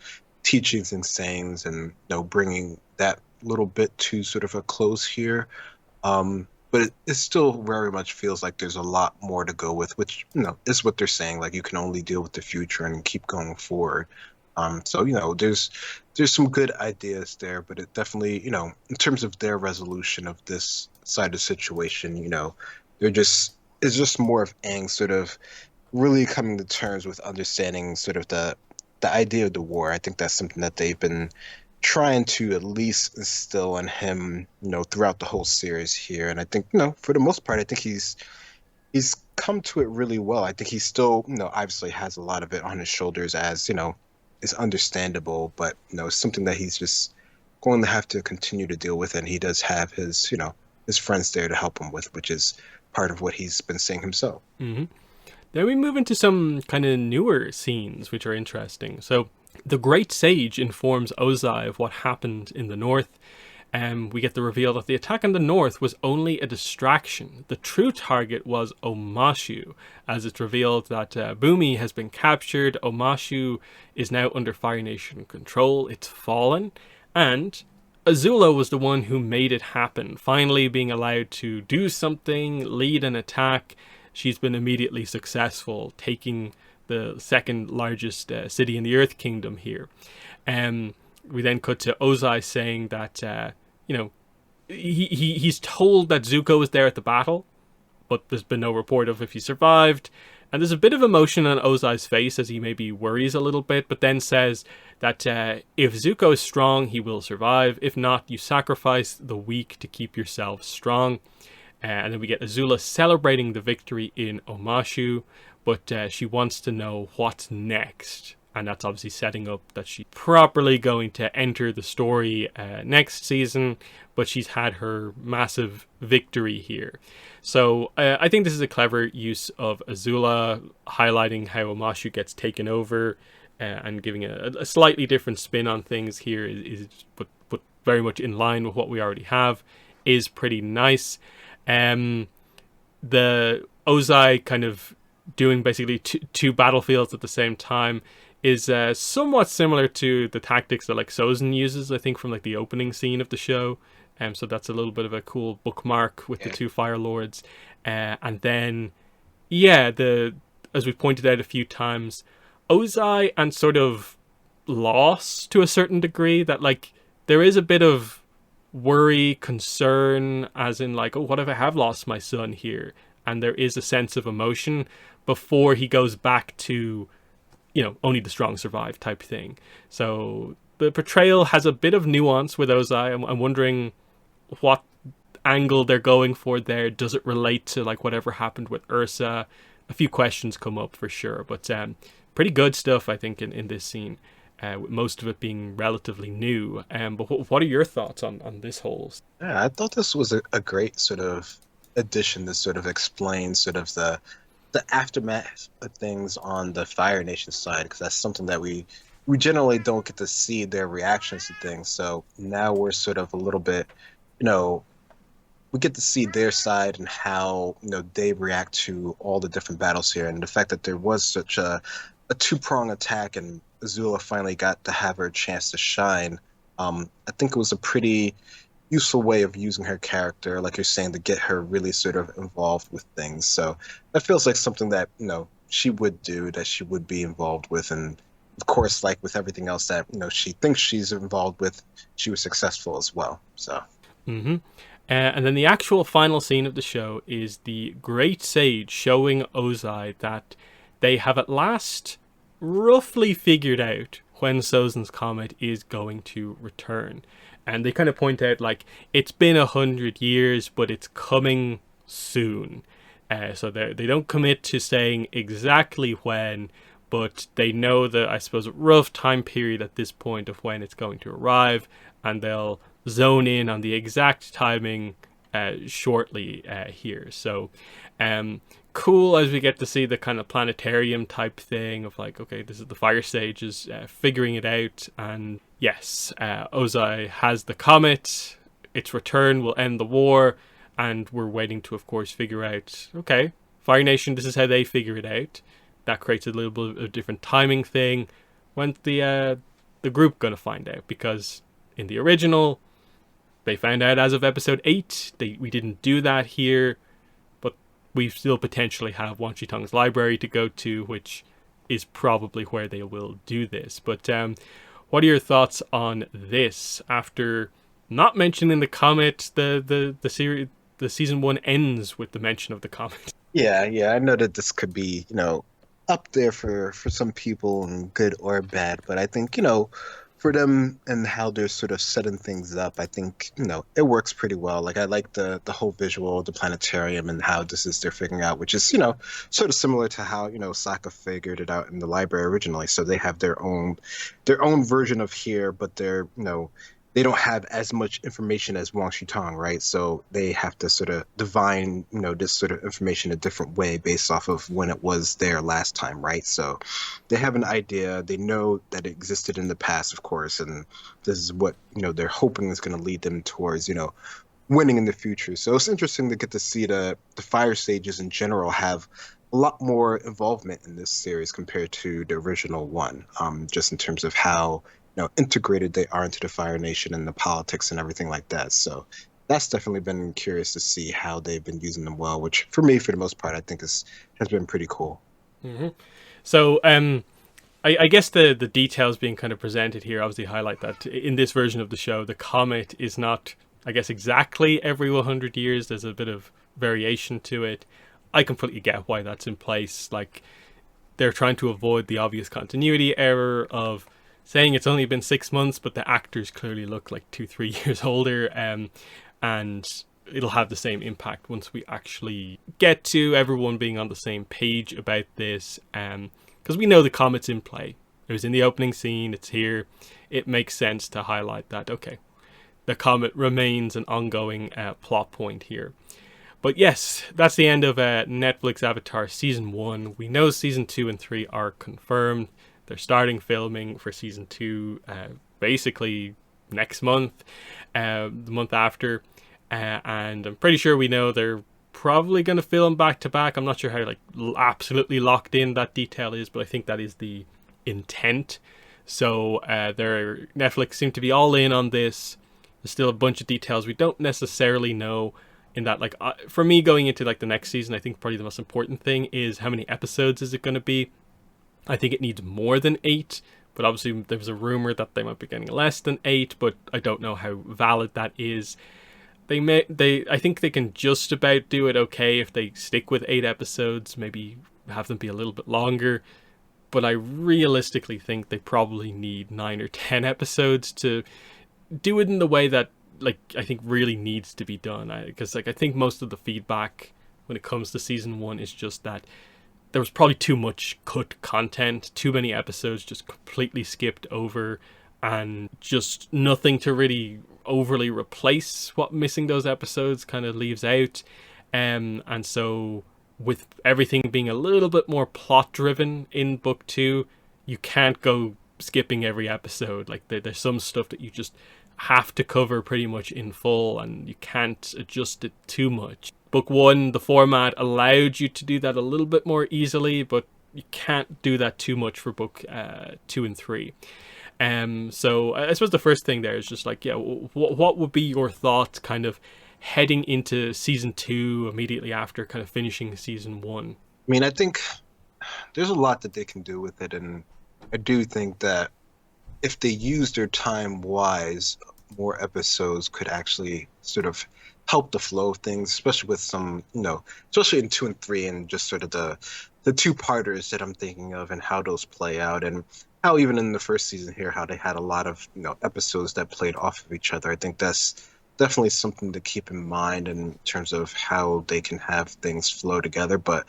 teachings and sayings, and bringing that little bit to sort of a close here. But it still very much feels like there's a lot more to go with, which is what they're saying. Like, you can only deal with the future and keep going forward. So there's some good ideas there, but it definitely, in terms of their resolution of this side of the situation, they're just it's just more of Aang sort of really coming to terms with understanding sort of the idea of the war. I think that's something that they've been trying to at least instill in him, throughout the whole series here. And I think, for the most part, I think he's come to it really well. I think he still, obviously has a lot of it on his shoulders, as, is understandable, but, it's something that he's just going to have to continue to deal with. And he does have his, his friends there to help him with, which is part of what he's been saying himself. Mm-hmm. Then we move into some kind of newer scenes, which are interesting. So the Great Sage informs Ozai of what happened in the north. We get the reveal that the attack on the north was only a distraction. The true target was Omashu, as it's revealed that Bumi has been captured. Omashu is now under Fire Nation control. It's fallen. And Azula was the one who made it happen, finally being allowed to do something, lead an attack. She's been immediately successful, taking the second largest city in the Earth Kingdom here. We then cut to Ozai saying that, he's told that Zuko was there at the battle, but there's been no report of if he survived. And there's a bit of emotion on Ozai's face as he maybe worries a little bit, but then says that if Zuko is strong, he will survive. If not, you sacrifice the weak to keep yourself strong. And then we get Azula celebrating the victory in Omashu, but she wants to know what's next. And that's obviously setting up that she's properly going to enter the story next season, but she's had her massive victory here. So I think this is a clever use of Azula, highlighting how Omashu gets taken over and giving a slightly different spin on things here, but very much in line with what we already have, is pretty nice. The Ozai kind of doing basically two battlefields at the same time is somewhat similar to the tactics that like Sozin uses, I think, from like the opening scene of the show. So that's a little bit of a cool bookmark with the two Fire Lords. And then, as we've pointed out a few times, Ozai and sort of loss to a certain degree, that like there is a bit of worry, concern, as in like, oh, what if I have lost my son here? And there is a sense of emotion before he goes back to, only the strong survive type thing. So the portrayal has a bit of nuance with Ozai. I'm wondering what angle they're going for there. Does it relate to like whatever happened with Ursa? A few questions come up for sure, but pretty good stuff, I think, in this scene. With most of it being relatively new. But what are your thoughts on this whole? Yeah, I thought this was a great sort of addition to sort of explain sort of the aftermath of things on the Fire Nation side, because that's something that we generally don't get to see their reactions to things. So now we're sort of a little bit, we get to see their side and how they react to all the different battles here, and the fact that there was such a two-prong attack and Azula finally got to have her chance to shine. I think it was a pretty useful way of using her character, like you're saying, to get her really sort of involved with things. So that feels like something that she would do, that she would be involved with, and of course, like with everything else that she thinks she's involved with, she was successful as well. So. Mm-hmm. And then the actual final scene of the show is the Great Sage showing Ozai that they have at last roughly figured out when Sozin's Comet is going to return. And they kind of point out, like, it's been 100 years, but it's coming soon. So they don't commit to saying exactly when, but they know the, I suppose, rough time period at this point of when it's going to arrive, and they'll zone in on the exact timing shortly here. So cool, as we get to see the kind of planetarium type thing of like, okay, this is the Fire Sages figuring it out, and yes, Ozai has the comet, its return will end the war, and we're waiting to, of course, figure out, okay, Fire Nation, this is how they figure it out. That creates a little bit of a different timing thing. When the the group going to find out? Because in the original, they found out as of episode 8. We didn't do that here, but we still potentially have Wan Shi Tong's library to go to, which is probably where they will do this. But what are your thoughts on this? After not mentioning the comet, the series, the season 1 ends with the mention of the comet. Yeah, I know that this could be, up there for some people and good or bad, but I think, for them and how they're sort of setting things up, I think, it works pretty well. Like I like the whole visual, the planetarium, and how they're figuring out, which is, sort of similar to how, Sokka figured it out in the library originally. So they have their own version of here, but they're, they don't have as much information as Wang Shitong, right? So they have to sort of divine, this sort of information a different way based off of when it was there last time, right? So they have an idea. They know that it existed in the past, of course, and this is what, they're hoping is going to lead them towards, winning in the future. So it's interesting to get to see the Fire Sages in general have a lot more involvement in this series compared to the original one, just in terms of how integrated they are into the Fire Nation and the politics and everything like that. So that's definitely been curious to see how they've been using them well, which for me, for the most part, I think has been pretty cool. Mm-hmm. So I guess the details being kind of presented here obviously highlight that in this version of the show, the comet is not, I guess, exactly every 100 years. There's a bit of variation to it. I completely get why that's in place. Like, they're trying to avoid the obvious continuity error of saying it's only been 6 months, but the actors clearly look like 2-3 years older, and it'll have the same impact once we actually get to everyone being on the same page about this, because we know the comet's in play. It was in the opening scene, it's here. It makes sense to highlight that, okay, the comet remains an ongoing plot point here. But yes, that's the end of Netflix Avatar Season 1. We know Season 2 and 3 are confirmed. They're starting filming for Season 2 basically next month, the month after. And I'm pretty sure we know they're probably going to film back-to-back. I'm not sure how absolutely locked in that detail is, but I think that is the intent. So Netflix seem to be all in on this. There's still a bunch of details we don't necessarily know. In that, for me, going into the next season, I think probably the most important thing is how many episodes is it going to be. I think it needs more than 8, but obviously there was a rumor that they might be getting less than 8, but I don't know how valid that is. I think they can just about do it okay if they stick with 8 episodes, maybe have them be a little bit longer, but I realistically think they probably need 9 or 10 episodes to do it in the way that I think really needs to be done. Because I think most of the feedback when it comes to Season 1 is just that there was probably too much cut content, too many episodes just completely skipped over, and just nothing to really overly replace what missing those episodes kind of leaves out. And so with everything being a little bit more plot driven in book 2, you can't go skipping every episode. There's some stuff that you just have to cover pretty much in full, and you can't adjust it too much. Book 1, the format allowed you to do that a little bit more easily, but you can't do that too much for book 2 and 3. So I suppose the first thing there is just what would be your thoughts kind of heading into Season 2 immediately after kind of finishing Season 1? I mean, I think there's a lot that they can do with it, and I do think that if they use their time wise, more episodes could actually sort of help the flow of things, especially with some, especially in 2 and 3, and just sort of the two-parters that I'm thinking of and how those play out, and how even in the first season here, how they had a lot of, episodes that played off of each other. I think that's definitely something to keep in mind in terms of how they can have things flow together. But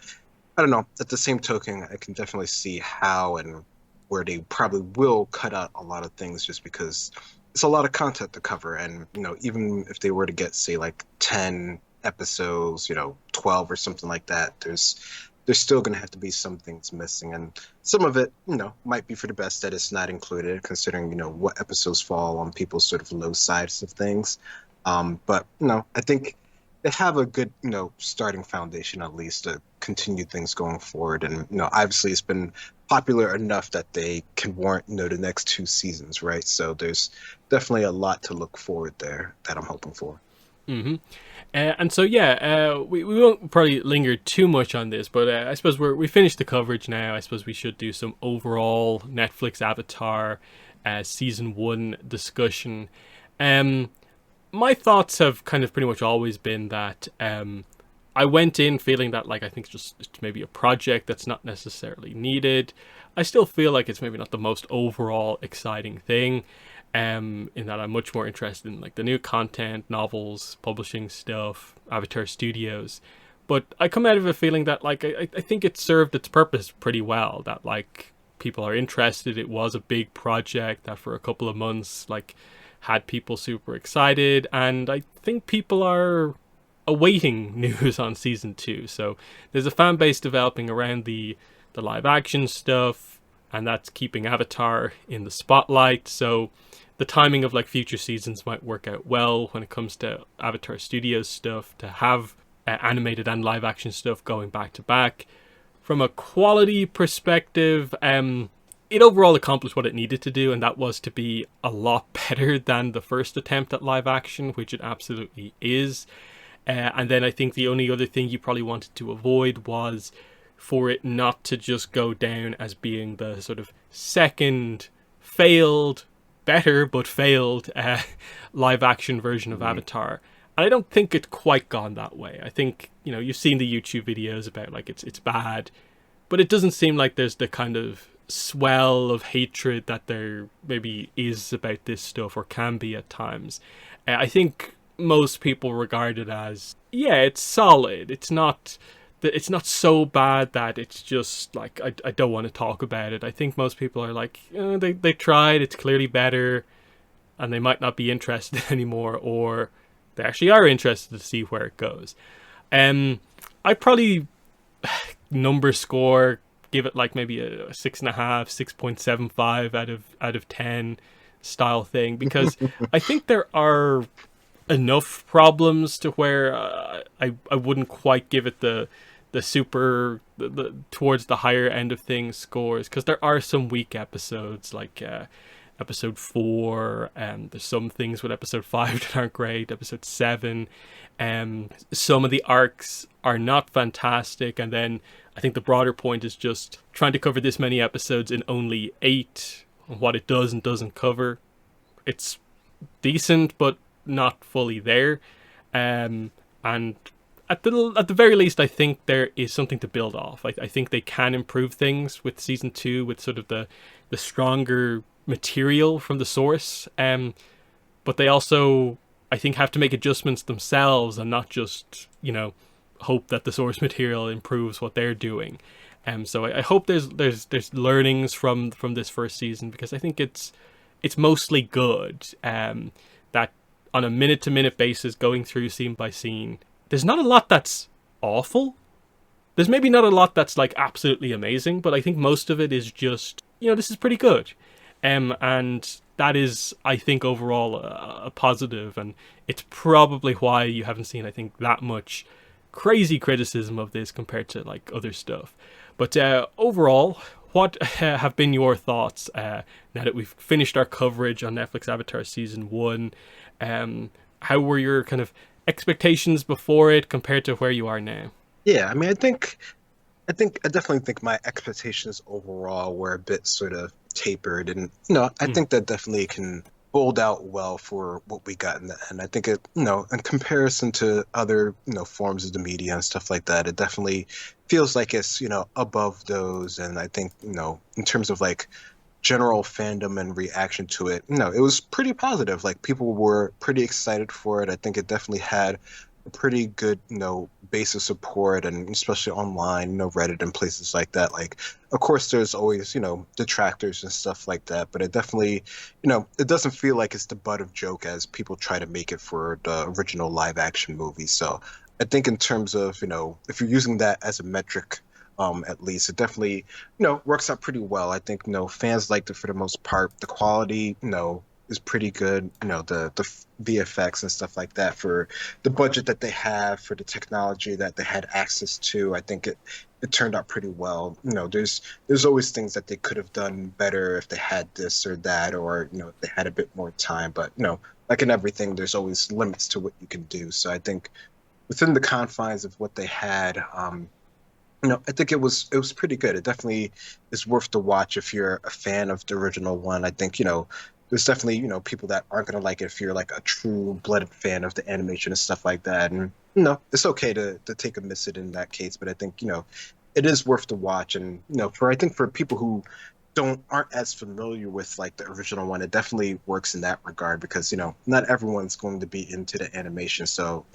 I don't know, at the same token, I can definitely see how and where they probably will cut out a lot of things just because it's a lot of content to cover. And, even if they were to get, say, 10 episodes, 12 or something like that, there's still going to have to be some things missing. And some of it, might be for the best that it's not included, considering, what episodes fall on people's sort of low sides of things. But, I think they have a good, starting foundation at least to continue things going forward. And, obviously it's been popular enough that they can warrant, the next two seasons, right? So there's definitely a lot to look forward there that I'm hoping for. Hmm. And so yeah, we won't probably linger too much on this, but I suppose we finished the coverage now. I suppose we should do some overall Netflix Avatar season one discussion. Um, my thoughts have kind of pretty much always been that I went in feeling that like I think it's maybe a project that's not necessarily needed. I still feel like it's maybe not the most overall exciting thing. In that I'm much more interested in like the new content, novels, publishing stuff, Avatar Studios. But I come out of it feeling that like I think it served its purpose pretty well. That like people are interested. It was a big project that for a couple of months like had people super excited, and I think people are awaiting news on season two. So there's a fan base developing around the live action stuff, and that's keeping Avatar in the spotlight. So the timing of like future seasons might work out well when it comes to Avatar Studios stuff to have animated and live action stuff going back to back. From a quality perspective, it overall accomplished what it needed to do, and that was to be a lot better than the first attempt at live action, which it absolutely is. And then I think the only other thing you probably wanted to avoid was for it not to just go down as being the sort of second failed, better but failed live action version of Avatar. And I don't think it's quite gone that way. I think, you've seen the YouTube videos about like it's bad, but it doesn't seem like there's the kind of swell of hatred that there maybe is about this stuff or can be at times. I think most people regard it as, yeah, it's solid. It's not so bad that it's just like I don't want to talk about it. I think most people are like, they tried, it's clearly better, and they might not be interested anymore, or they actually are interested to see where it goes. I probably number score give it like maybe a 6.5, 6.75 out of 10 style thing, because I think there are enough problems to where I wouldn't quite give it the super towards the higher end of things scores, because there are some weak episodes like episode 4, and there's some things with episode 5 that aren't great. Episode 7, some of the arcs are not fantastic, and then I think the broader point is just trying to cover this many episodes in only 8, what it does and doesn't cover. It's decent but not fully there, and at the very least, I think there is something to build off. I think they can improve things with season 2 with sort of the stronger material from the source, but they also, I think, have to make adjustments themselves and not just hope that the source material improves what they're doing. So I hope there's learnings from this first season, because I think it's mostly good. That on a minute to minute basis, going through scene by scene, there's not a lot that's awful. There's maybe not a lot that's like absolutely amazing, but I think most of it is just, this is pretty good. And that is, I think, overall a positive, and it's probably why you haven't seen, I think, that much crazy criticism of this compared to like other stuff. But overall, what have been your thoughts now that we've finished our coverage on Netflix Avatar season 1? How were your kind of expectations before it compared to where you are now? Yeah, I mean, I definitely think my expectations overall were a bit sort of tapered, and I think that definitely can hold out well for what we got in the end. I think it, in comparison to other, forms of the media and stuff like that, it definitely feels like it's, above those. And I think, in terms of like general fandom and reaction to it, it was pretty positive. Like people were pretty excited for it. I think it definitely had a pretty good, base of support, and especially online, Reddit and places like that. Like, of course, there's always, detractors and stuff like that, but it definitely, it doesn't feel like it's the butt of joke as people try to make it for the original live action movie. So I think in terms of, if you're using that as a metric, at least it definitely, works out pretty well. I think, fans liked it for the most part. The quality, is pretty good. The VFX and stuff like that for the budget that they have, for the technology that they had access to. I think it turned out pretty well. There's always things that they could have done better if they had this or that, or if they had a bit more time. But like in everything, there's always limits to what you can do. So I think within the confines of what they had, I think it was pretty good. It definitely is worth the watch if you're a fan of the original one. I think there's definitely people that aren't gonna like it if you're like a true-blooded fan of the animation and stuff like that. And it's okay to take a miss it in that case, but I think it is worth the watch. And I think for people who aren't as familiar with like the original one, it definitely works in that regard because not everyone's going to be into the animation. So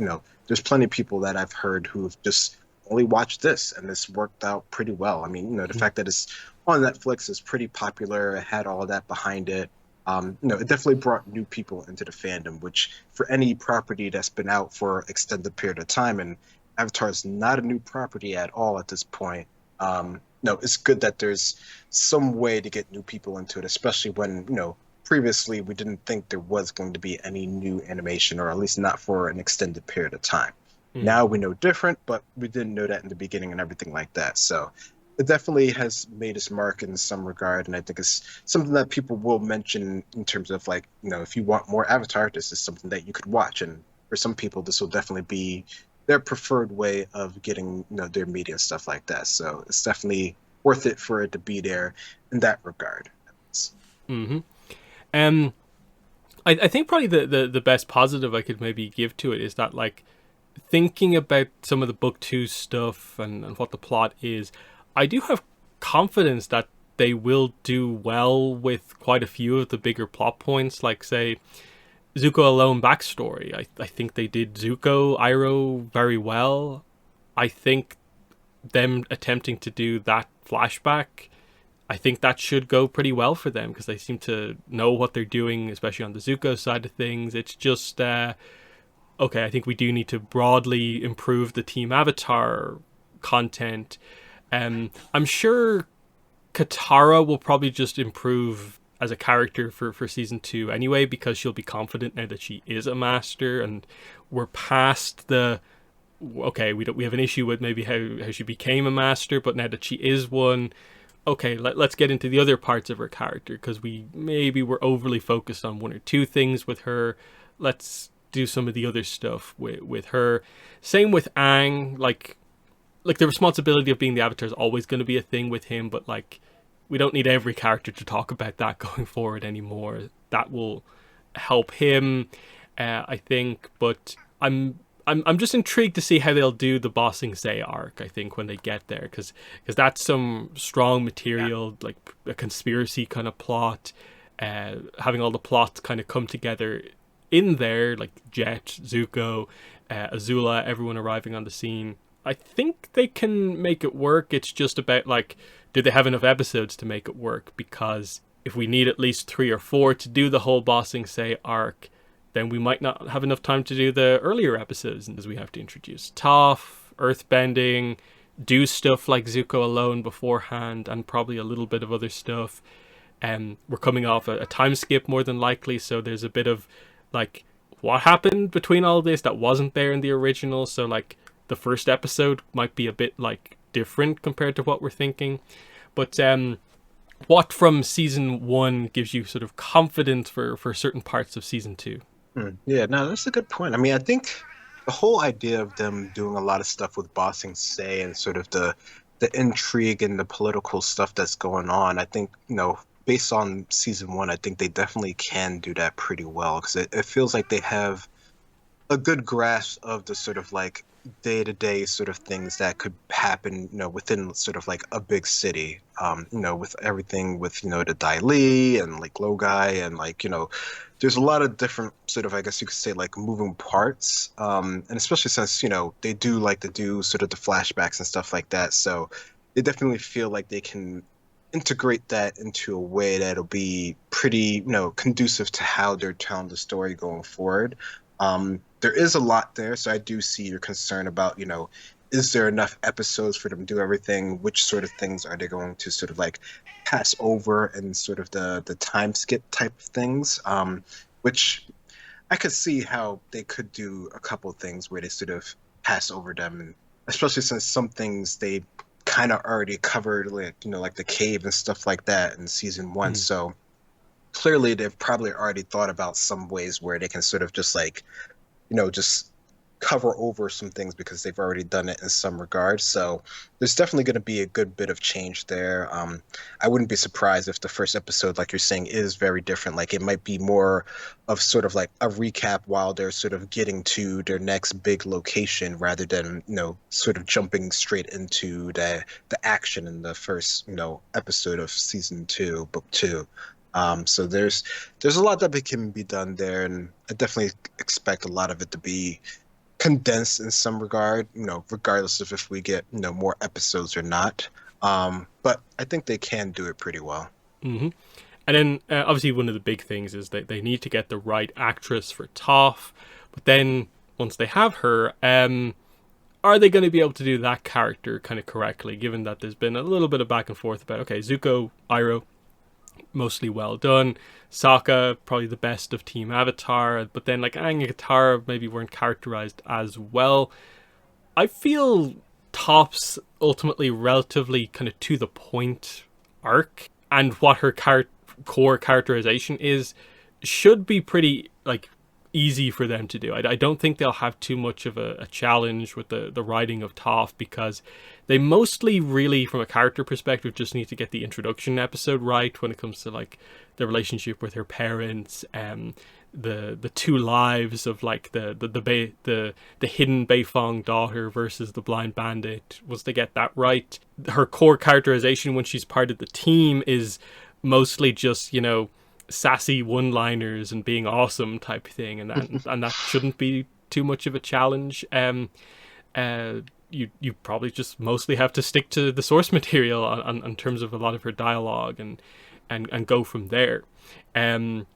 there's plenty of people that I've heard who've just only watched this and this worked out pretty well. I mean, the fact that it's on Netflix is pretty popular. It had all that behind it. It definitely brought new people into the fandom, which for any property that's been out for extended period of time, and Avatar is not a new property at all at this point. It's good that there's some way to get new people into it, especially when, previously we didn't think there was going to be any new animation, or at least not for an extended period of time. Now we know different, but we didn't know that in the beginning and everything like that. So it definitely has made its mark in some regard, and I think it's something that people will mention in terms of like, if you want more Avatar, this is something that you could watch. And for some people, this will definitely be their preferred way of getting, their media and stuff like that. So it's definitely worth it for it to be there in that regard. Mm-hmm. I think probably the best positive I could maybe give to it is that, like, thinking about some of the book 2 stuff and what the plot is, I do have confidence that they will do well with quite a few of the bigger plot points, like, say, Zuko alone backstory. I think they did Zuko, Iroh very well. I think them attempting to do that flashback, I think that should go pretty well for them because they seem to know what they're doing, especially on the Zuko side of things. It's just, okay, I think we do need to broadly improve the Team Avatar content. I'm sure Katara will probably just improve as a character for season 2 anyway, because she'll be confident now that she is a master, and we're past the okay, we have an issue with maybe how she became a master, but now that she is one, okay, let's get into the other parts of her character, because we maybe were overly focused on one or two things with her. Let's do some of the other stuff with her. Same with Aang, like the responsibility of being the Avatar is always going to be a thing with him, but like, we don't need every character to talk about that going forward anymore. That will help him, I think. But I'm just intrigued to see how they'll do the Ba Sing Se arc, I think, when they get there, because that's some strong material, like a conspiracy kind of plot, having all the plots kind of come together in there, like Jet, Zuko, Azula, everyone arriving on the scene. I think they can make it work. It's just about, like, do they have enough episodes to make it work? Because if we need at least 3 or 4 to do the whole Ba Sing Se arc, then we might not have enough time to do the earlier episodes, as we have to introduce Toph, earthbending, do stuff like Zuko alone beforehand, and probably a little bit of other stuff. We're coming off a time skip more than likely, so there's a bit of, like, what happened between all this that wasn't there in the original? So, like, the first episode might be a bit, like, different compared to what we're thinking. But what from season 1 gives you sort of confidence for certain parts of season 2? Yeah, no, that's a good point. I mean, I think the whole idea of them doing a lot of stuff with Ba Sing Se and sort of the intrigue and the political stuff that's going on, I think, based on season 1, I think they definitely can do that pretty well, because it feels like they have a good grasp of the sort of like day-to-day sort of things that could happen, within sort of like a big city, with everything with, the Dai Li and like Logai and like, there's a lot of different sort of, I guess you could say, like moving parts. And especially since, they do like to do sort of the flashbacks and stuff like that. So they definitely feel like they can integrate that into a way that'll be pretty, conducive to how they're telling the story going forward. There is a lot there, so I do see your concern about, is there enough episodes for them to do everything? Which sort of things are they going to sort of like pass over and sort of the time skip type of things? Which I could see how they could do a couple of things where they sort of pass over them, and especially since some things they kind of already covered, like like the cave and stuff like that in season one. Mm. So clearly, they've probably already thought about some ways where they can sort of just like just cover over some things because they've already done it in some regards. So there's definitely going to be a good bit of change there. I wouldn't be surprised if the first episode, like you're saying, is very different. Like it might be more of sort of like a recap while they're sort of getting to their next big location rather than, sort of jumping straight into the action in the first, episode of season two, book two. So there's a lot that can be done there, and I definitely expect a lot of it to be condensed in some regard, regardless of if we get, more episodes or not. But I think they can do it pretty well. Hmm. And then obviously one of the big things is that they need to get the right actress for Toph. But then once they have her, are they going to be able to do that character kind of correctly? Given that there's been a little bit of back and forth about, okay, Zuko, Iroh, mostly well done. Sokka, probably the best of Team Avatar, but then like Aang and Katara maybe weren't characterized as well. I feel Toph's ultimately relatively kind of to the point arc, and what her core characterization is should be pretty like easy for them to do. I don't think they'll have too much of a challenge with the writing of Toph, because they mostly really from a character perspective just need to get the introduction episode right when it comes to like the relationship with her parents, the two lives of like the hidden Beifong daughter versus the blind bandit. Once they get that right, her core characterization when she's part of the team is mostly just sassy one-liners and being awesome type thing, and that shouldn't be too much of a challenge. You probably just mostly have to stick to the source material on terms of a lot of her dialogue and go from there. And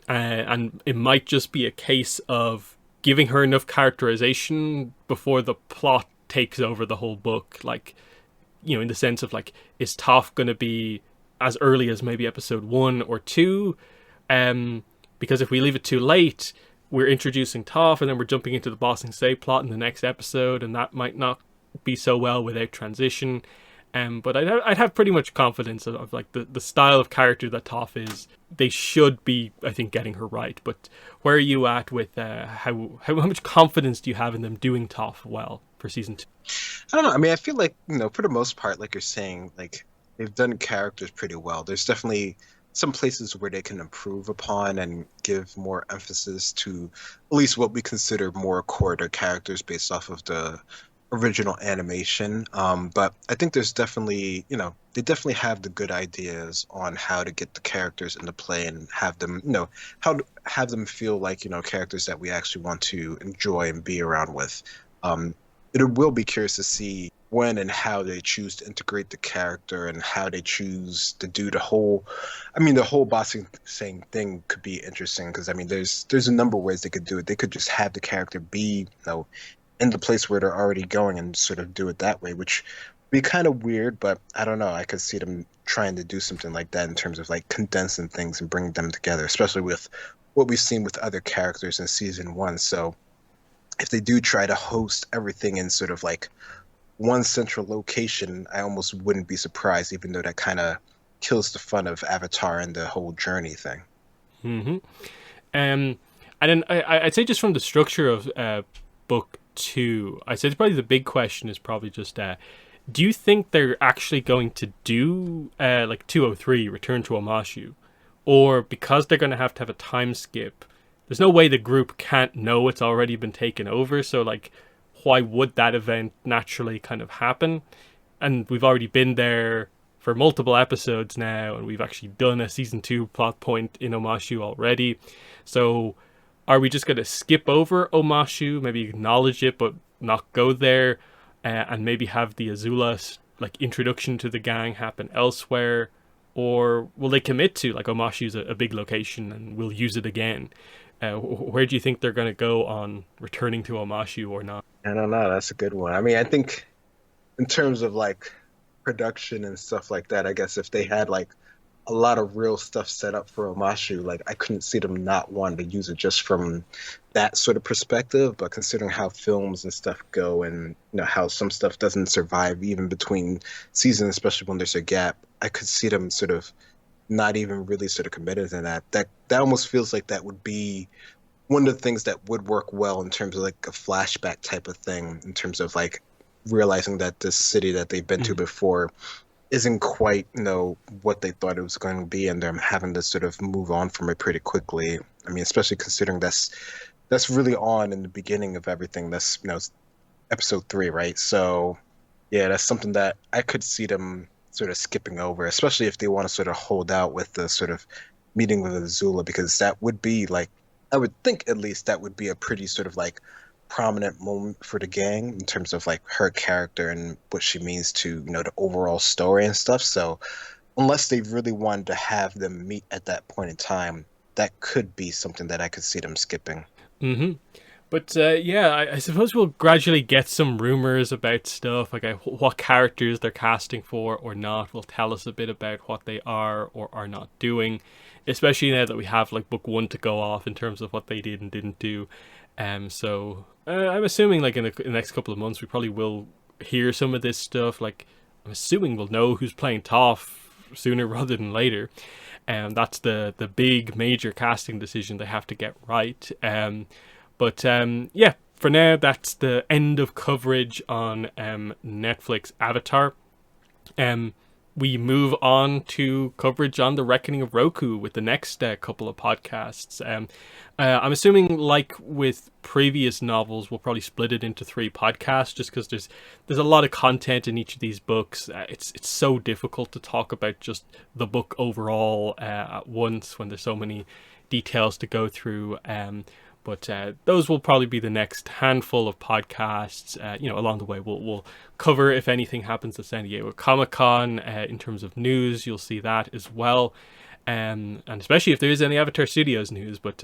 it might just be a case of giving her enough characterization before the plot takes over the whole book. Like, in the sense of like, is Toph going to be as early as maybe episode 1 or 2? Because if we leave it too late, we're introducing Toph and then we're jumping into the Ba Sing Se plot in the next episode, and that might not be so well without transition. But I'd have pretty much confidence of like the style of character that Toph is. They should be, I think, getting her right. But where are you at with how much confidence do you have in them doing Toph well for season 2? I don't know. I mean, I feel like, for the most part, like you're saying, like they've done characters pretty well. There's definitely some places where they can improve upon and give more emphasis to at least what we consider more core to characters based off of the original animation. But I think there's definitely, they definitely have the good ideas on how to get the characters into play and have them, how to have them feel like, characters that we actually want to enjoy and be around with. It will be curious to see when and how they choose to integrate the character and how they choose to do the whole boxing saying thing could be interesting, because I mean there's a number of ways they could do it. They could just have the character be in the place where they're already going and sort of do it that way, which would be kind of weird, but I don't know, I could see them trying to do something like that in terms of like condensing things and bringing them together, especially with what we've seen with other characters in season 1. So if they do try to host everything in sort of like one central location, I almost wouldn't be surprised, even though that kind of kills the fun of Avatar and the whole journey thing. Mm-hmm. And then I'd say just from the structure of book 2, I'd say probably the big question is probably just, do you think they're actually going to do like 203, Return to Omashu? Or because they're going to have a time skip, there's no way the group can't know it's already been taken over, so like, why would that event naturally kind of happen? And we've already been there for multiple episodes now, and we've actually done a season 2 plot point in Omashu already. So are we just going to skip over Omashu, maybe acknowledge it but not go there, and maybe have the Azula like introduction to the gang happen elsewhere? Or will they commit to like Omashu's a big location and we'll use it again? Where do you think they're going to go on returning to Omashu or not? I don't know. That's a good one. I mean, I think in terms of like production and stuff like that, I guess if they had like a lot of real stuff set up for Omashu, like I couldn't see them not wanting to use it just from that sort of perspective. But considering how films and stuff go, and how some stuff doesn't survive even between seasons, especially when there's a gap, I could see them sort of not even really sort of committed to that. That almost feels like that would be one of the things that would work well in terms of like a flashback type of thing, in terms of like realizing that this city that they've been to before isn't quite, what they thought it was going to be, and them having to sort of move on from it pretty quickly. I mean, especially considering that's really on in the beginning of everything. That's episode 3, right? So yeah, that's something that I could see them sort of skipping over, especially if they want to sort of hold out with the sort of meeting with Azula, because that would be like, I would think at least that would be a pretty sort of like prominent moment for the gang in terms of like her character and what she means to, the overall story and stuff. So unless they really wanted to have them meet at that point in time, that could be something that I could see them skipping. Mm-hmm. But yeah, I suppose we'll gradually get some rumors about stuff, like what characters they're casting for or not will tell us a bit about what they are or are not doing, especially now that we have like book 1 to go off in terms of what they did and didn't do. So I'm assuming like in the next couple of months we probably will hear some of this stuff. Like I'm assuming we'll know who's playing Toph sooner rather than later. And that's the big major casting decision they have to get right. But yeah, for now, that's the end of coverage on Netflix Avatar. We move on to coverage on The Reckoning of Roku with the next couple of podcasts. I'm assuming, like with previous novels, we'll probably split it into 3 podcasts just because there's a lot of content in each of these books. It's so difficult to talk about just the book overall at once when there's so many details to go through. But those will probably be the next handful of podcasts. Along the way, we'll cover if anything happens at San Diego Comic-Con. In terms of news, you'll see that as well. And especially if there is any Avatar Studios news, but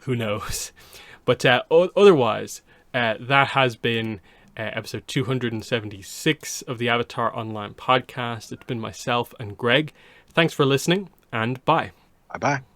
who knows. But otherwise, that has been episode 276 of the Avatar Online podcast. It's been myself and Greg. Thanks for listening, and bye. Bye-bye.